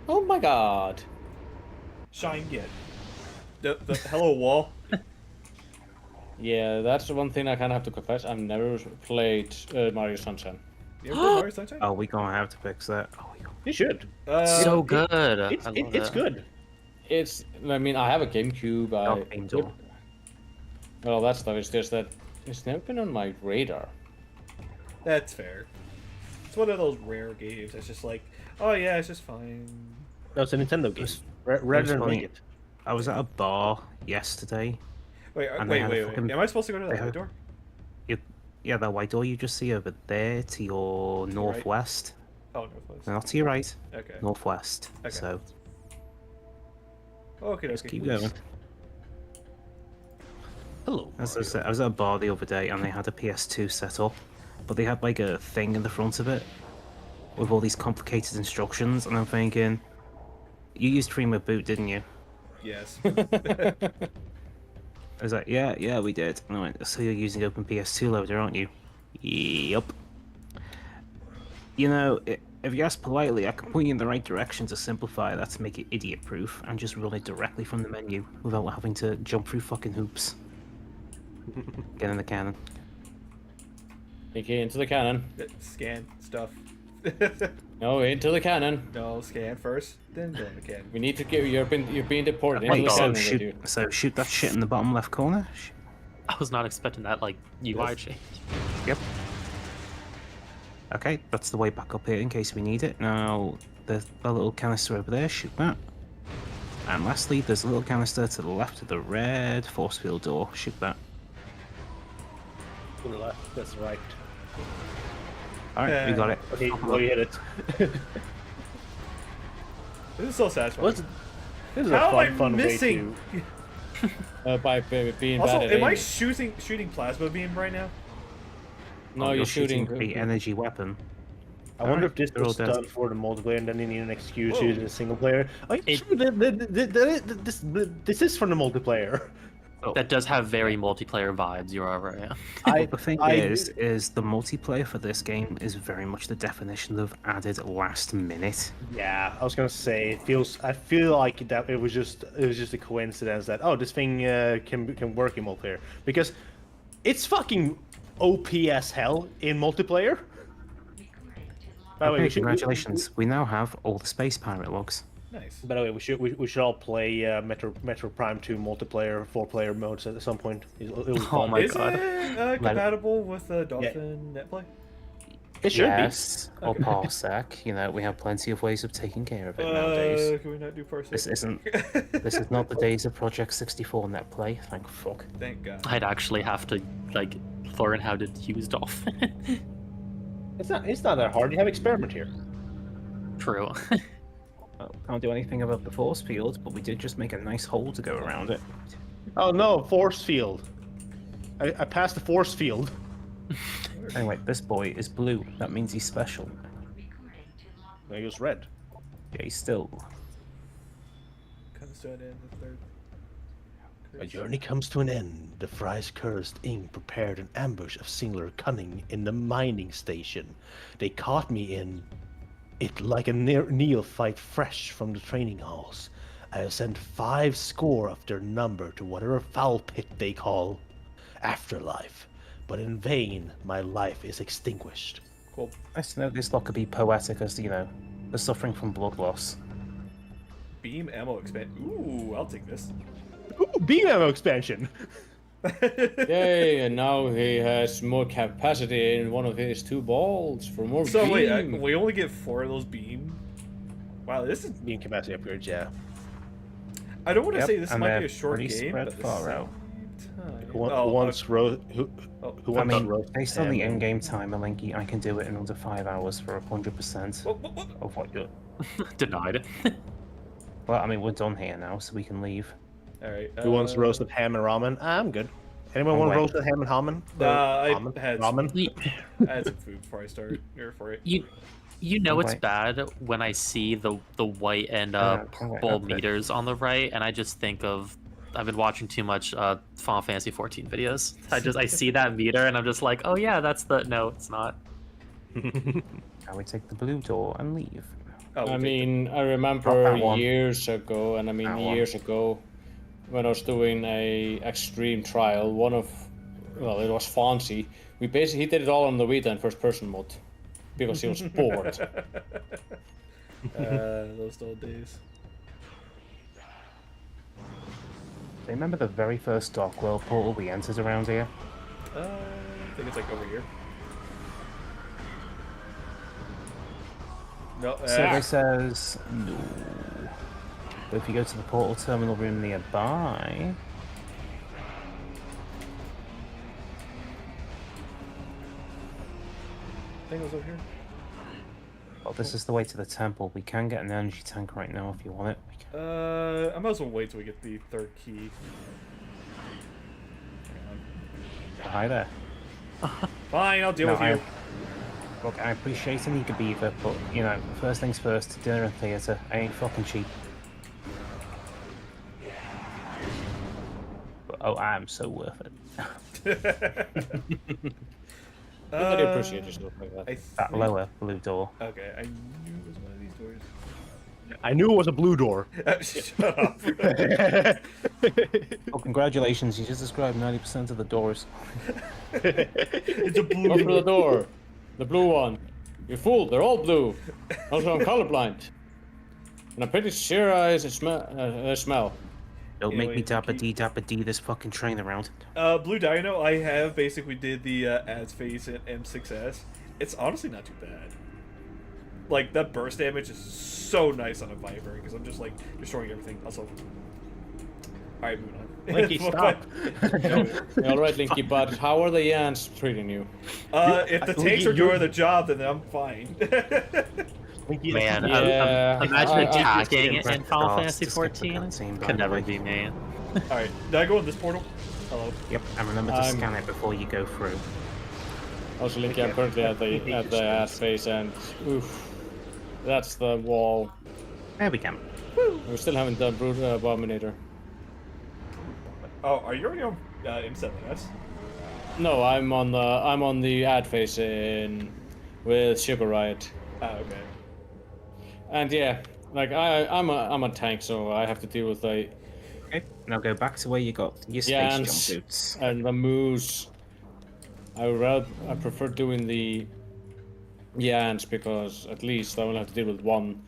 Oh my god. Shine get. The hello wall. Yeah, that's the one thing I kind of have to confess. I've never played Mario Sunshine. You ever play Mario Sunshine? Oh, we gonna have to fix that. Oh, You should. So good. It's good. It's. I mean, I have a GameCube. Dark Beam Door. Well, that stuff. It's just that it's never been on my radar. That's fair. It's one of those rare games that's just like, oh yeah, it's just fine. No, it's a Nintendo game. Rather than funny. make it. I was at a bar yesterday. Wait, And they wait, had a wait, fucking- wait. Am I supposed to go to they that had- door? Yeah, the white door you just see over there to your northwest. Oh, northwest. Not to your right, Okay. northwest. Okay. So Okay, just okay. keep going. Hello. As I said, I was at a bar the other day and they had a PS2 set up, but they had like a thing in the front of it with all these complicated instructions, and I'm thinking, you used Primo Boot, didn't you? Yes. I was like, yeah, we did. And I went, so you're using Open PS2 loader, aren't you? Yup. You know, if you ask politely, I can point you in the right direction to simplify that to make it idiot-proof and just run it directly from the menu without having to jump through fucking hoops. Get in the cannon. Okay, into the cannon. Scan stuff. No, into the cannon. No, scan first, then go in the can. We need to get. You're being deported into Wait, the so cannon with you. shoot that shit in the bottom left corner? I was not expecting that like UI change. Yep. Okay, that's the way back up here in case we need it. Now, there's a little canister over there, shoot that. And lastly, there's a little canister to the left of the red force field door, shoot that. To the left. That's right. Alright, we got it. Okay, well, you hit it. This is so satisfying. This is How a am I fun missing? way to. By being Also, bad at am I aiming. shooting plasma beam right now? No, Oh, you're shooting. the energy weapon. I wonder Alright, if this they're all was dead. done for the multiplayer, and then you need an excuse Whoa. to use it in single player. Oh, It- true, this is for the multiplayer. That does have very multiplayer vibes. You are right. Well, the thing is the multiplayer for this game is very much the definition of added last minute. Yeah, I was gonna say it feels. I feel like that it was just a coincidence that this thing can work in multiplayer because it's fucking OP as hell in multiplayer. By the way, Okay, we should, congratulations. We now have all the Space Pirate logs. Nice. By the way, we should all play Metro Prime 2 multiplayer 4-player modes at some point. It'll be Oh fun. my Is God. it compatible with Dolphin netplay? It should Yes, or Okay. Parsec. You know, we have plenty of ways of taking care of it nowadays. Can we not do parsec? This is not the days of Project 64 netplay. Thank fuck. Thank God. I'd actually have to like learn how to use Dolphin. be. It's not that hard. You have experiment here. True. Well, can't do anything about the force field, but we did just make a nice hole to go around it. Oh no, force field. I passed the force field. Anyway, this boy is blue. That means he's special. No, he was red. Yeah, he's still. Comes to an end the third. A journey comes to an end. The Fry's cursed ink prepared an ambush of singular cunning in the mining station. They caught me in it like a neophyte fresh from the training halls. I have sent 5 score of their number to whatever foul pit they call afterlife. But in vain, my life is extinguished. Cool. Nice to know this lot could be poetic as, you know, the suffering from blood loss. Beam ammo expand. Ooh, I'll take this. Ooh, beam ammo expansion! Yay! And now he has more capacity in one of his 2 balls for more So beam. wait, we only get 4 of those beam. Wow, this is. Beam capacity upgrades, yeah. I don't want to Yep, say this and might they're be a short pretty game, spread but at the far same out. time- Who, Oh, wants okay. who Oh, I wants mean, roast based on the ham? in-game timer, Linky, I can do it in under 5 hours for 100% what? of what you're... Denied. Well, I mean, we're done here now, so we can leave. All right. Who wants roasted ham and ramen? I'm good. Anyone Oh, want wait. roasted ham and ramen? I ramen? had ramen? I had some food before I started. Here for it. You know it's Okay. bad when I see the white and okay, purple okay. meters on the right, and I just think of I've been watching too much Final Fantasy 14 videos. I see that meter and I'm just like, oh yeah, that's the no, it's not. Now we take the blue door and leave. Oh, I mean, I Not remember that one. years ago, and I mean That one. years ago, when I was doing a extreme trial, well, it was Fonzie. He did it all on the Vita in first-person mode because he was bored. Those old days. Do you remember the very first Dark World portal we entered around here? I think it's like over here. No, Survey says no. But if you go to the portal terminal room nearby, I think it was over here. well, this is the way to the temple. We can get an energy tank right now if you want it. We can... I might as well wait till we get the third key. Hi there. Fine, I'll deal with you. Look, I appreciate an eager beaver, but, you know, first things first, dinner and theatre. I ain't fucking cheap. But, oh, I'm so worth it. I appreciate yourself like that. That lower blue door. Okay, I knew it was one of these doors. I knew it was a blue door. Shut up. Oh, congratulations, you just described 90% of the doors. It's a blue Go for the door. The blue one. You fool, they're all blue. Also, I'm colorblind. And I'm pretty sure I smell. Don't make me Anyway, dapper D this fucking train around. Blue Dino, I have basically did the ads phase in M6S. It's honestly not too bad. Like, that burst damage is so nice on a Viper, because I'm just, like, destroying everything. Also, alright, moving on. Linky, stop. Alright, Linky, but how are the ants treating you? If the tanks are doing the job, then I'm fine. Man, Yeah, imagine attacking just in Final Fantasy just skip the 14. cutscene, by Could the never way. be me. Alright, did I go in this portal? Hello. Yep, and remember to scan it before you go through. Also, Linky, I'm currently at the ass face, and oof, that's the wall. There we go. We still haven't done Brood Abominator. Oh, are you already on M7S? No, I'm on the ad face in with Sugar Riot. Oh, okay. And yeah, like I'm a tank, so I have to deal with the Okay, now go back to where you got your space Yans jump boots. and the moose. I prefer doing the Yans because at least I will have to deal with one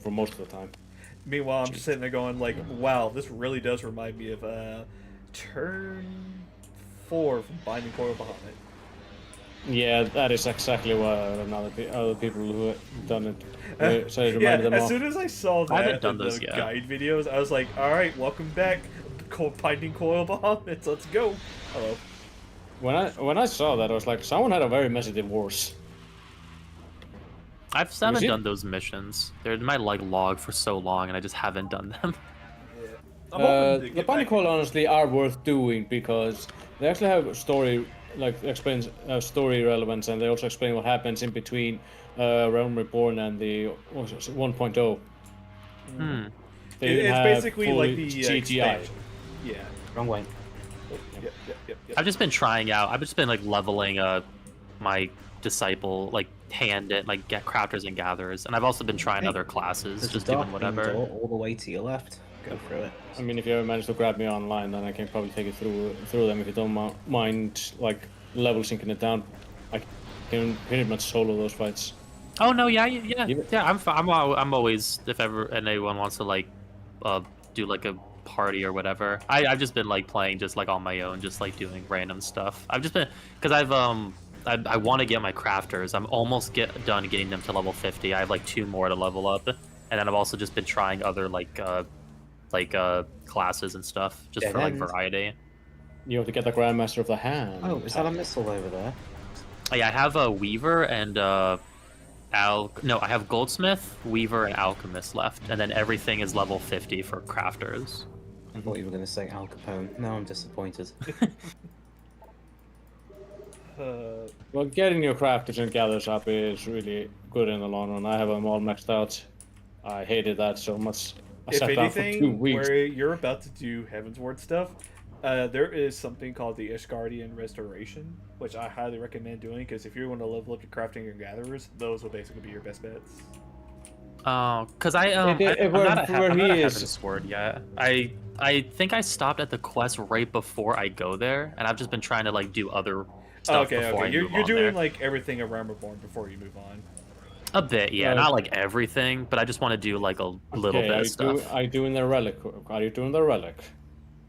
for most of the time. Meanwhile, I'm just sitting there going like, wow, this really does remind me of turn 4 from Binding Coil of Bahamut. Yeah, that is exactly what other people who have done it say it Yeah, reminded them as of. soon as I saw I haven't that done in those the yet. guide videos, I was like, alright, welcome back, Binding Coil of Bahamut, let's go. Hello. When I saw that, I was like, someone had a very messy divorce. I haven't it? done those missions. They're in my like log for so long, and I just haven't done them. I'm hoping to The get Binding back- Coil honestly are worth doing because they actually have story, like explains story relevance, and they also explain what happens in between Realm Reborn and the 1.0. They even It's have basically full like the CGI. expansion. Yeah. Wrong way. Yep. I've just been trying out. I've just been like leveling my disciple, like hand it, like get crafters and gatherers, and I've also been trying other classes, There's just a dark doing green whatever. door all the way to your left. Go through it. I mean, if you ever manage to grab me online, then I can probably take it through them if you don't mind, like level syncing it down. I can pretty much solo those fights. Oh no, yeah. Even- I'm always, if ever anyone wants to like do like a party or whatever. I've just been like playing just like on my own, just like doing random stuff. I've just been because I want to get my crafters. I'm almost done getting them to level 50. I have like 2 more to level up, and then I've also just been trying other classes and stuff just Dead for like end. variety. You have to get the Grandmaster of the Hand. Oh, is that a missile over there? Oh, yeah, I have a Weaver and I have Goldsmith, Weaver, and Alchemist left, and then everything is level 50 for crafters. I thought you were going to say Al Capone. Now I'm disappointed. Well, getting your crafters and gathers up is really good in the long run. I have them all maxed out. I hated that so much I if sat down for 2 anything, weeks. where you're about to do Heavensward stuff, there is something called the Ishgardian Restoration, which I highly recommend doing, because if you want to level up your crafting and gatherers, those will basically be your best bets. Because I'm Where not at he Heaven's is. Sword yet. I think I stopped at the quest right before I go there, and I've just been trying to like do other stuff before I move You're on doing there. like everything around Reborn before you move on. A bit, yeah, not like everything, but I just want to do like a little bit of stuff. Are you doing the relic? Are you doing the relic?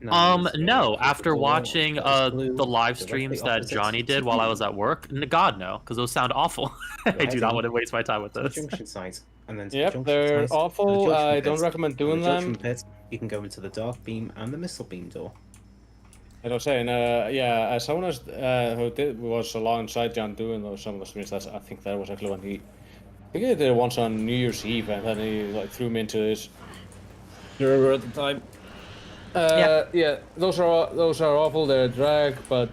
No. After watching blue, the live directly streams that opposite Johnny did while I was at work, God no, because those sound awful. I do not want to waste my time with the this. junction site, and then to the Yep, junction they're site, and awful. the junction I don't pit. recommend From doing the junction them. pit, you can go into the dark beam and the missile beam door. As I was saying, as someone who was alongside John doing some of the streams, I think that was actually when I think he did it once on New Year's Eve, and then he like threw me into his server at the time. Yeah, those are awful. They're a drag, but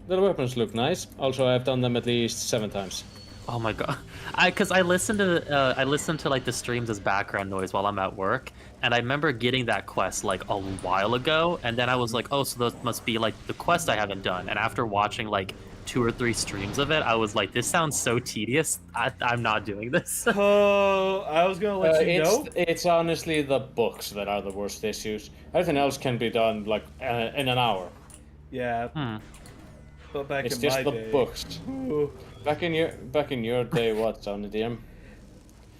the weapons look nice. Also, I've done them at least 7 times. Oh my god, because I listen to like the streams as background noise while I'm at work, and I remember getting that quest like a while ago, and then I was like, oh, so those must be like the quest I haven't done. And after watching like 2 or 3 streams of it, I was like, this sounds so tedious. I'm not doing this. Oh, I was gonna let you know. It's honestly the books that are the worst issues. Everything else can be done like in an hour. Yeah. But back It's in just my the day, books. Ooh. Back in your day, what, Johnny DM?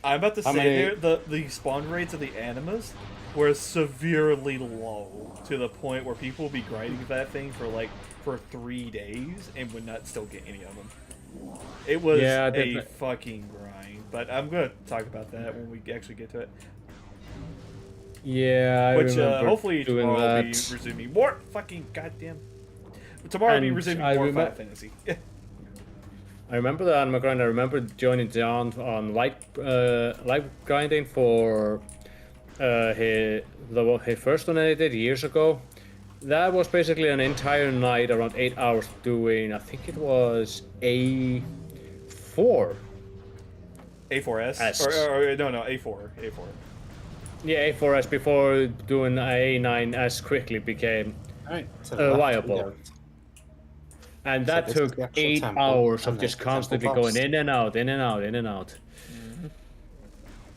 I'm about to How say many- here, the spawn rates of the animas were severely low, to the point where people would be grinding that thing for 3 days and would not still get any of them. It was a fucking grind, but I'm gonna talk about that when we actually get to it. Yeah, I Which remember hopefully doing tomorrow will be that. resuming more fucking goddamn. Tomorrow will be And resuming I more remem- Final Fantasy. I remember the animal grind. I remember joining John on light grinding for his first one I did years ago. That was basically an entire night, around 8 hours, doing, I think it was A4. A4S S. or no A4. Yeah, A4S before doing A9S quickly became Alright, so viable. And that this is took the actual 8 temple, hours and of there's just the temple constantly boss. going in and out, in and out, in and out.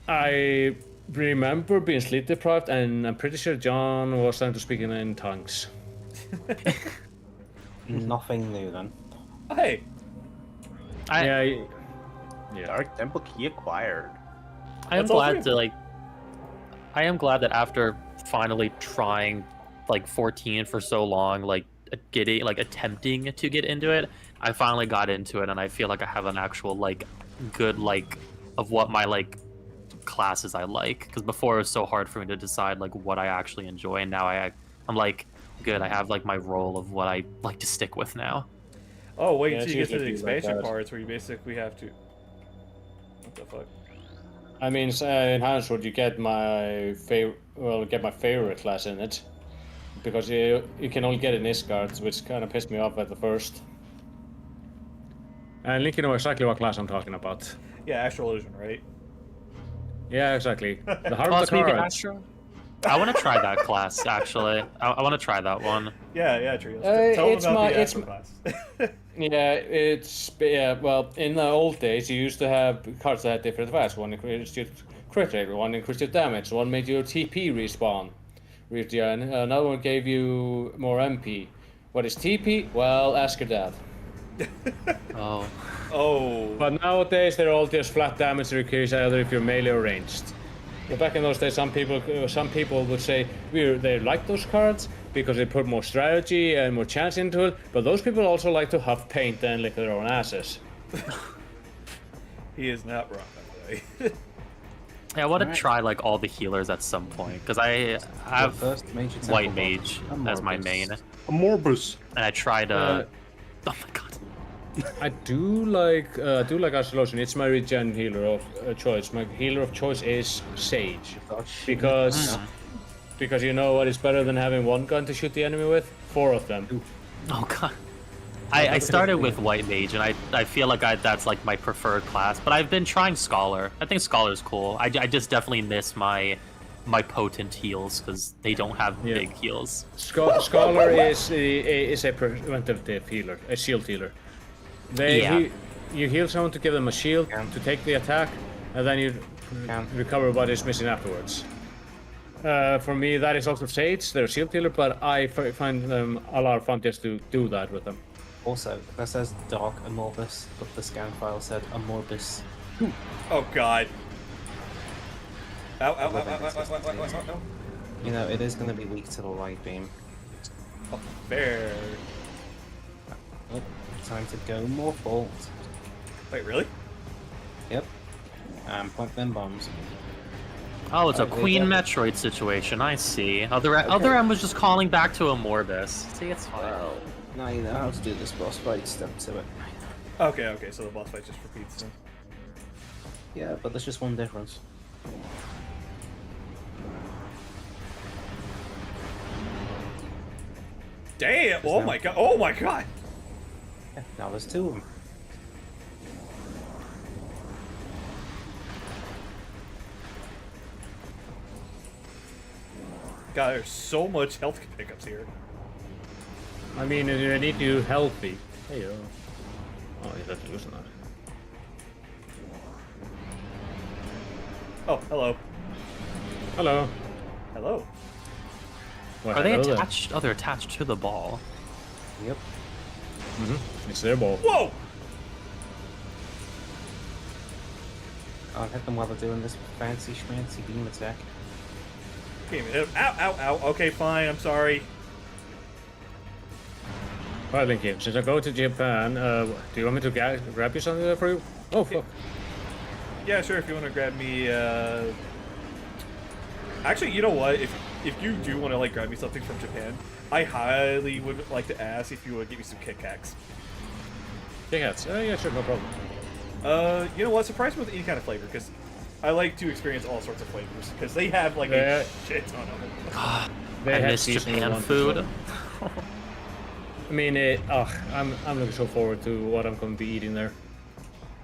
I remember being sleep deprived, and I'm pretty sure John was starting to speak in tongues. Nothing new then. Hey, Yeah. Dark Temple key acquired. I am That's all glad three. to like. I am glad that after finally trying like 14 for so long, like attempting to get into it, I finally got into it, and I feel like I have an actual like good like of what my like classes I like. Because before it was so hard for me to decide like what I actually enjoy, and now I'm like good. I have like my role of what I like to stick with now. oh wait Yeah, until it's you get to the usually like expansion that. parts where you basically have to. What the fuck? I mean, in Hanswood, you get my favorite class in it, because you can only get in Isgard, which kind of pissed me off at the first. And Link, you know exactly what class I'm talking about. Yeah, Astral Illusion, right? Yeah, exactly. The heart Oh, of it's the maybe cards. Astro. I want to try that class actually. I want to try that one. Yeah, Trios. Uh, Tell them it's about my- the it's Astral class. Well, in the old days, you used to have cards that had different effects. One increased your crit rate, one increased your damage, one made your TP respawn. And another one gave you more MP. What is TP? Well, ask your dad. Oh. Oh. But nowadays, they're all just flat damage increase, either if you're melee or ranged. But back in those days, some people would say they like those cards because they put more strategy and more chance into it. But those people also like to huff paint and lick their own asses. He is not wrong, by the way. Yeah, I want to try like all the healers at some point because I have First major temple White boss. Mage as my main, and Morbus. I tried. Oh my god. I do like Isolation. It's my regen healer of choice. My healer of choice is Sage, because you know what is better than having one gun to shoot the enemy with? 4 of them. Oh god. I started with White Mage, and I feel like that's like my preferred class, but I've been trying Scholar. I think Scholar's cool. I just definitely miss my my potent heals because they don't have big heals. Scholar is a preventative healer, a shield healer. You heal someone to give them a shield to take the attack, and then you recover what is missing afterwards. For me, that is also Sage. They're a shield healer, but I find them a lot of fun just to do that with them. Also, that says Dark Amorbus, but the scan file said Amorbus. Oh god. Ow, ow, ow, ow, ow, ow, ow, ow, ow, ow. You know, it is going to be weak to the light beam. Oh, fair. Oh, time to go more bolt. Wait, really? Yep. And point them bombs. Oh, it's a Queen Metroid situation. I see. Other M was just calling back to Amorbus. See, it's fine. Well, now you know how to do this boss fight. Step to it. Okay, so the boss fight just repeats then. Yeah, but there's just one difference. Damn! Oh my god! Oh my god! Yeah, now there's two of them. God, there's so much health pickups here. I mean, you need to healthy. Hey, oh, yeah, that's losing that. Oh, hello. Hello. Hello. Well, Are they hello attached? Oh, they're attached to the ball. Yep. It's their ball. Whoa! I'll hit them while they're doing this fancy schmancy beam attack. Okay, ow, ow, ow. Okay, fine. I'm sorry. Alright, Linky, since I go to Japan, do you want me to grab you something there for you? Oh, fuck. Yeah, sure. If you want to grab me, Actually, you know what? If you do want to like grab me something from Japan, I highly would like to ask if you would give me some Kit Kats. Kit Kats? Yeah, sure, no problem. You know what? Surprise me with any kind of flavor, because I like to experience all sorts of flavors, because they have like a shit ton of them. I miss Japan food. I mean, I'm looking so forward to what I'm going to be eating there.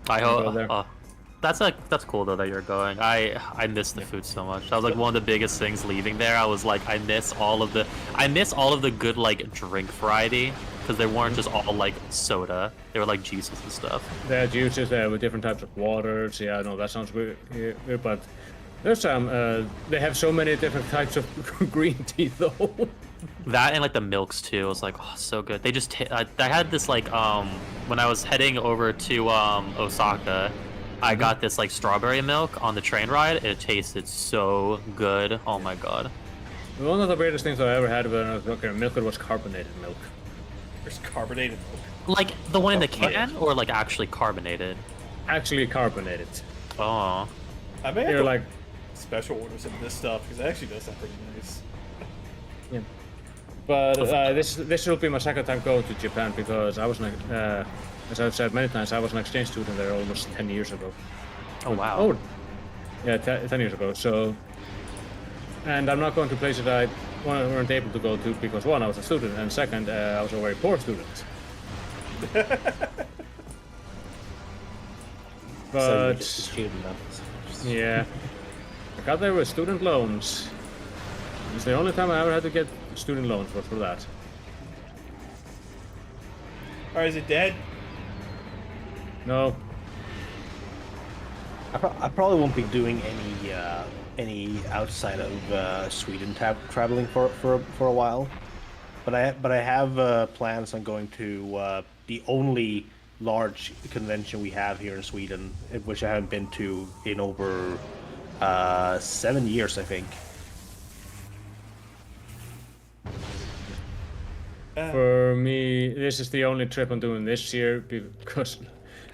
I hope. That's cool though that you're going. I miss the food so much. That was like one of the biggest things leaving there. I was like, I miss all of the good like drink variety, because they weren't just all like soda. They were like juices and stuff. They had juices with different types of waters. Yeah, no, that sounds weird, but there's some. They have so many different types of green tea though. That and like the milks too. It was like, oh, so good. They just I had this like when I was heading over to Osaka, I got this like strawberry milk on the train ride. It tasted so good. Oh my god. One of the weirdest things I ever had when I was looking at milk was carbonated milk. There's carbonated milk. Like the one in the can, or like actually carbonated? Actually carbonated. Oh. I may have You're to like special order some of this stuff, because it actually does sound pretty nice. Yeah. But this will be my second time going to Japan, because I was as I've said many times, I was an exchange student there almost 10 years ago. Oh wow. Oh, yeah, 10 years ago. So, and I'm not going to places that I weren't able to go to because one, I was a student, and second, I was a very poor student. But So you're just a student then. yeah, I got there with student loans. It's the only time I ever had to get student loans was for that. Alright, is it dead? No. I probably won't be doing any outside of Sweden traveling for a while, but I have plans on going to the only large convention we have here in Sweden, which I haven't been to in over 7 years, I think. For me, this is the only trip I'm doing this year because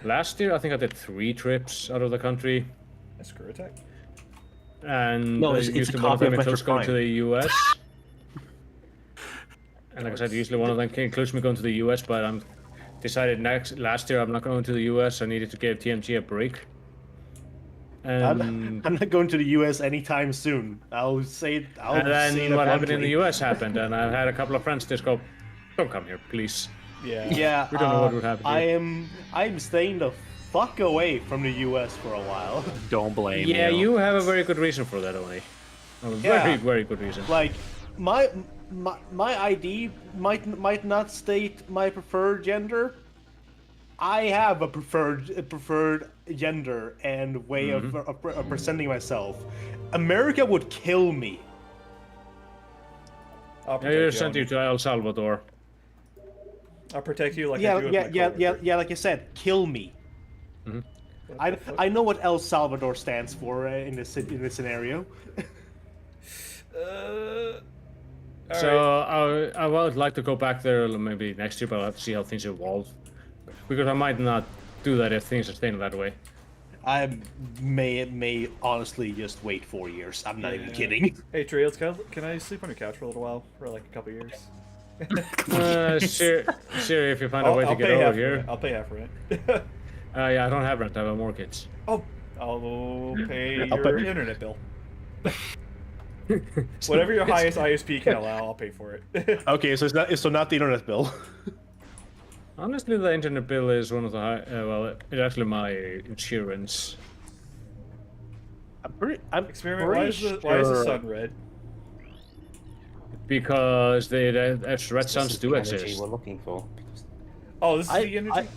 last year I think I did 3 trips out of the country. A screw attack? And No, it's usually a one of copy them of includes going to Metroid. the US. And like I said, usually one of them includes me going to the US, but I'm decided last year I'm not going to the US. I needed to give TMG a break. I'm not going to the US anytime soon. I'll say it. And then what happened in the bluntly. US happened, and I had a couple of friends just go, "Don't come here, please." Yeah. Yeah, We don't know what would happen here. I'm staying the fuck away from the US for a while. Don't blame Yeah, you. you have a very good reason for that, Oni. Very, very good reason. Like, my ID might not state my preferred gender. I have a preferred gender and way of presenting myself. America would kill me. I'll I protect sent you you. to El Salvador. I'll protect you like I Yeah, do with yeah, my yeah, yeah, coworker. yeah. Like I said, kill me. I know what El Salvador stands for in this scenario. Alright. I would like to go back there maybe next year, but I'll have to see how things evolve. Because I might not do that if things are staying that way. I may honestly just wait 4 years. I'm not even Yeah. kidding. Hey Trails, can I sleep on your couch for a little while? For like a couple years? Sure, if you find a way to get pay over half here. rent. I'll pay half rent. Yeah, I don't have rent, I have a mortgage. Oh, I'll pay I'll your pay- internet bill. Whatever your highest ISP can allow, I'll pay for it. Okay, so it's not the internet bill. Honestly, the internet bill is one of the high. Well, it's actually my insurance. I'm Experiment. pretty Why is the sure- sun red? Because the red This suns is do the energy exist. we're looking for. Oh, this is I- the energy.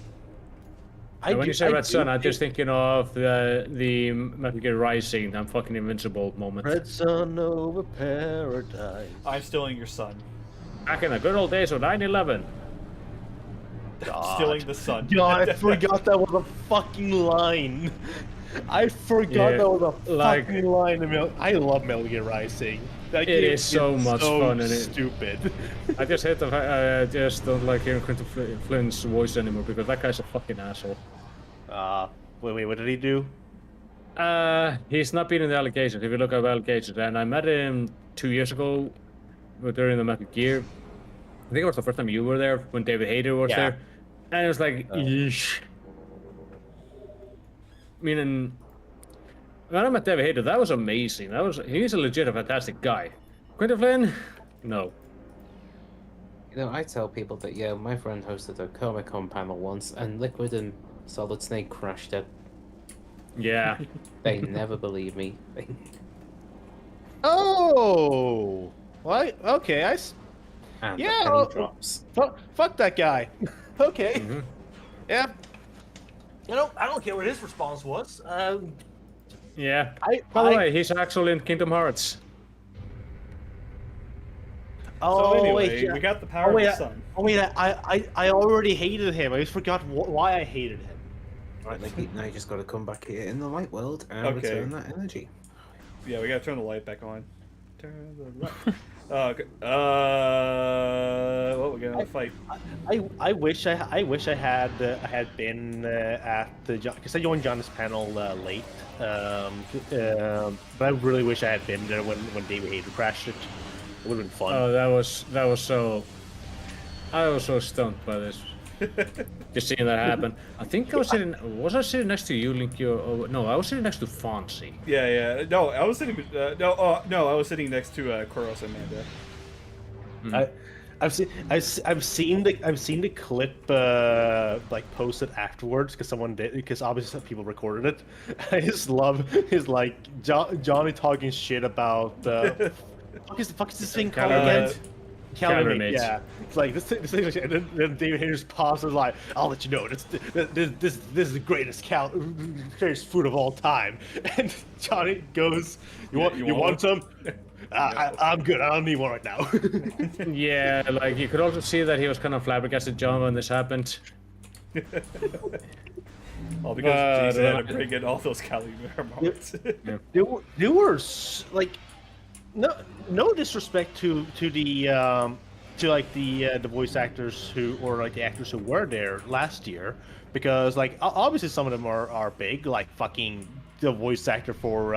And when you say red sun, I'm do- just thinking of the Metal Gear Rising, I'm fucking invincible moment. Red sun over paradise. I'm stealing your sun. Back in the good old days of 9/11. Stealing the sun. God, I forgot that was a fucking line. I forgot Yeah, that was a like- fucking line. I love Metal Gear Rising. That It game is so much fun, and it- stupid. I just hate the fact I just don't like hearing Quentin Flynn's voice anymore because that guy's a fucking asshole. Wait, what did he do? He's not been in the allegations. If you look at allegations, and I met him 2 years ago during the Metal Gear. I think it was the first time you were there when David Hayter was Yeah. there, and it was like, yeesh. Meaning, when I met David Hayter, that was amazing. He's a legit fantastic guy. Quentin Flynn, no. You know, I tell people that, yeah, my friend hosted a Comic-Con panel once, and Liquid and Solid Snake crashed it. Yeah. They never believe me. Oh, what? Okay, And Yeah, the penny well- drops. fuck that guy. Okay, Mhm. yeah. You know, I don't care what his response was. Yeah. I- By the I- way, he's actually in Kingdom Hearts. Oh So anyway, wait, yeah. we got the power wait, of the sun. Oh wait, I already hated him. I just forgot why I hated him. Right, now you just got to come back here in the light world and Okay. return that energy. Yeah, we gotta turn the light back on. Turn the light. Okay. What we're gonna fight? I wish I had been at the because I joined John's panel late. But I really wish I had been there when David Hayter crashed it. It would have been fun. Oh, that was so. I was so stunned by this. Just seeing that happen. I think I was sitting. Was I sitting next to you, Link? No, I was sitting next to Fonzie. Yeah. No, I was sitting. No, I was sitting next to Koros and Amanda. I've seen the clip like posted afterwards because obviously some people recorded it. I just love his like Johnny talking shit about fuck is this thing called again? Calorie Yeah, it's like this thing, and then David Hayter just pauses like, "I'll let you know, this is the greatest food of all time." And Johnny goes, "You want some?" I'm good. I don't need one right now. Yeah, like you could also see that he was kind of flabbergasted, John, when this happened. All because Jason had to But, bring in all those calorie moments. There were like no disrespect to the voice actors or the actors who were there last year, because like obviously some of them are big, like fucking the voice actor for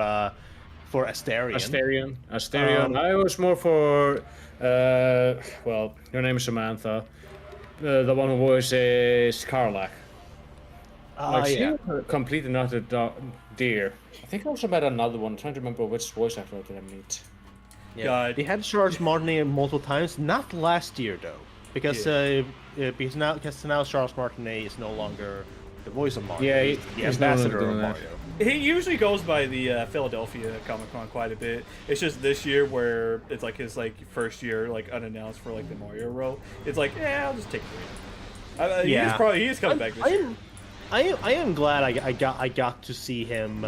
Asterion. Asterion. I was more for well, your name is Samantha, the one who voices Karlach. Yeah. Completely not a deer. I think I also met another one. I'm trying to remember which voice actor did I meet. God. They had Charles Martinet multiple times, not last year though, because now Charles Martinet is no longer the voice of Mario. Yeah, He's the he's no longer ambassador of doing that. Mario. He usually goes by the Philadelphia Comic Con quite a bit. It's just this year where it's like his first year unannounced for the Mario role. It's like, yeah, I'll just take it. He's coming back this year. I am glad I got to see him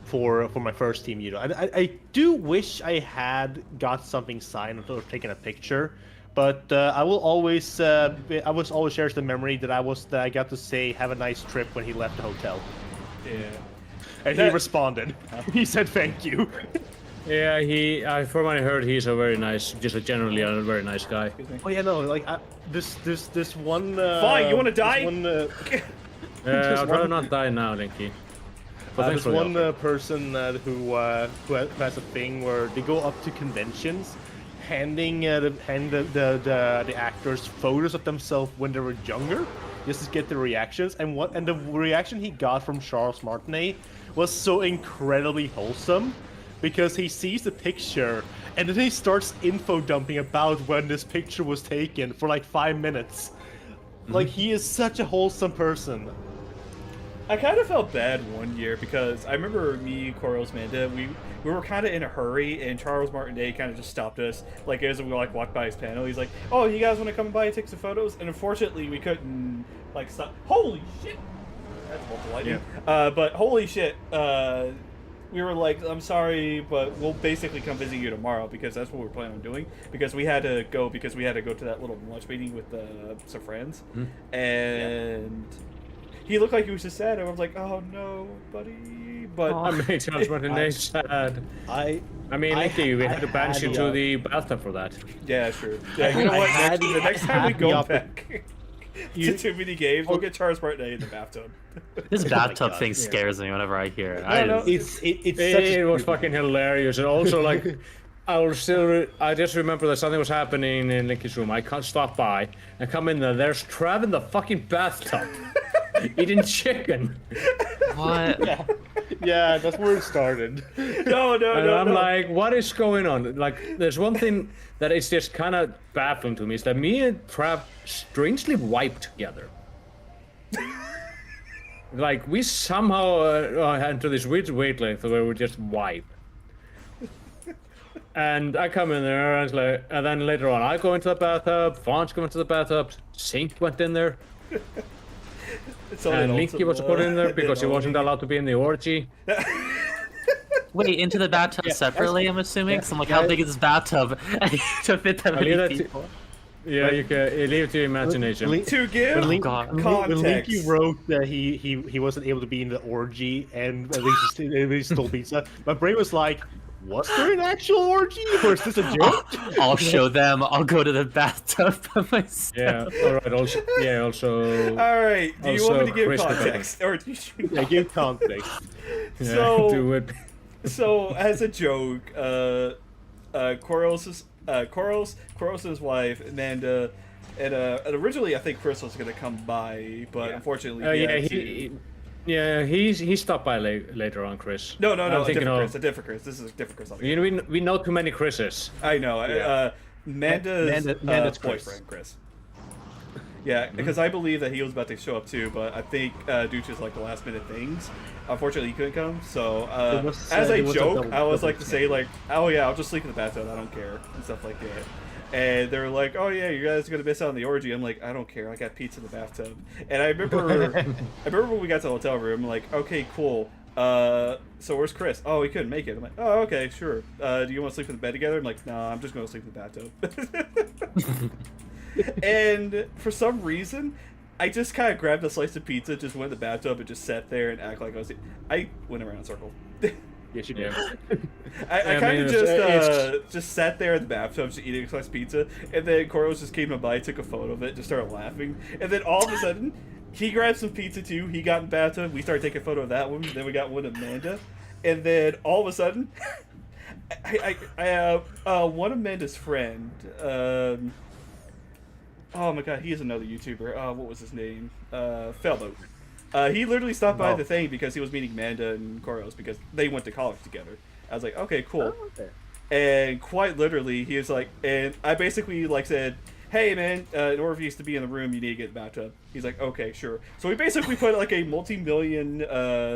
for my first team. I do wish I had got something signed or taken a picture, but I will always cherish the memory that I got to say have a nice trip when he left the hotel. Yeah. And he responded. He said thank you. Yeah, from what I heard, he's a very nice, generally a very nice guy. Oh yeah, no, this one. Fine, you want to die? I'll try to not die now, Linky. But thanks there's for the one offer. person who has a thing where they go up to conventions, handing the actors photos of themselves when they were younger, just to get the reactions. And the reaction he got from Charles Martinet was so incredibly wholesome, because he sees the picture and then he starts info dumping about when this picture was taken for 5 minutes. He is such a wholesome person. I kind of felt bad one year because I remember me, Coros, Manda, we were kind of in a hurry, and Charles Martinet kind of just stopped us. As we walked by his panel, he's like, "Oh, you guys want to come by and take some photos?" And unfortunately, we couldn't stop. Holy shit! That's multiple lightning. Yeah. But holy shit! We were like, "I'm sorry, but we'll basically come visit you tomorrow," because that's what we're planning on doing. Because we had to go to that little lunch meeting with some friends, and. Yeah. He looked like he was just sad. I was like, "Oh no, buddy!" But I made Charles Martinet sad. We had to banish you to the bathtub for that. Yeah, sure. Yeah, you know what? The next time we go back to too many games, we'll get Charles Martinet in the bathtub. This bathtub thing scares me whenever I hear it. It was fucking hilarious, and also I just remember that something was happening in Linky's room. I can't stop by and come in there. There's Trav in the fucking bathtub. Eating chicken. What? Yeah, that's where it started. No. I'm like, what is going on? There's one thing that is just kind of baffling to me is that me and Trav strangely wipe together. We somehow enter this weird wavelength where we just wipe. And I come in there, and then later on, I go into the bathtub. Fawn's going into the bathtub. Sink went in there. And Linky was put in there because he wasn't allowed to be in the orgy. Wait, into the bathtub separately, I'm assuming? Yeah. So I'm like, how big is this bathtub to fit that many people? You can leave it to your imagination. To give context. Linky wrote that he wasn't able to be in the orgy and at least stole pizza. My brain was like, was there an actual orgy, or is this a joke? I'll show them. I'll go to the bathtub by myself. Yeah. All right. Also. All right. Do you want me to give context, or do you? Give context. So. Do it. So, as a joke, Koros's wife, Amanda, and originally I think Chris was gonna come by, but unfortunately, he stopped by later on, Chris. No, a different Chris. This is a different Chris. We know too many Chris's. I know. Yeah. Amanda's boyfriend, Chris. Yeah, because I believe that he was about to show up too, but I think due to the last minute things, unfortunately he couldn't come. So as a joke, I was to say "Oh yeah, I'll just sleep in the bathtub. I don't care," and stuff like that. And they were like, "Oh yeah, you guys are gonna miss out on the orgy." I'm like, "I don't care. I got pizza in the bathtub." And I remember when we got to the hotel room, I'm like, "Okay, cool. So where's Chris? Oh, he couldn't make it." I'm like, "Oh, okay, sure. Do you want to sleep in the bed together?" I'm like, "No, I'm just gonna sleep in the bathtub." And for some reason, I just kind of grabbed a slice of pizza, just went in the bathtub, and just sat there and act like I went around in a circle. Yes, you did. I kind of just sat there in the bathtub, just eating a slice of pizza, and then Koros just came by, took a photo of it, just started laughing, and then all of a sudden, he grabbed some pizza too. He got in the bathtub. We started taking a photo of that one. Then we got one of Amanda, and then all of a sudden, one of Amanda's friend. Oh my god, he is another YouTuber. What was his name? Felboat. He literally stopped by the thing because he was meeting Amanda and Koros because they went to college together. I was like, okay, cool. Oh, okay. And quite literally, he was like, and I basically said, hey man, in order for you to be in the room, you need to get in the bathtub. He's like, okay, sure. So we basically put like a multi-million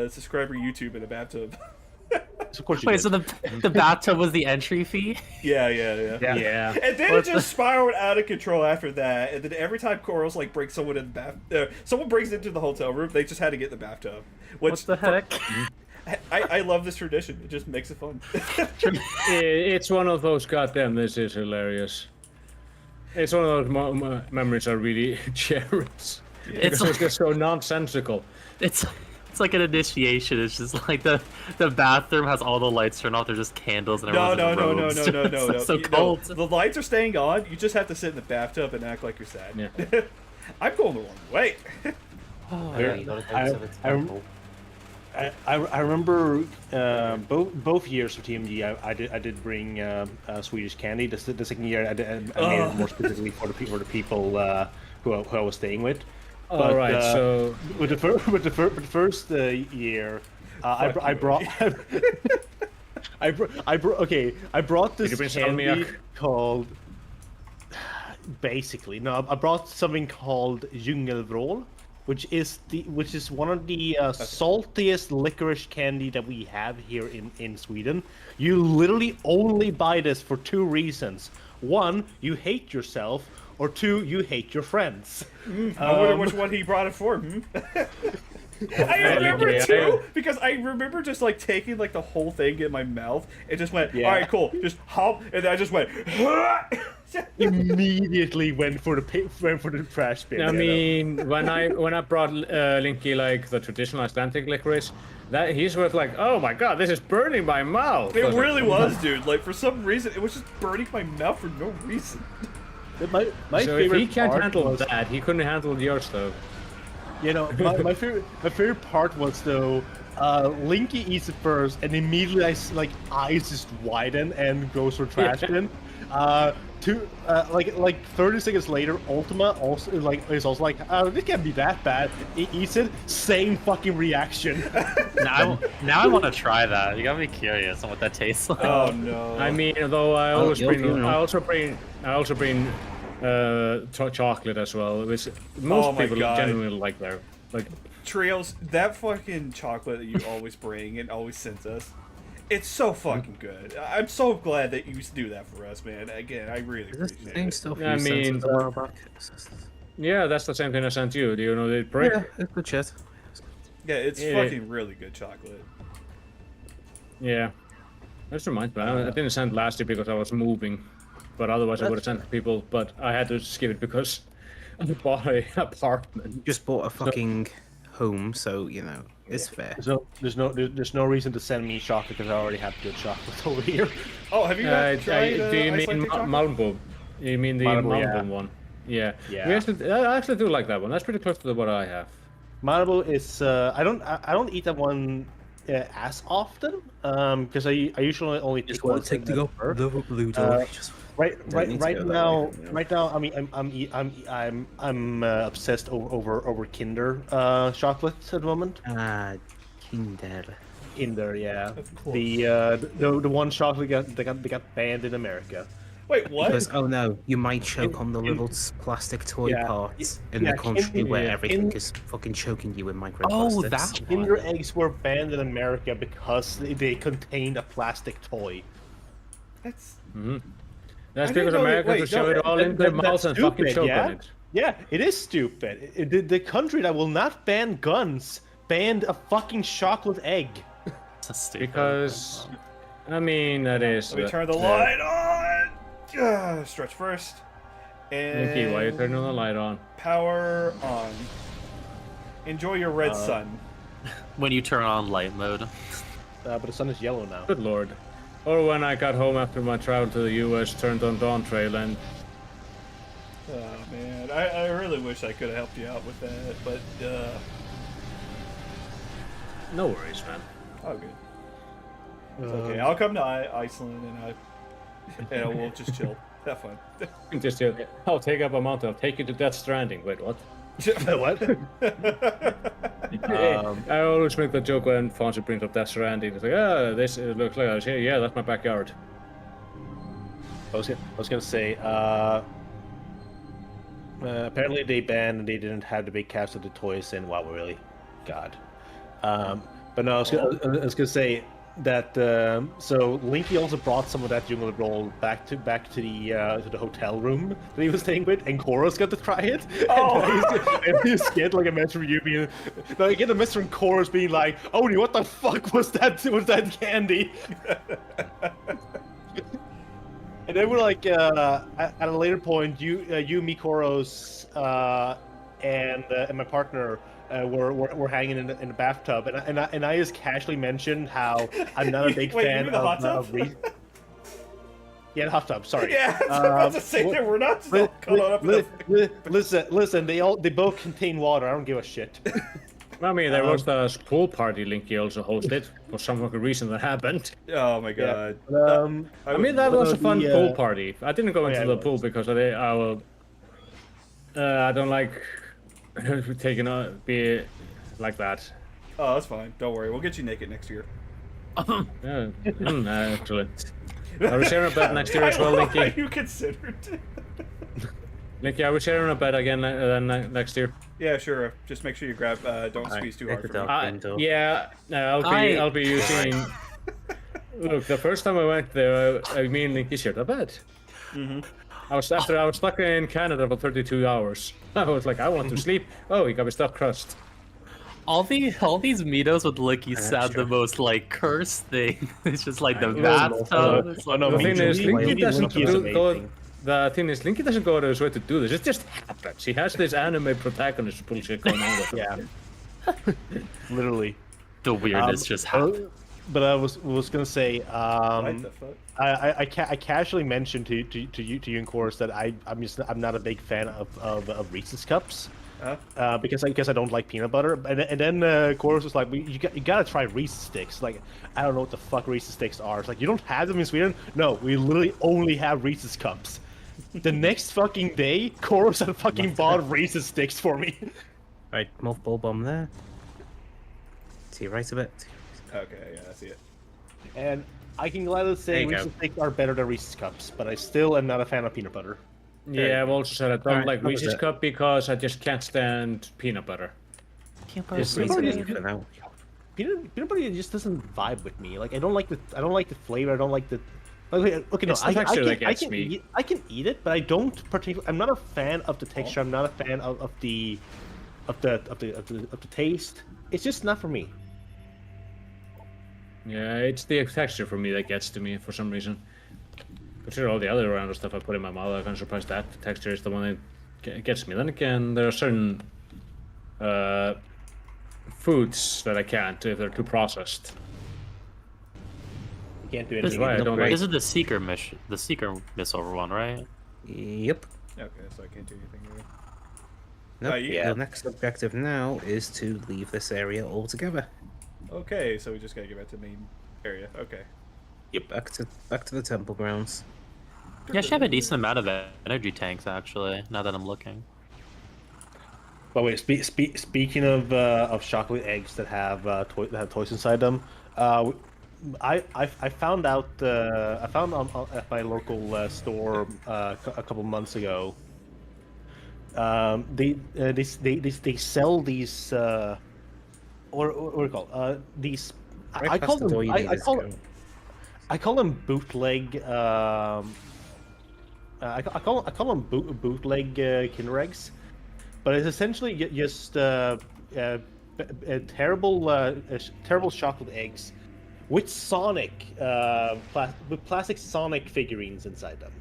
subscriber YouTube in a bathtub. So of course you Wait, did. so the bathtub was the entry fee? Yeah. Yeah. And then it just spiraled out of control after that. And then every time Corals like breaks someone in the someone breaks into the hotel room, they just had to get in the bathtub. What the heck? I love this tradition. It just makes it fun. It's one of those goddamn. This is hilarious. It's one of those memories I really cherish. Because it's just so nonsensical. It's like an initiation. It's just like the bathroom has all the lights turned off. There's just candles and No. everyone's in robes. It's so cold. The lights are staying on. You just have to sit in the bathtub and act like you're sad. Yeah. I'm going the wrong way. I remember both years of TMG. I did bring Swedish candy. The second year I made it more specifically for the people who I was staying with. But, All right, so with the first year, I brought I brought Did you this bring candy salmiak? called basically no. I brought something called Djungelvrål, which is one of the saltiest licorice candy that we have here in Sweden. You literally only buy this for two reasons: one, you hate yourself, or two, you hate your friends. I wonder which one he brought it for. I remember too, because I remember just like taking like the whole thing in my mouth and just went, all right, cool, just hop, and then I just went. Immediately went for the trash bin. I mean, when I brought Linky like the traditional Icelandic licorice, that he's with like, oh my god, this is burning my mouth. It really was, dude. Like for some reason, it was just burning my mouth for no reason. My So if favorite he can't part handle was, that, he couldn't handle your stuff. you know, my favorite part was though, Linky eats it first, and immediately eyes just widen and goes for trash bin. Like 30 seconds later, Ultima also is also like, oh, this can't be that bad. He eats it, same fucking reaction. Now I want to try that. You got me curious on what that tastes like. Oh no. I mean, though I also bring chocolate as well, which most people genuinely like there. Like Trios, that fucking chocolate that you always bring and always sends us, it's so fucking good. I'm so glad that you do that for us, man. Again, I really appreciate it. Stuff I you sent mean, us a while back. yeah, that's the same thing I sent you. Do you know the brick? Yeah, it's good shit. Yeah, it's fucking really good chocolate. Yeah. That reminds me, I didn't send last year because I was moving, but otherwise I would have sent to people. But I had to skip it because I bought an apartment. Just bought a fucking home, so you know it's fair. There's no reason to send me chocolate because I already have good chocolate over here. Oh, have you not tried do you mean Icelandic chocolate? Malmbo? You mean the Malmbo, Malmbo one? Yeah. Yeah. I actually do like that one. That's pretty close to what I have. Marble is I don't eat that one as often because I usually only Just take want one to take in the per. blue door. Just Right need to go that way. now. I mean, I'm obsessed over Kinder chocolate at the moment. Kinder. Kinder, yeah. Of course. The one chocolate they got banned in America. Wait, what? Because oh no, you might choke on the little plastic toy yeah, parts in yeah, the country where yeah, everything is fucking choking you in microplastics. Oh, that Kinder eggs were banned in America because they contained a plastic toy. That's That's I didn't because know America wait, to shove no, it all in their mouths and fucking choke on it. Yeah, it is stupid. The country that will not ban guns banned a fucking chocolate egg. That's stupid. Because, I mean, that is. let me turn the light on. Stretch first. And Nikki, why are you turning the light on? power on. Enjoy your red sun. When you turn on light mode. But the sun is yellow now. Good lord. Or when I got home after my travel to the US, turned on Dawn Trail and... Oh man, I really wish I could have helped you out with that, but No worries, man. oh good. It's okay. I'll come to Iceland and we'll just chill. Have fun. Just, I'll take up a mountain. I'll take you to Death Stranding. Wait, what? What? I always make the joke when Fonzie brings up Death Stranding. It's like, this looks like I was here. Yeah, that's my backyard. I was gonna say, Apparently they banned and they didn't have the big caps of the toys in WoW, really. God. But no, I was gonna say that so Linky also brought some of that jungle roll back to the hotel room that he was staying with, and Koros got to try it. And he's get like a message from you being like, I get a message from Koros being like, "Oni, what the fuck was that? Was that candy?" And then we're like, at a later point, you, me, Koros, and my partner were hanging in the bathtub, and I just casually mentioned how I'm not a big Wait, fan you mean the hot tub? Yeah, the hot tub. Sorry. Yeah, I was about to say that we're not still caught up. Listen. They both contain water. I don't give a shit. I mean, there was the pool party Linky also hosted for some fucking reason that happened. Oh my god. I mean, that was a fun pool party. I didn't go into yeah, the pool because I don't like taking be like that. Oh, that's fine. Don't worry. We'll get you naked next year. Yeah, excellent. Are we sharing a bed next year as well, Linky? You considered. Linky, are we sharing a bed again next year? Yeah, sure. Just make sure you grab. Don't squeeze too hard. For me. Yeah, I'll be using. Look, the first time I went there, me and Linky shared a bed. I was stuck in Canada for 32 hours. I was like, I want to sleep. Oh, he got me stuck crust. All these meetups with Licky sound the most like cursed thing. It's just like the bathtub. The thing is, Linky doesn't go. The thing is, Linky doesn't go out of his way to do this. It just happens. He has this anime protagonist bullshit going on with him. Yeah. Literally. The weirdness just happened. But I was gonna say, What the fuck? I casually mentioned to you and Chorus that I'm not a big fan of Reese's cups. Because I don't like peanut butter, and then Chorus was like, you gotta try Reese's sticks. Like, I don't know what the fuck Reese's sticks are. It's like, you don't have them in Sweden? No, we literally only have Reese's cups. The next fucking day, Chorus had fucking bought Reese's sticks for me. Right, mothball bomb there. To your right a bit. Okay, yeah, I see it. And I can gladly say Reese's sticks are better than Reese's cups, but I still am not a fan of peanut butter. Yeah, I've also said I don't like Reese's cup because I just can't stand peanut butter. Peanut butter just doesn't vibe with me. Like, I don't like the flavor. I don't like the. Okay, no, I can eat it, but I don't particularly. I'm not a fan of the texture. I'm not a fan of the taste. It's just not for me. Yeah, it's the texture for me that gets to me for some reason. Consider all the other random stuff I put in my mouth, I'm kind of surprised that the texture is the one that gets me. Then again, there are certain foods that I can't if they're too processed. You can't do anything. This is the Seeker mission, the Seeker missile one, right? Yep. Okay, so I can't do anything here. Nope. Yeah. The next objective now is to leave this area altogether. Okay, so we just gotta get back to the main area. Okay. Yep. Back to the temple grounds. Yeah, she have a decent amount of energy tanks actually. Now that I'm looking. By the way, speaking of chocolate eggs that have toys inside them, I found out I found at my local store a couple months ago. They sell these what are they called? These I call them bootleg. I call them bootleg Kinder eggs, but it's essentially just terrible chocolate eggs with with plastic Sonic figurines inside them.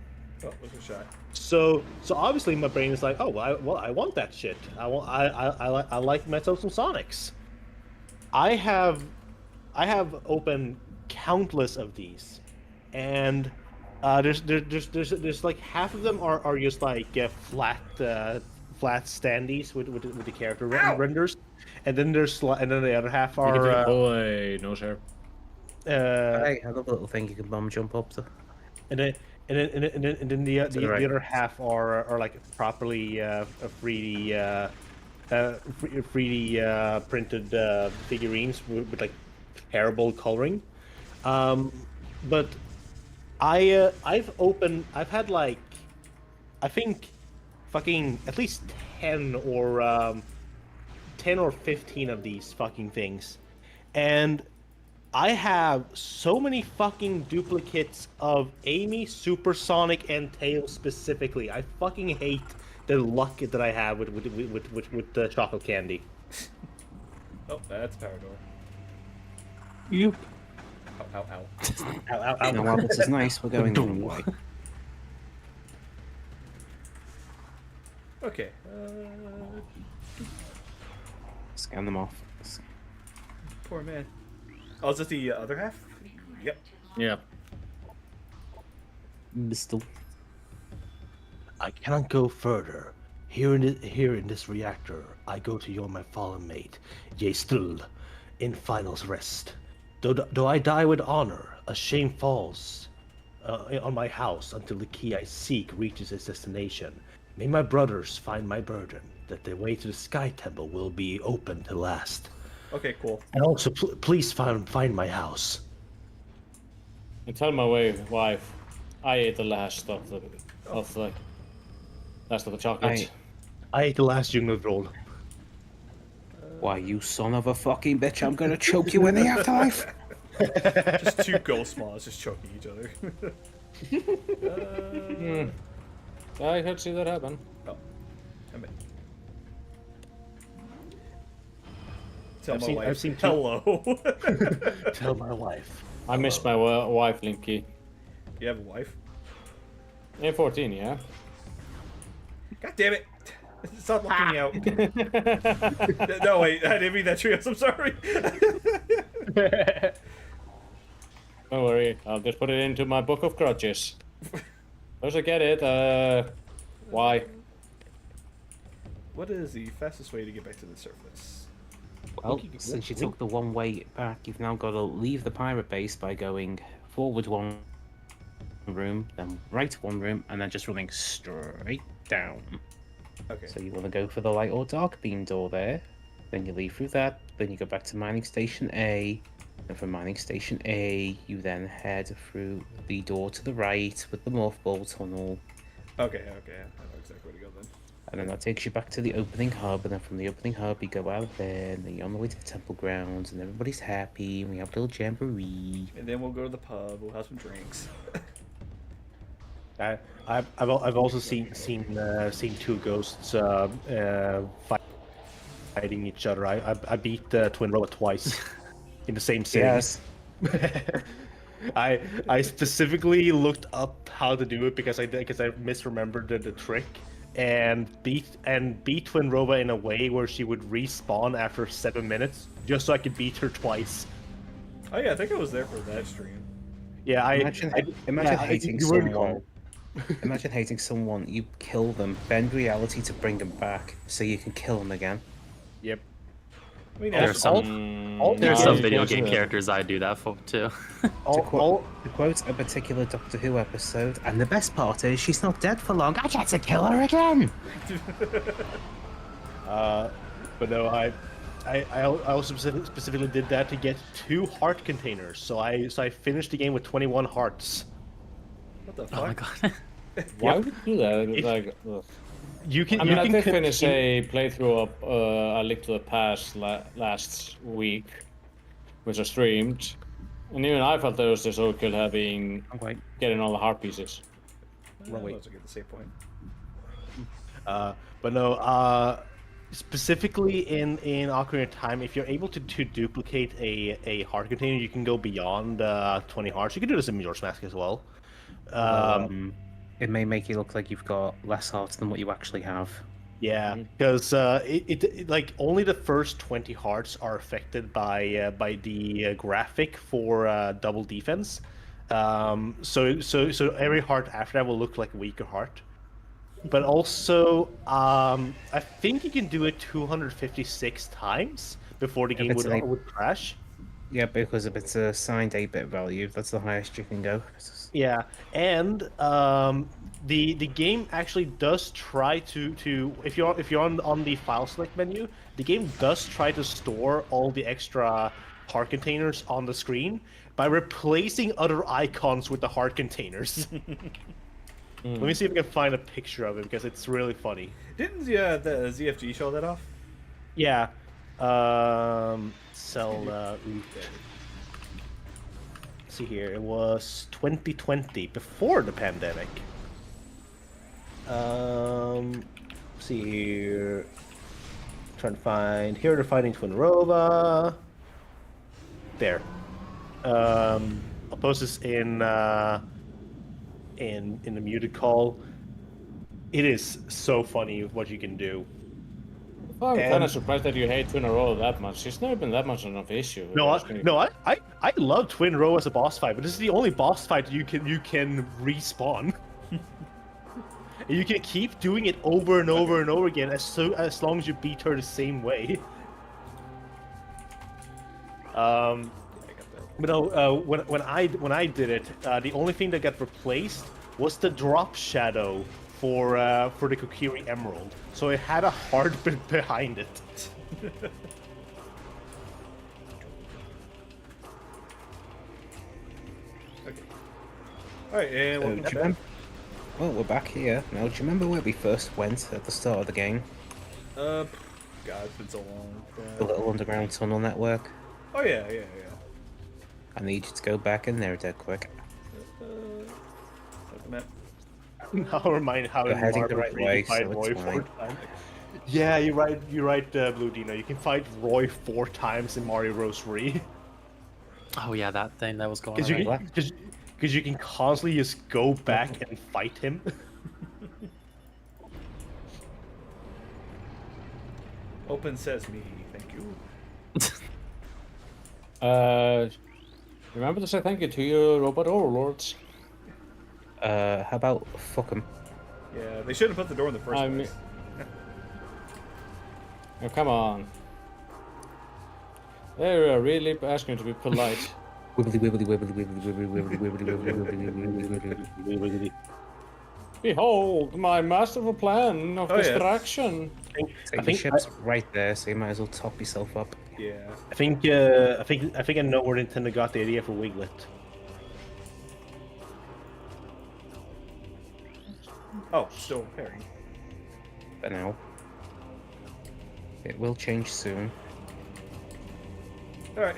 Oh, what's a shot? So obviously my brain is like, oh well, I want that shit. I like myself some Sonics. I have opened countless of these, and there's like half of them are just like flat standees with the character renders, and then the other half are boy, no sir. Hey, I love a little thing you can bomb jump up to. And then the other half are like properly 3D printed figurines with like terrible coloring. But I've had like I think fucking at least 10 or 15 of these fucking things, and I have so many fucking duplicates of Amy, Supersonic, and Tails specifically. I fucking hate the luck that I have with the chocolate candy. Oh, that's a power door. You. Ow, ow, ow. Ow, ow, ow. Now, while this is nice, we're going the wrong way. Okay. Scan them off. Poor man. Oh, is this the other half? Yep. Yeah. Pistol. I cannot go further. Here in this reactor, I go to you, my fallen mate, yea still, in finals rest. Though I die with honor, a shame falls on my house until the key I seek reaches its destination. May my brothers find my burden, that the way to the Sky Temple will be open to last. Okay, cool. And also, please find my house. And tell my wife, I ate the last of the last of the chocolates. I ate the last jungle roll. Why, you son of a fucking bitch, I'm gonna choke you in the afterlife! Just two ghost moths just choking each other. I could see that happen. Oh, I'm in. Tell my wife. I've seen hello. Tell my wife. I miss my wife, Linky. You have a wife? A14, yeah. God damn it! Stop looking me out. No, wait, I didn't mean that, Trios. I'm sorry. Don't worry, I'll just put it into my book of grudges. Once I get it, why? What is the fastest way to get back to the surface? Well, since you took the one way back, you've now got to leave the pirate base by going forward one room, then right one room, and then just running straight down. Okay. So you want to go for the light or dark beam door there, then you leave through that, then you go back to mining station A, and from mining station A, you then head through the door to the right with the mothball tunnel, Okay, I know exactly where to go then. and then that takes you back to the opening hub, and then from the opening hub you go out there, and then you're on the way to the temple grounds, and everybody's happy, and we have a little jamboree. And then we'll go to the pub, we'll have some drinks. I've also seen two ghosts fighting each other. I beat Twin Robot twice in the same city. Yes. I specifically looked up how to do it because I misremembered the trick and beat Twin Robot in a way where she would respawn after 7 minutes just so I could beat her twice. Oh yeah, I think I was there for that stream. Yeah, Imagine hating you really someone. are. Imagine hating someone, you kill them, bend reality to bring them back, so you can kill them again. Yep. I mean, There's some video game characters I do that for too. To quote a particular Doctor Who episode, and the best part is she's not dead for long, I get to kill her again! But no, I also specifically did that to get 2 heart containers. So I finished the game with 21 hearts. What the fuck? Oh my god. Why would you do that? Like, ugh. You can. I mean, you I can did finish continue- a playthrough of A Link to the Past last week, which I streamed, and even I felt that it was just so cool having getting all the heart pieces. Wrong way. I get the same point. But no, specifically in Ocarina of Time, if you're able to duplicate a heart container, you can go beyond 20 hearts. You can do this in Majora's Mask as well. It may make you look like you've got less hearts than what you actually have. Yeah, because it like only the first 20 hearts are affected by the graphic for double defense. So every heart after that will look like a weaker heart. But also, I think you can do it 256 times before the game would crash. Yeah, because if it's a signed 8-bit value, that's the highest you can go. Yeah, and the game actually does try to if you're on the file select menu, the game does try to store all the extra heart containers on the screen by replacing other icons with the heart containers. Let me see if I can find a picture of it because it's really funny. Didn't the ZFG show that off? Yeah. Cell see here, it was 2020, before the pandemic. See here. Trying to find here. They're finding Twinrova. There. I'll post this in the muted call. It is so funny what you can do. I'm kind of surprised that you hate Twinrova that much. It's never been that much of an issue. I love Twinrova as a boss fight, but this is the only boss fight you can respawn. And you can keep doing it over and over and over again as long as you beat her the same way. But no, when I did it, the only thing that got replaced was the drop shadow for the Kokiri Emerald. So it had a hard bit behind it. Okay. Alright, and welcome do you back. Well, we're back here. Now, do you remember where we first went at the start of the game? God, it's been so long. The little underground tunnel network? Oh, yeah. I need you to go back in there dead quick. I'll remind how You're heading the Marvel right 3 way, you fight so Roy it's 4 fine. times. Yeah, you're right, Blue Dino. You can fight Roy 4 times in Mario Bros. 3. Oh yeah, that thing that was going on. Because you can constantly just go back and fight him. Open Sesame, thank you. Remember to say thank you to your robot overlords. How about fuck 'em? Yeah, they shouldn't have put the door in the first place. Oh, come on. They're really asking to be polite. Wibbly wibbly wibbly wibbly wibbly wibbly wibbly wibbly wibbly. Behold, my masterful plan of Oh, yes. distraction. Take the ship's right there, so you might as well top yourself up. Yeah. I think I know where Nintendo got the idea for Wiglet. Oh, still repairing. For now. It will change soon. Alright.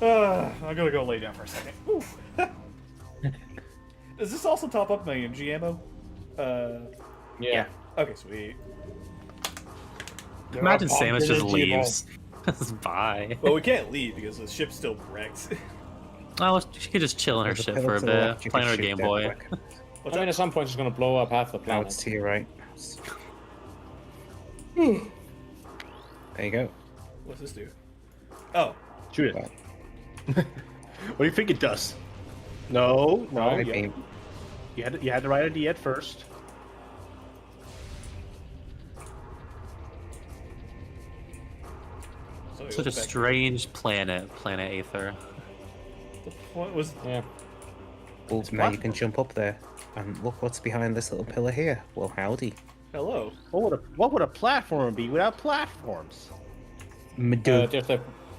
I'm gonna go lay down for a second. Oof. Does this also top up my MG ammo? Yeah. Okay, sweet. Imagine Samus just Energy leaves. Bye. Well, we can't leave because the ship's still wrecked. Oh, she could just chill in her There's a ship pillar for a to the bit, left, you playing can her shoot Game dead Boy. quick. What's I mean, up? at some point it's gonna blow up half the Now planet. it's to your right. There you go. What's this do? Oh. Shoot it. What do you think it does? No, I you, mean, you had the right idea at first. So Such a strange planet, Planet Aether. The point was. Yeah. well, now you can jump up there. And look what's behind this little pillar here. Well, howdy. Hello. What would a platform be without platforms?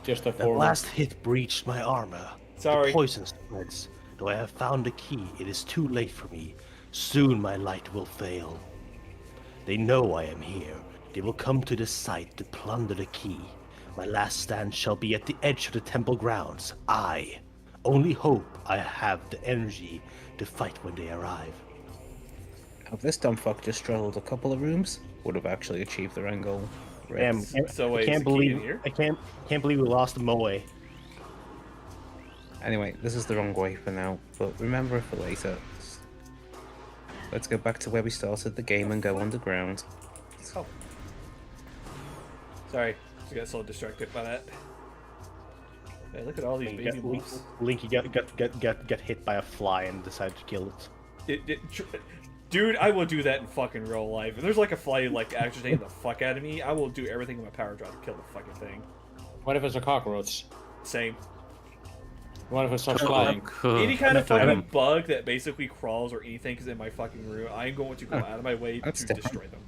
Just a The form. last hit breached my armor. Sorry. The poison spreads. Though I have found a key, it is too late for me. Soon my light will fail. They know I am here. They will come to this site to plunder the key. My last stand shall be at the edge of the temple grounds. I only hope I have the energy to fight when they arrive. If this dumb fuck just straddled a couple of rooms, would have actually achieved their end goal. Damn, So I wait, can't is the key in believe here? I can't believe we lost Moe. Anyway, this is the wrong way for now, but remember it for later. Let's go back to where we started the game and go underground. Oh. Sorry, I got so distracted by that. Hey, look at all these baby wolves. Linky got hit by a fly and decided to kill it. Dude, I will do that in fucking real life. If there's like a fly like agitating the fuck out of me, I will do everything in my power to kill the fucking thing. What if it's a cockroach? Same. What if it starts flying? Any kind of I fucking bug that basically crawls or anything is in my fucking room, I'm going to go out of my way to That's different. destroy them.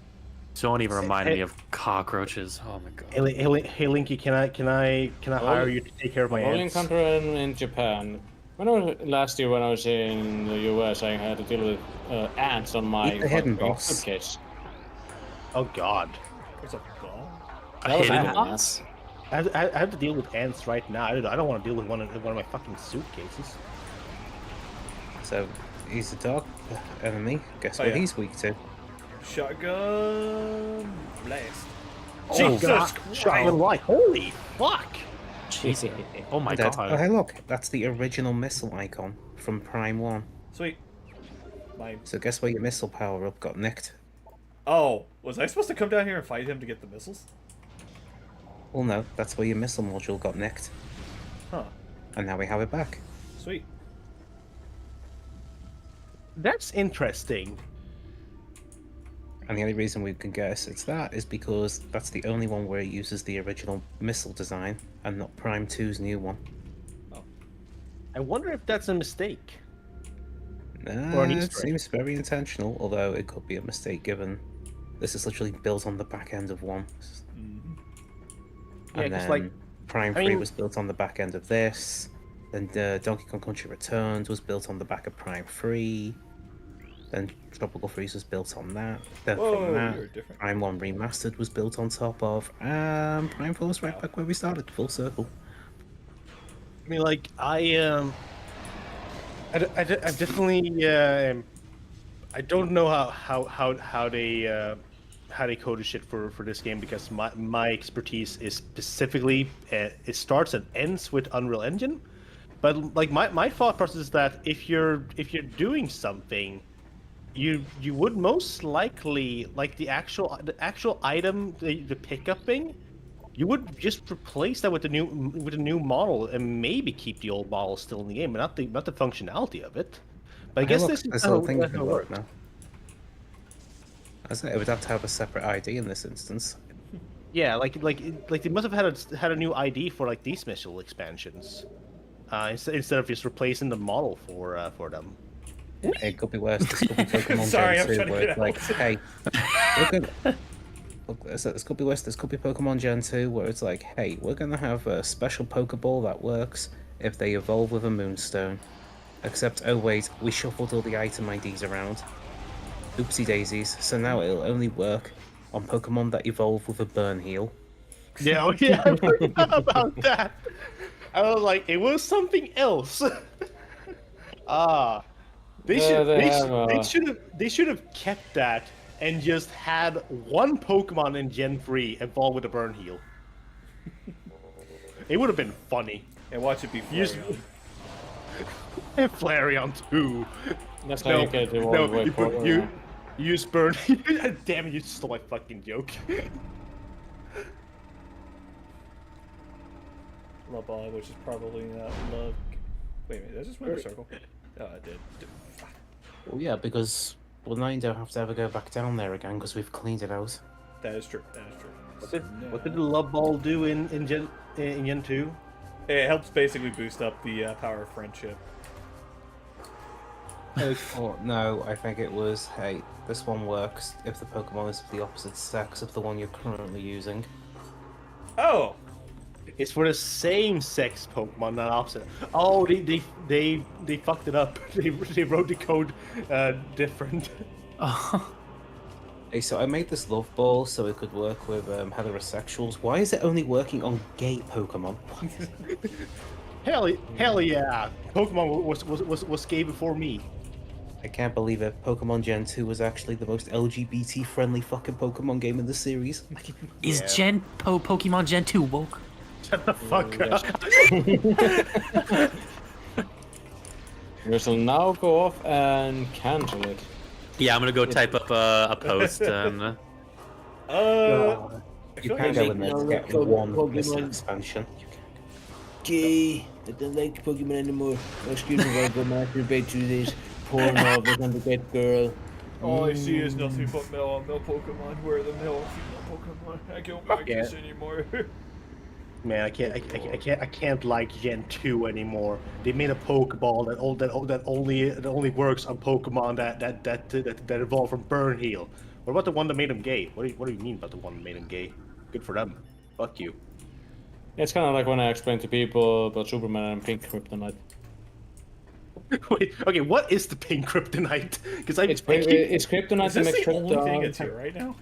Don't even remind me of cockroaches. Oh my god. Hey, Linky, can I hire you to take care of my Only ants? encounter in Japan. Last year when I was in the US, I had to deal with ants on my Eat the hidden fucking boss. suitcase. Oh god. There's a ball. That was hidden ants. boss? I have to deal with ants right now. I don't want to deal with one of my fucking suitcases. So he's a dog enemy. Guess Oh, what yeah. he's weak to? Shotgun blast. Oh, Jesus god. Christ! Shotgun light. Holy fuck! Jesus. Oh my Dead. god. Oh, hey, look, that's the original missile icon from Prime 1. Sweet. Mine. So guess where your missile power-up got nicked? Oh, was I supposed to come down here and fight him to get the missiles? Well, no, that's where your missile module got nicked. Huh. And now we have it back. Sweet. That's interesting. And the only reason we can guess it's that is because that's the only one where it uses the original missile design and not Prime 2's new one. I wonder if that's a mistake. Nah, an it Easter egg. seems very intentional, although it could be a mistake given this is literally built on the back end of one. Yeah, And 'cause, then like, Prime I 3 mean- was built on the back end of this. Then Donkey Kong Country Returns was built on the back of Prime 3. Then Tropical Freeze was built on that. Then Whoa, from you're that, different. Prime 1 Remastered was built on top of. Prime 4 was right back where we started, full circle. I mean, like, I definitely, I don't know how they coded shit for this game because my expertise is specifically it starts and ends with Unreal Engine, but like my thought process is that if you're doing something, you would most likely like the actual item, the pickupping. You would just replace that with a new model and maybe keep the old model still in the game, but not the functionality of it. But I guess look, this is this how, whole thing that's can how it work works. now. I say it would have to have a separate ID in this instance. Yeah, like they must have had a new ID for like these missile expansions, instead of just replacing the model for them. It could be worse. This could be Pokemon Sorry, I'm Gen 2 trying to where get it's like, out. hey, we're gonna... Look, so this could be worse. This could be Pokemon Gen 2 where it's like, hey, we're gonna have a special Pokeball that works if they evolve with a Moonstone. Except, oh wait, we shuffled all the item IDs around. Oopsie daisies. So now it'll only work on Pokemon that evolve with a Burn Heal. Yeah, oh yeah, I forgot about that. I was like, it was something else. They should have kept that and just had one Pokemon in Gen 3 evolve with a Burn Heal. It would have been funny. And watch it be Use- Flareon. And Flareon too. That's how you get the no, one way you use Burn. Damn it! You stole my fucking joke. Love Ball, which is probably not love. Wait a minute, did I just went in a circle? Oh, I did. Well, yeah, because well, now you don't have to ever go back down there again because we've cleaned it out. That is true. That is true. What did the Love Ball do in Gen 2? It helps basically boost up the power of friendship. Oh, no, I think it was, hey, this one works if the Pokemon is of the opposite sex of the one you're currently using. Oh! It's for the same sex Pokemon, not opposite. Oh, they fucked it up. They wrote the code different. Hey, so I made this Love Ball so it could work with heterosexuals. Why is it only working on gay Pokemon? Hell yeah! Pokemon was gay before me. I can't believe it. Pokemon Gen 2 was actually the most LGBT-friendly fucking Pokemon game in the series. Is Pokemon Gen 2 woke? Shut the fuck up. We shall now go off and cancel it. Yeah, I'm gonna go type up a post. I You feel can like go in there to get one missile expansion. Gay, I don't like Pokemon anymore. Excuse me, I go masturbate to this porn of the underget girl. all I see is nothing but male on male Pokemon. Where are the male and female Pokemon? I don't like this anymore. Man, I can't like Gen 2 anymore. They made a Pokeball that only works on Pokemon that evolve from Burn Heal. What about the one that made them gay? What do you mean about the one that made them gay? Good for them. Fuck you. It's kind of like when I explain to people about Superman and Pink Kryptonite. Wait, okay, what is the pink kryptonite? Because It's kryptonite Is that this makes the only thing it's krypton. here right now?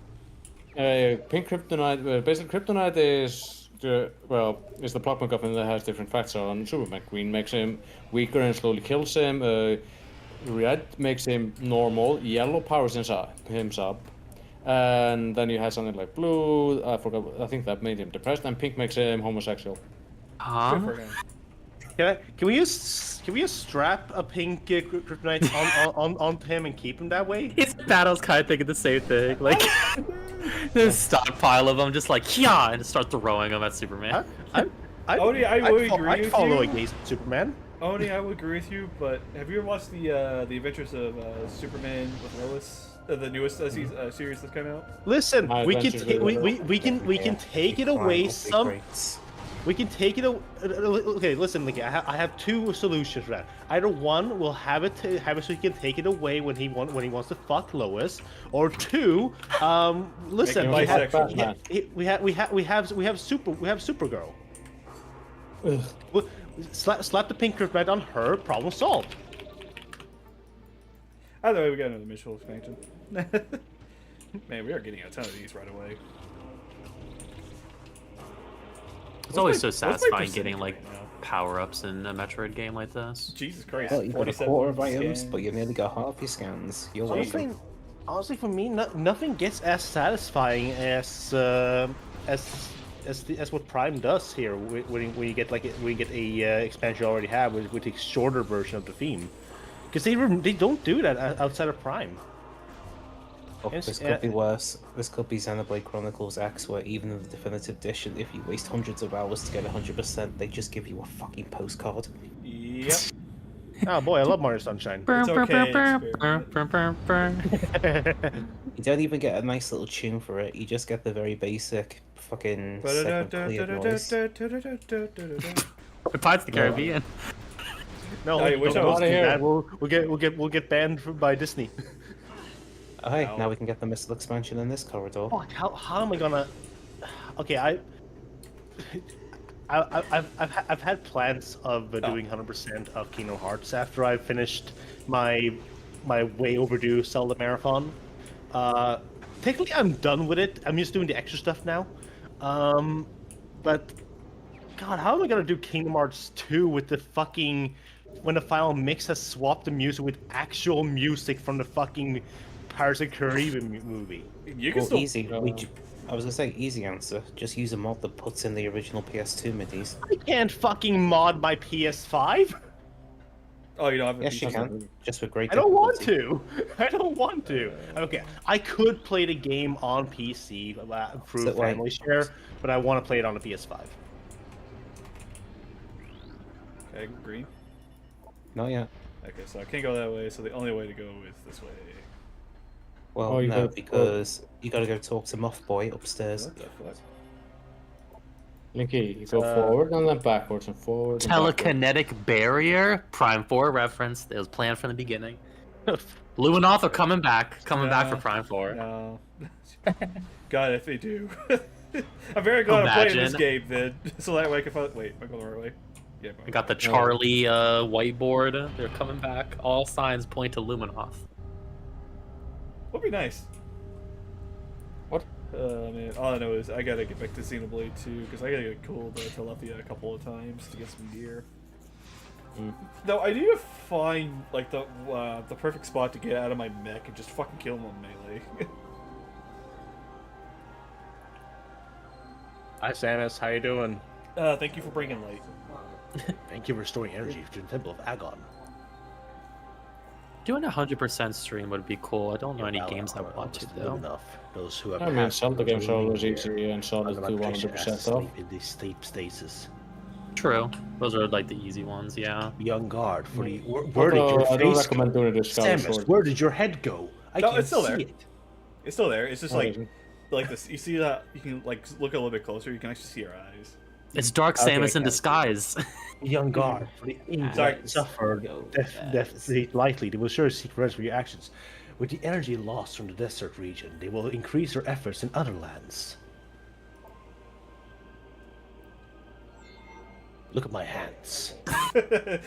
Pink kryptonite. Basically, kryptonite is is the plug MacGuffin that has different facts on Superman. Green makes him weaker and slowly kills him. Red makes him normal. Yellow powers him up. And then you have something like blue. I forgot. I think that made him depressed. And pink makes him homosexual. Good for him. Can we just strap a pink kryptonite onto him and keep him that way? His battle's kind of thinking the same thing. Like, this stockpile of them, just like, yeah, and start throwing them at Superman. Odie, I would agree I'd with follow you. against Superman. Odie, I would agree with you, but have you ever watched the Adventures of Superman with Lois? The newest series that's coming out? Listen, My we can adventures we can take it away some. We can take it. Okay, listen, Linky. I have two solutions for that. Either one, we'll have it so he can take it away when he wants to fuck Lois, or two, listen, Make him bisexual. we have Supergirl. Slap the pink kryptonite on her. Problem solved. Either way, we got another Mitchell expansion. Man, we are getting a ton of these right away. It's always so what's my satisfying percentage getting like right now? power-ups in a Metroid game like this. Jesus Christ. Well, you've got a 47 quarter of items, scans. but you've nearly got half your scans. You're welcome. Honestly, for me, nothing gets as satisfying as what Prime does here. When you get a expansion you already have with a shorter version of the theme, because they don't do that outside of Prime. Oh, this could be worse. This could be Xenoblade Chronicles X, where even in the definitive edition, if you waste hundreds of hours to get 100%, they just give you a fucking postcard. Yep. Oh boy, I love Mario Sunshine. It's okay. You don't even get a nice little tune for it. You just get the very basic fucking second clear noise. Pirates of the Caribbean. No, I wish I don't was do here. that. We'll get banned by Disney. Oh, hey, No. now we can get the missile expansion in this corridor. Fuck, how am I gonna? Okay, I've had plans of doing 100% of Kingdom Hearts after I've finished my way overdue Zelda marathon. Technically, I'm done with it. I'm just doing the extra stuff now. But God, how am I gonna do Kingdom Hearts 2 with the fucking when the final mix has swapped the music with actual music from the fucking Pirates of the Caribbean movie? You can Well, still... easy. I was gonna say easy answer. Just use a mod that puts in the original PS2 midis. I can't fucking mod my PS5. Oh, you don't have a Yes, you PC? can. Just with great I don't want difficulty. to. I don't want to. Okay, I could play the game on PC through So, like- Family Share, but I want to play it on the PS5. Okay, green. Not yet. Okay, so I can't go that way, so the only way to go is this way. Well, Oh, you no, gotta- because you gotta go talk to Moth Boy upstairs. What the fuck? Linky, you go forward and then backwards and forward. And backwards. Telekinetic barrier, Prime 4 reference. It was planned from the beginning. Luminoth are coming back for Prime 4. No. God, if they do. I'm very glad I'm playing this Imagine. game then, so that way I can find... Wait, am I going the right way? Yeah, I got the Charlie whiteboard. They're coming back. All signs point to Luminoth. Would be nice. What? Man, all I know is I gotta get back to Xenoblade 2, because I gotta get cooled Telethia a couple of times to get some gear. No, I need to find, like, the perfect spot to get out of my mech and just fucking kill him on melee. Hi, Samus. How you doing? Thank you for bringing light. Thank you for restoring energy to the Temple of Agon. Doing 100% stream would be cool. I don't know any games I want to though. Enough. Those who have I mean, Zelda games are always easy and Zelda are 2 gonna 100% off. in the sleep stasis. True. Those are like the easy ones, yeah. Be on guard for the. Where did Although your I don't face recommend doing it with Scout Samus, Sword. where did your head go? I No, can't it's still see there. it. It's still there. It's just Oh, is it? like this. You see that? You can like look a little bit closer. You can actually see her eyes. It's Dark Okay, Samus in okay. disguise. Be on guard for the Sorry. injured suffered death lightly. They will sure seek revenge for your actions. With the energy lost from the desert region, they will increase their efforts in other lands. Look at my hands. There's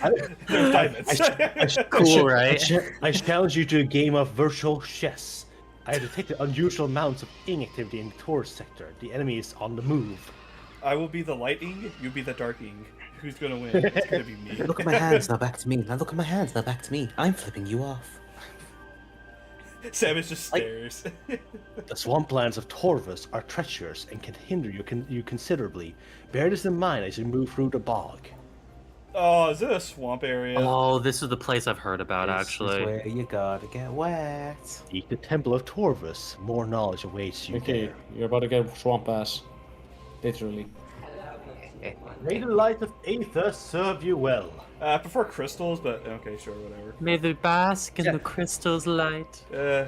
diamonds. Cool, right? I challenge you to a game of virtual chess. I detected unusual amounts of inactivity in the tourist sector. The enemy is on the move. I will be the lighting, you be the darking. Who's gonna win? It's gonna be me. Look at my hands, now back to me. Now look at my hands, now back to me. I'm flipping you off. Samus just stares. The swamplands of Torvus are treacherous and can hinder you considerably. Bear this in mind as you move through the bog. Oh, is it a swamp area? Oh, this is the place I've heard about, This actually. is where you gotta get wet. Seek the Temple of Torvus. More knowledge awaits you Okay, there. you're about to get swamp ass. Literally. May the light of Aether serve you well. I prefer crystals, but okay, sure, whatever. May they bask in the crystal's light. Yeah.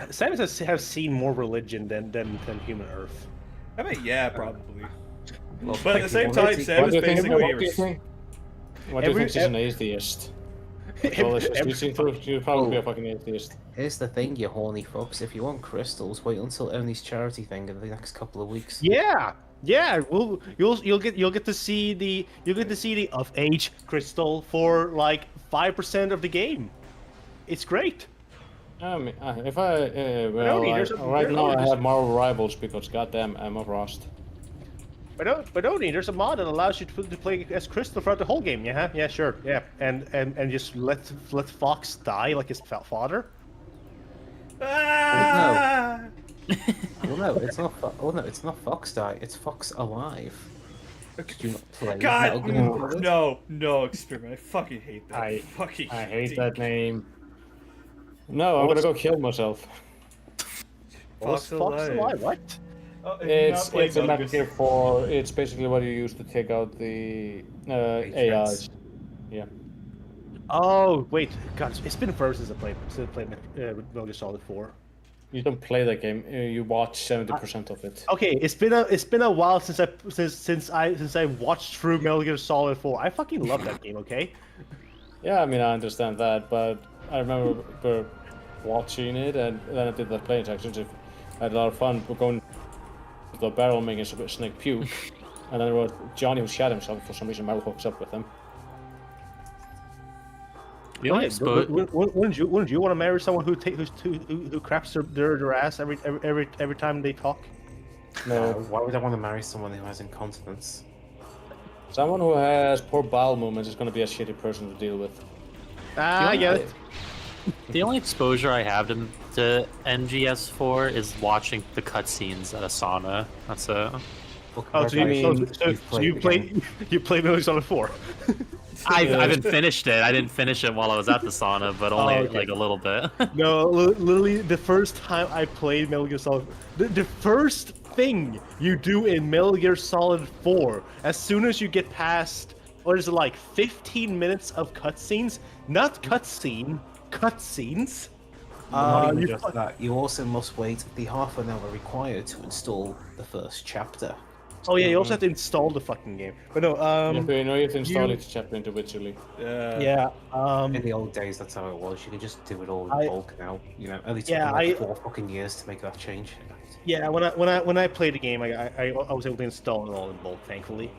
Samus has seen more religion than human Earth. I mean, yeah, probably. But at the same time, Samus basically. What do you think she's an atheist? Well, she'd probably be a fucking atheist. Here's the thing, you horny fucks. If you want crystals, wait until Ernie's charity thing in the next couple of weeks. Yeah, you'll get to see the of age crystal for like 5% of the game. It's great. I mean, if I right now I have Marvel Rivals because goddamn Emma Frost. But only there's a mod that allows you to play as Crystal throughout the whole game. Yeah, sure, yeah, and just let Fox die like his father. Ah! Well, no, it's not. Oh no, it's not Fox die. It's Fox alive. Did you not play Metal God, Gear Solid? no, Experiment. I fucking hate that. I hate stink. that name. No, I'm gonna go kill myself. Fox alive. What? Oh, It's a Metal Gear 4. It's basically what you use to take out the AIs. Yeah. Oh wait, God, it's been forever since I played Metal Gear Solid 4. You don't play that game. You watch 70% of it. Okay, it's been a while since I watched through Metal Gear Solid 4. I fucking love that game. Okay. Yeah, I mean I understand that, but I remember watching it and then I did the playing sections. I had a lot of fun going to the barrel making a snake puke, and then there was Johnny who shot himself for some reason. Metal hooks up with him. The only Wouldn't you want to marry someone who craps their ass every time they talk? No, Why would I want to marry someone who has incontinence? someone who has poor bowel movements is going to be a shitty person to deal with. I get it. The only exposure I have to NGS4 is watching the cutscenes at a sauna. That's it. Oh, so you mean so you play Metal Gear Solid 4? I haven't finished it. I didn't finish it while I was at the sauna, but only like a little bit. No, literally, the first time I played Metal Gear Solid, the first thing you do in Metal Gear Solid 4, as soon as you get past, what is it, like 15 minutes of cutscenes? Not cutscenes. Not even just that. You also must wait the half an hour required to install the first chapter. Oh yeah, you also have to install the fucking game. But no, you have to install each chapter individually. yeah. In the old days, that's how it was. You could just do it all in bulk now. You know, only took like 4 fucking years to make that change. Yeah, when I played the game, I was able to install it all in bulk, thankfully.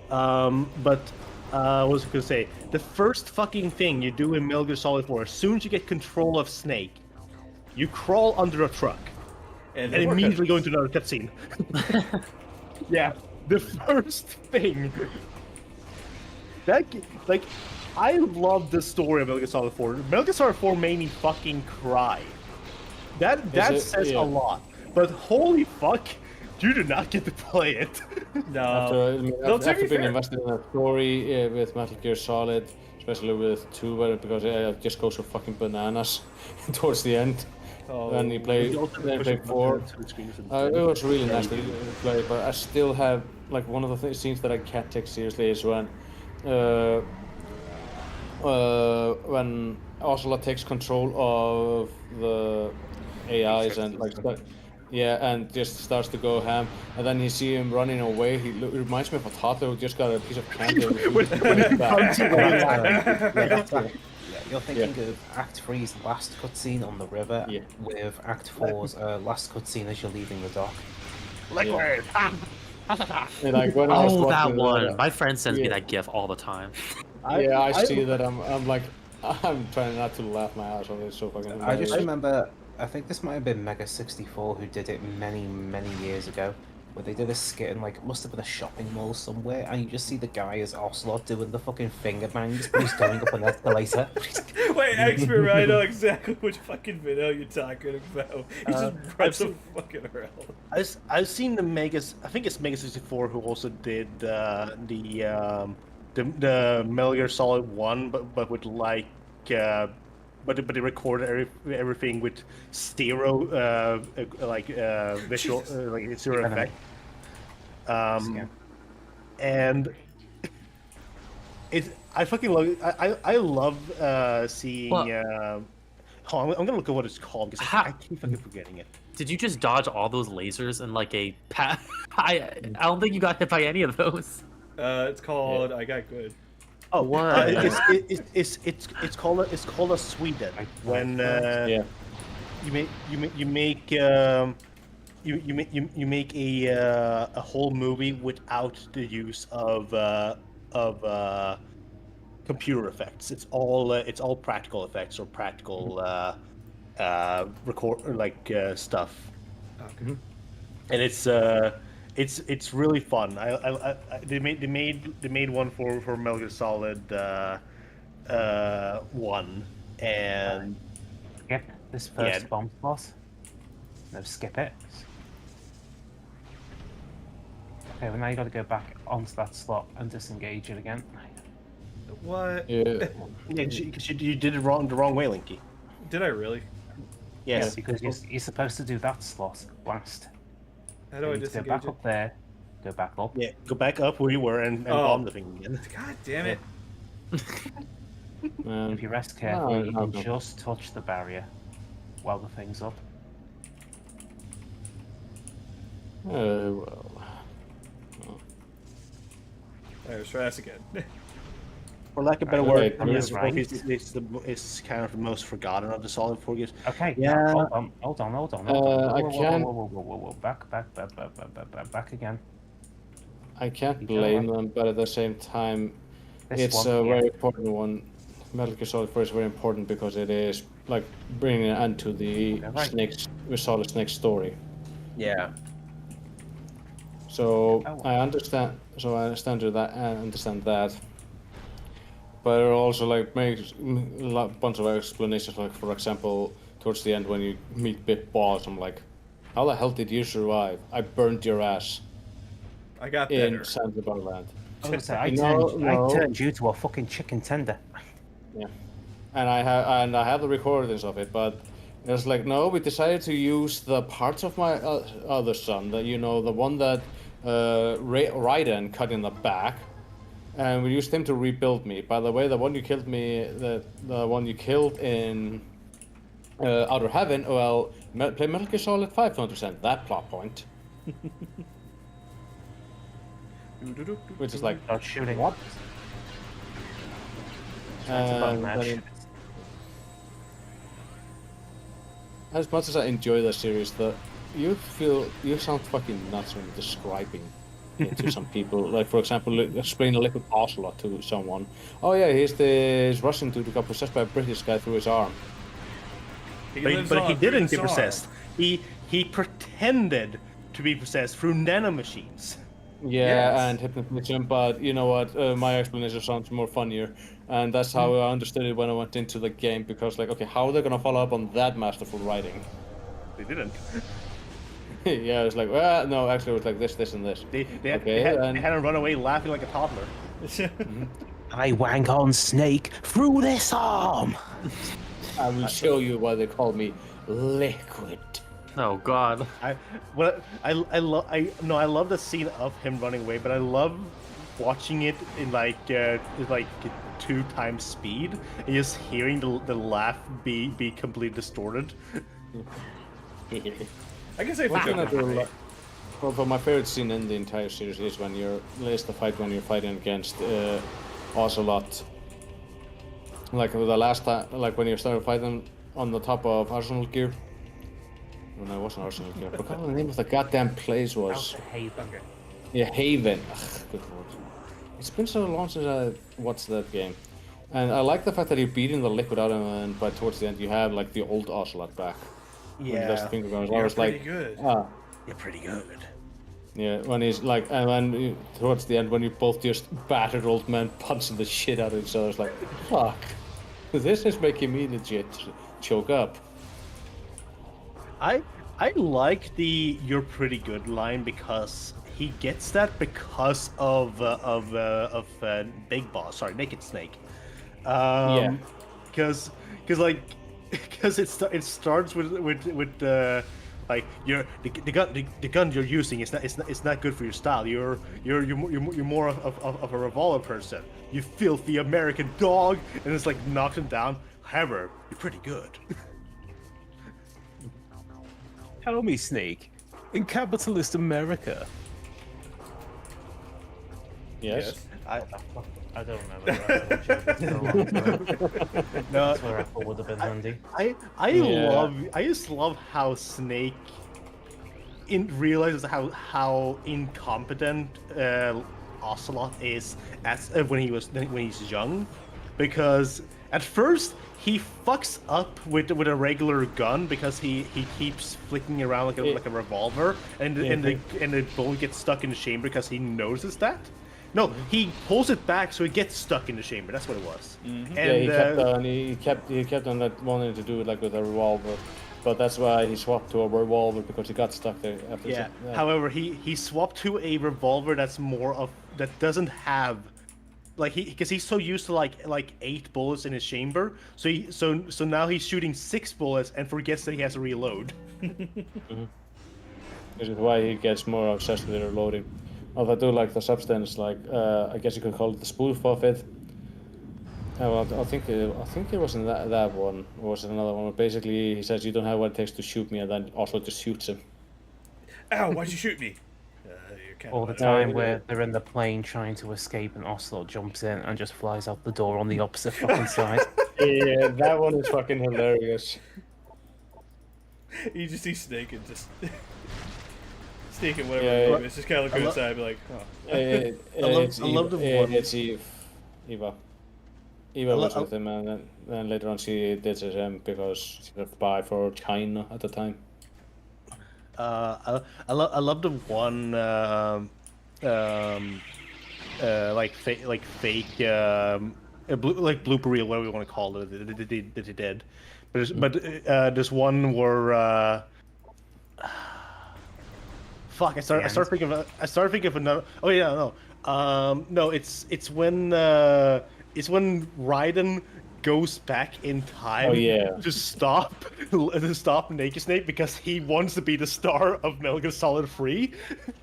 But what was I gonna say? The first fucking thing you do in Metal Gear Solid 4, as soon as you get control of Snake, you crawl under a truck and immediately go into another cutscene. Yeah, the first thing. I love the story of Metal Gear Solid 4. Metal Gear Solid 4 made me fucking cry. That says a lot. But holy fuck, you do not get to play it. No. After being invested in a story with Metal Gear Solid, especially with 2, because it just goes so fucking bananas towards the end. When you play 4, it was really nice to play, but I still have, like, one of the scenes that I can't take seriously is when Ocelot takes control of the AIs and and just starts to go ham, and then you see him running away. It reminds me of a toddler who just got a piece of candy. You're thinking of Act 3's last cutscene on the river, with Act 4's last cutscene as you're leaving the dock. Liquid! And, like, when I was Oh, that watching one. My friend sends me yeah. that gif all the time. I see that. I'm like, I'm trying not to laugh my ass off. It's so fucking I just hilarious. remember, I think this might have been Mega 64 who did it many, many years ago, where they did a skit in, like, it must have been a shopping mall somewhere, and you just see the guy as Ocelot doing the fucking finger bangs, but he's going up an escalator. Wait, Expert, I know exactly which fucking video you're talking about. He just runs seen- fucking around. I've seen the Megas. I think it's Mega 64 who also did the Metal Gear Solid 1, but with like but they recorded everything with stereo visual like stereo effect. And I fucking love I love seeing. Hold on, I'm gonna look at what it's called because I keep fucking forgetting it. Did you just dodge all those lasers in like a I don't think you got hit by any of those. It's called I Got Good. Oh, What? It's called a Sweden when you make a whole movie without the use of computer effects. It's all practical effects or practical record or like stuff. Okay. And it's really fun. They made one for Metal Gear Solid 1 and Skip this first bomb boss. No, skip it. Okay, well now you got to go back onto that slot and disengage it again. What? Yeah. because you did it the wrong way, Linky. Did I really? Yes. Because you're supposed to do that slot last. How do I You need to disengage go back it? up there, go back up. Yeah, go back up where you were and bomb the thing again. God damn it. If you rest carefully, you can just touch the barrier while the thing's up. Well. Alright, let's try this again. For lack of a better Okay, word, yes, right. it's kind of the most forgotten of the Solid 4 games. Okay, Yeah. hold on. I Whoa, can't- whoa. Back again. I can't You blame know them, but at the same time, This it's one, a yeah. very important one. Metal Gear Solid 4 is very important because it is like bringing an end to the right. Solid Snake story. Yeah. So Oh. I understand. So I understand that. I understand that. But it also like makes a bunch of explanations. Like for example, towards the end when you meet Big Boss, I'm like, how the hell did you survive? I burned your ass I got in better. Zanzibar Land. I turned you to a fucking chicken tender. Yeah, and I have the recordings of it, but it's like no, we decided to use the parts of my other son, that the one that Raiden cut in the back, and we used him to rebuild me. By the way, the one you killed in Outer Heaven, well, play Metal Gear Solid 5 to understand that plot point. Which is like Start shooting. what? That's about And match. then- as much as I enjoy the series, you sound fucking nuts when describing it to some people. Like for example, explain a liquid ocelot to someone. Oh yeah, he's Russian dude who got possessed by a British guy through his arm. But he didn't get possessed. He pretended to be possessed through nanomachines. Yeah, Yes. and hypnotism, but you know what? My explanation sounds more funnier, and that's how I understood it when I went into the game. Because like, okay, how are they gonna follow up on that masterful writing? They didn't. Yeah, it's like, well, no, actually, it was like this, and this. They had and- him run away laughing like a toddler. I wank on Snake through this arm. I will show you why they call me Liquid. Oh God. I love the scene of him running away, but I love watching it in like 2 times speed and just hearing the laugh be completely distorted. I guess I One thing I think do but my favorite scene in the entire series is the fight when you're fighting against Ocelot. Like the last time, like when you started fighting on the top of Arsenal Gear. No, it wasn't Arsenal Gear. I forgot what the name of the goddamn place was. Haven. Yeah, Haven. Ugh, good lord. It's been so long since I watched that game. And I like the fact that you're beating the liquid out of him, and by towards the end you have like the old Ocelot back. When he does the finger guns. I You're was pretty like, good. You're pretty good. yeah, when he's like, and then towards the end when you both just battered old men punching the shit out of each other, it's like, fuck. This is making me legit choke up. I like the "you're pretty good" line because he gets that because of Big Boss. Sorry, Naked Snake. Yeah. Because like because it starts with like the gun you're using it's not good for your style. You're more of a revolver person. You filthy American dog, and it's like knocks him down. However, you're pretty good. Tell me, Snake, in capitalist America. Yes. I don't remember. No, That's where Apple would have been handy. I just love how Snake realizes how incompetent Ocelot is as when he's young, because at first he fucks up with a regular gun because he keeps flicking around like a revolver, and the bullet gets stuck in the chamber because he notices that. No, he pulls it back so it gets stuck in the chamber. That's what it was. Mm-hmm. And, he kept on that wanting to do it like with a revolver, but that's why he swapped to a revolver because he got stuck there. After yeah. However, he swapped to a revolver that doesn't have, like because he's so used to like 8 bullets in his chamber, so now he's shooting 6 bullets and forgets that he has to reload. Mm-hmm. This is why he gets more obsessed with reloading. Although I do like the substance, like I guess you could call it the spoof of it. Well, I think it wasn't that one. Or was it another one? Where basically, he says you don't have what it takes to shoot me, and then also just shoots him. Ow! Why'd you shoot me? All the time where they're in the plane trying to escape, and Ocelot jumps in and just flies out the door on the opposite fucking side. Yeah, that one is fucking hilarious. You just see Snake and just Snake and whatever Yeah, name is just kind of look inside and be like, oh. I love the one. It's Eva. Eva was with him, and then later on she ditches him because she was by for China at the time. I love the one like fake blooper reel, whatever you want to call it, that he did. But there's one where fuck, I start thinking of another. Oh yeah, no. No, it's when Raiden goes back in time to stop Naked Snake because he wants to be the star of Metal Gear Solid 3.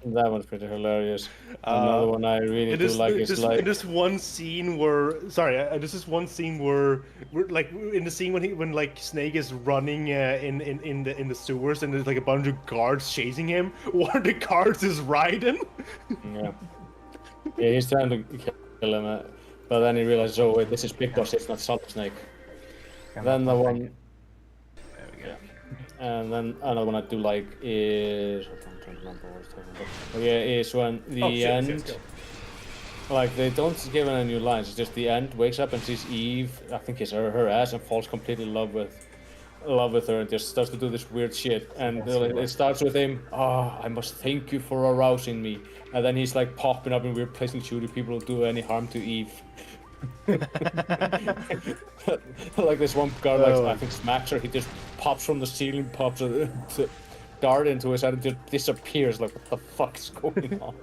That one's pretty hilarious. Another one I really do like is like this one scene where this is one scene where like in the scene when like Snake is running in the sewers and there's like a bunch of guards chasing him. One of the guards is Raiden. Yeah, he's trying to kill him. But then he realizes, oh wait, this is Big Boss, it's not Solid Snake. Then the one... There we go. And then another one I do like is... I'm trying to remember what I was talking about. But yeah, is when the end... Like, they don't give any new lines, it's just the end, wakes up and sees Eve, I think it's her ass, and falls completely in love with her and just starts to do this weird shit. And it starts with him, I must thank you for arousing me. And then he's like popping up in weird places and shooting people who do any harm to Eve. Like this one guy, I think smacks her, he just pops from the ceiling, pops a dart into his head and just disappears. Like, what the fuck is going on?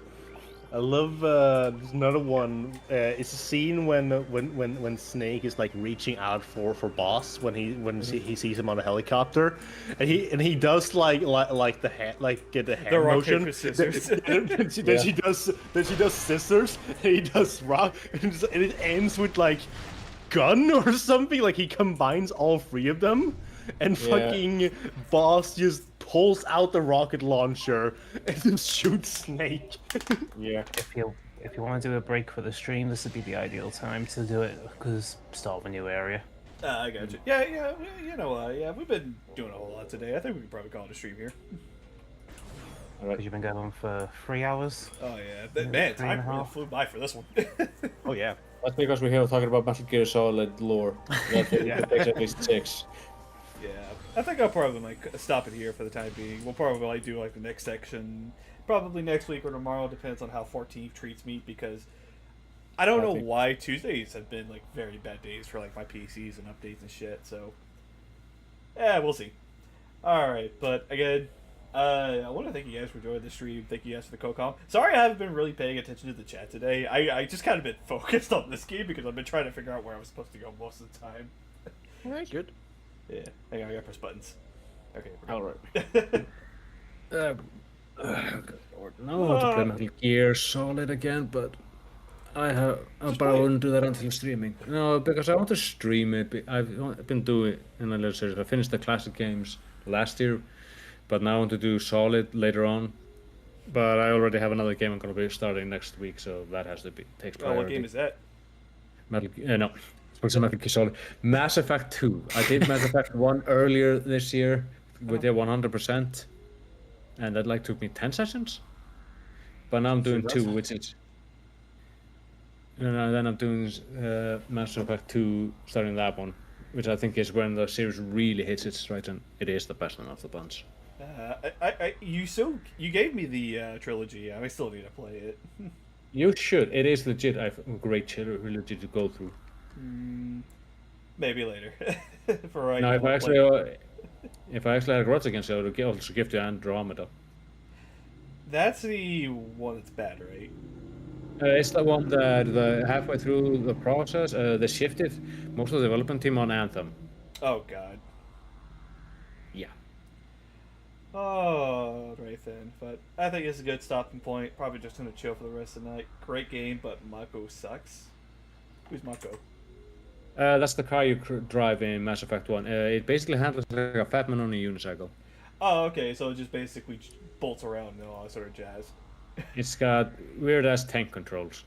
I love there's another one. It's a scene when Snake is like reaching out for Boss when he sees him on a helicopter, and he does like the hand motion. Then she does scissors. And he does rock, and it ends with like gun or something. Like he combines all 3 of them, and fucking Boss just pulls out the rocket launcher and then shoots Snake. Yeah. If you want to do a break for the stream, this would be the ideal time to do it because start a new area. I got you. Yeah. You know, we've been doing a whole lot today. I think we could probably call it a stream here. All right. Because you've been going for 3 hours. Oh yeah, Yeah, man, 3 and time a really half. flew by for this one. Oh yeah. That's because we're here talking about Metal Gear Solid lore. That takes at least 6. Yeah, I think I'll probably like stop it here for the time being. We'll probably like do like the next section, probably next week or tomorrow. Depends on how 14th treats me because I don't know why Tuesdays have been like very bad days for like my PCs and updates and shit. So yeah, we'll see. All right, but again, I want to thank you guys for joining the stream. Thank you guys for the co-com. Sorry, I haven't been really paying attention to the chat today. I just kind of been focused on this game because I've been trying to figure out where I was supposed to go most of the time. All right, good. Yeah, hang on, I gotta press buttons. Okay, All right. Good Lord, no, I want to play Metal Gear Solid again, but I wouldn't do that until streaming. No, because I want to stream it. I've been doing it in a little series. I finished the classic games last year, but now I want to do Solid later on. But I already have another game I'm going to be starting next week, so that has to be takes priority. What game is that? No. Metal Gear Solid. Mass Effect 2. I did Mass Effect 1 earlier this year with the 100%, and that like took me 10 sessions. But now I'm doing 2, which is... And then I'm doing Mass Effect 2, starting that one, which I think is when the series really hits its stride, and it is the best one of the bunch. You gave me the trilogy, and I still need to play it. You should. It is legit. A great trilogy to go through. Maybe later. For right now, now, if I actually had a grudge against you, I would also give you Andromeda. That's the one that's bad, right? It's the one that halfway through the process, they shifted most of the development team on Anthem. Oh god. Yeah. Oh, right then. But I think it's a good stopping point. Probably just gonna chill for the rest of the night. Great game, but Mako sucks. Who's Mako? That's the car you drive in Mass Effect 1. It basically handles like a fat man on a unicycle. Oh, okay. So it just basically bolts around and all that sort of jazz. It's got weird ass tank controls.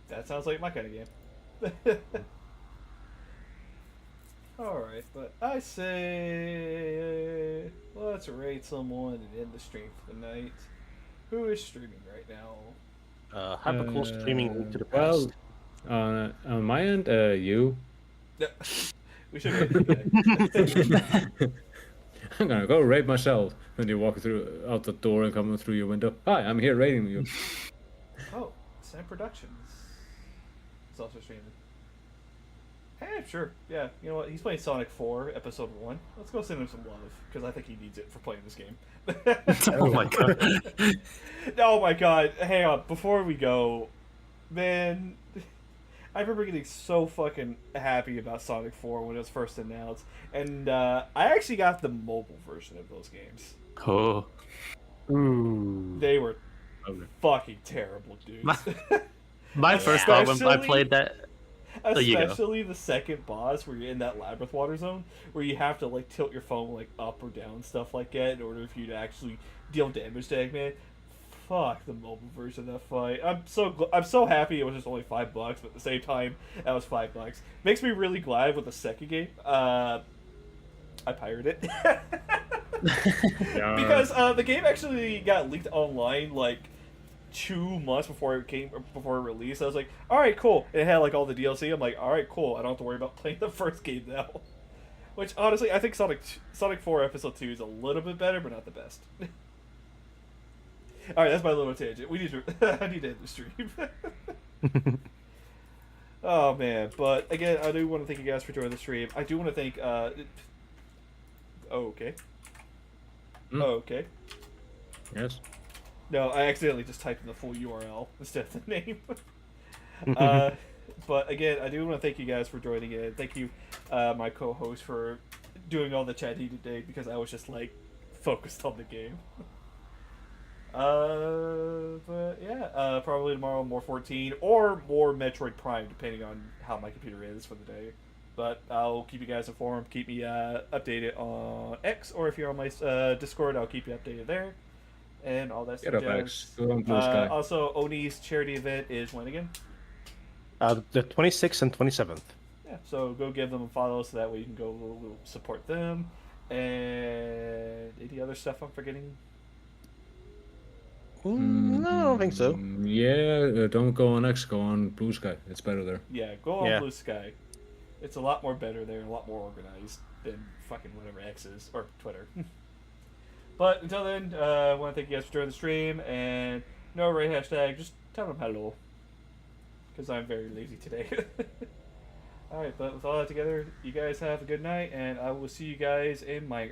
That sounds like my kind of game. Alright, but I say let's rate someone and end the stream for the night. Who is streaming right now? Hypercool streaming to the past. Well, on my end, you. We should rate it. I'm gonna go raid myself when you walk out the door and come through your window. Hi, I'm here raiding you. Oh, Sam Productions. It's also streaming. Hey, sure. Yeah, you know what? He's playing Sonic 4, Episode 1. Let's go send him some love, because I think he needs it for playing this game. Oh my god. Oh my god. Hang on. Before we go, man, I remember getting so fucking happy about Sonic 4 when it was first announced. And I actually got the mobile version of those games. Oh. Ooh. They were fucking terrible, dudes. My first thought when I played that... Especially the second boss where you're in that labyrinth water zone where you have to like tilt your phone like up or down, stuff like that, in order for you to actually deal damage to Eggman. Fuck the mobile version of that fight. I'm so happy it was just only $5, but at the same time that was $5. Makes me really glad with the second game. I pirated it. Because the game actually got leaked online like 2 months before it released. I was like, all right, cool. It had like all the DLC. I'm like, all right, cool. I don't have to worry about playing the first game now. Which honestly, I think Sonic 4 Episode 2 is a little bit better, but not the best. All right, that's my little tangent. I need to end the stream. Oh man, but again, I do want to thank you guys for joining the stream. I do want to thank. Okay. Okay. Yes. No, I accidentally just typed in the full URL instead of the name. But again, I do want to thank you guys for joining in. Thank you, my co-host, for doing all the chatting today because I was just like focused on the game. But yeah, probably tomorrow more 14 or more Metroid Prime, depending on how my computer is for the day. But I'll keep you guys informed. Keep me updated on X, or if you're on my Discord, I'll keep you updated there. And all that stuff. Also, Oni's charity event is when again? The 26th and 27th. Yeah, so go give them a follow so that way you can go support them. And any other stuff I'm forgetting? No, I don't think so. Yeah, don't go on X, go on Blue Sky. It's better there. Yeah, go on Blue Sky. It's a lot more better there, a lot more organized than fucking whatever X is, or Twitter. But until then, I want to thank you guys for joining the stream, and no right hashtag, just tell them hello. Because I'm very lazy today. Alright, but with all that together, you guys have a good night, and I will see you guys in my...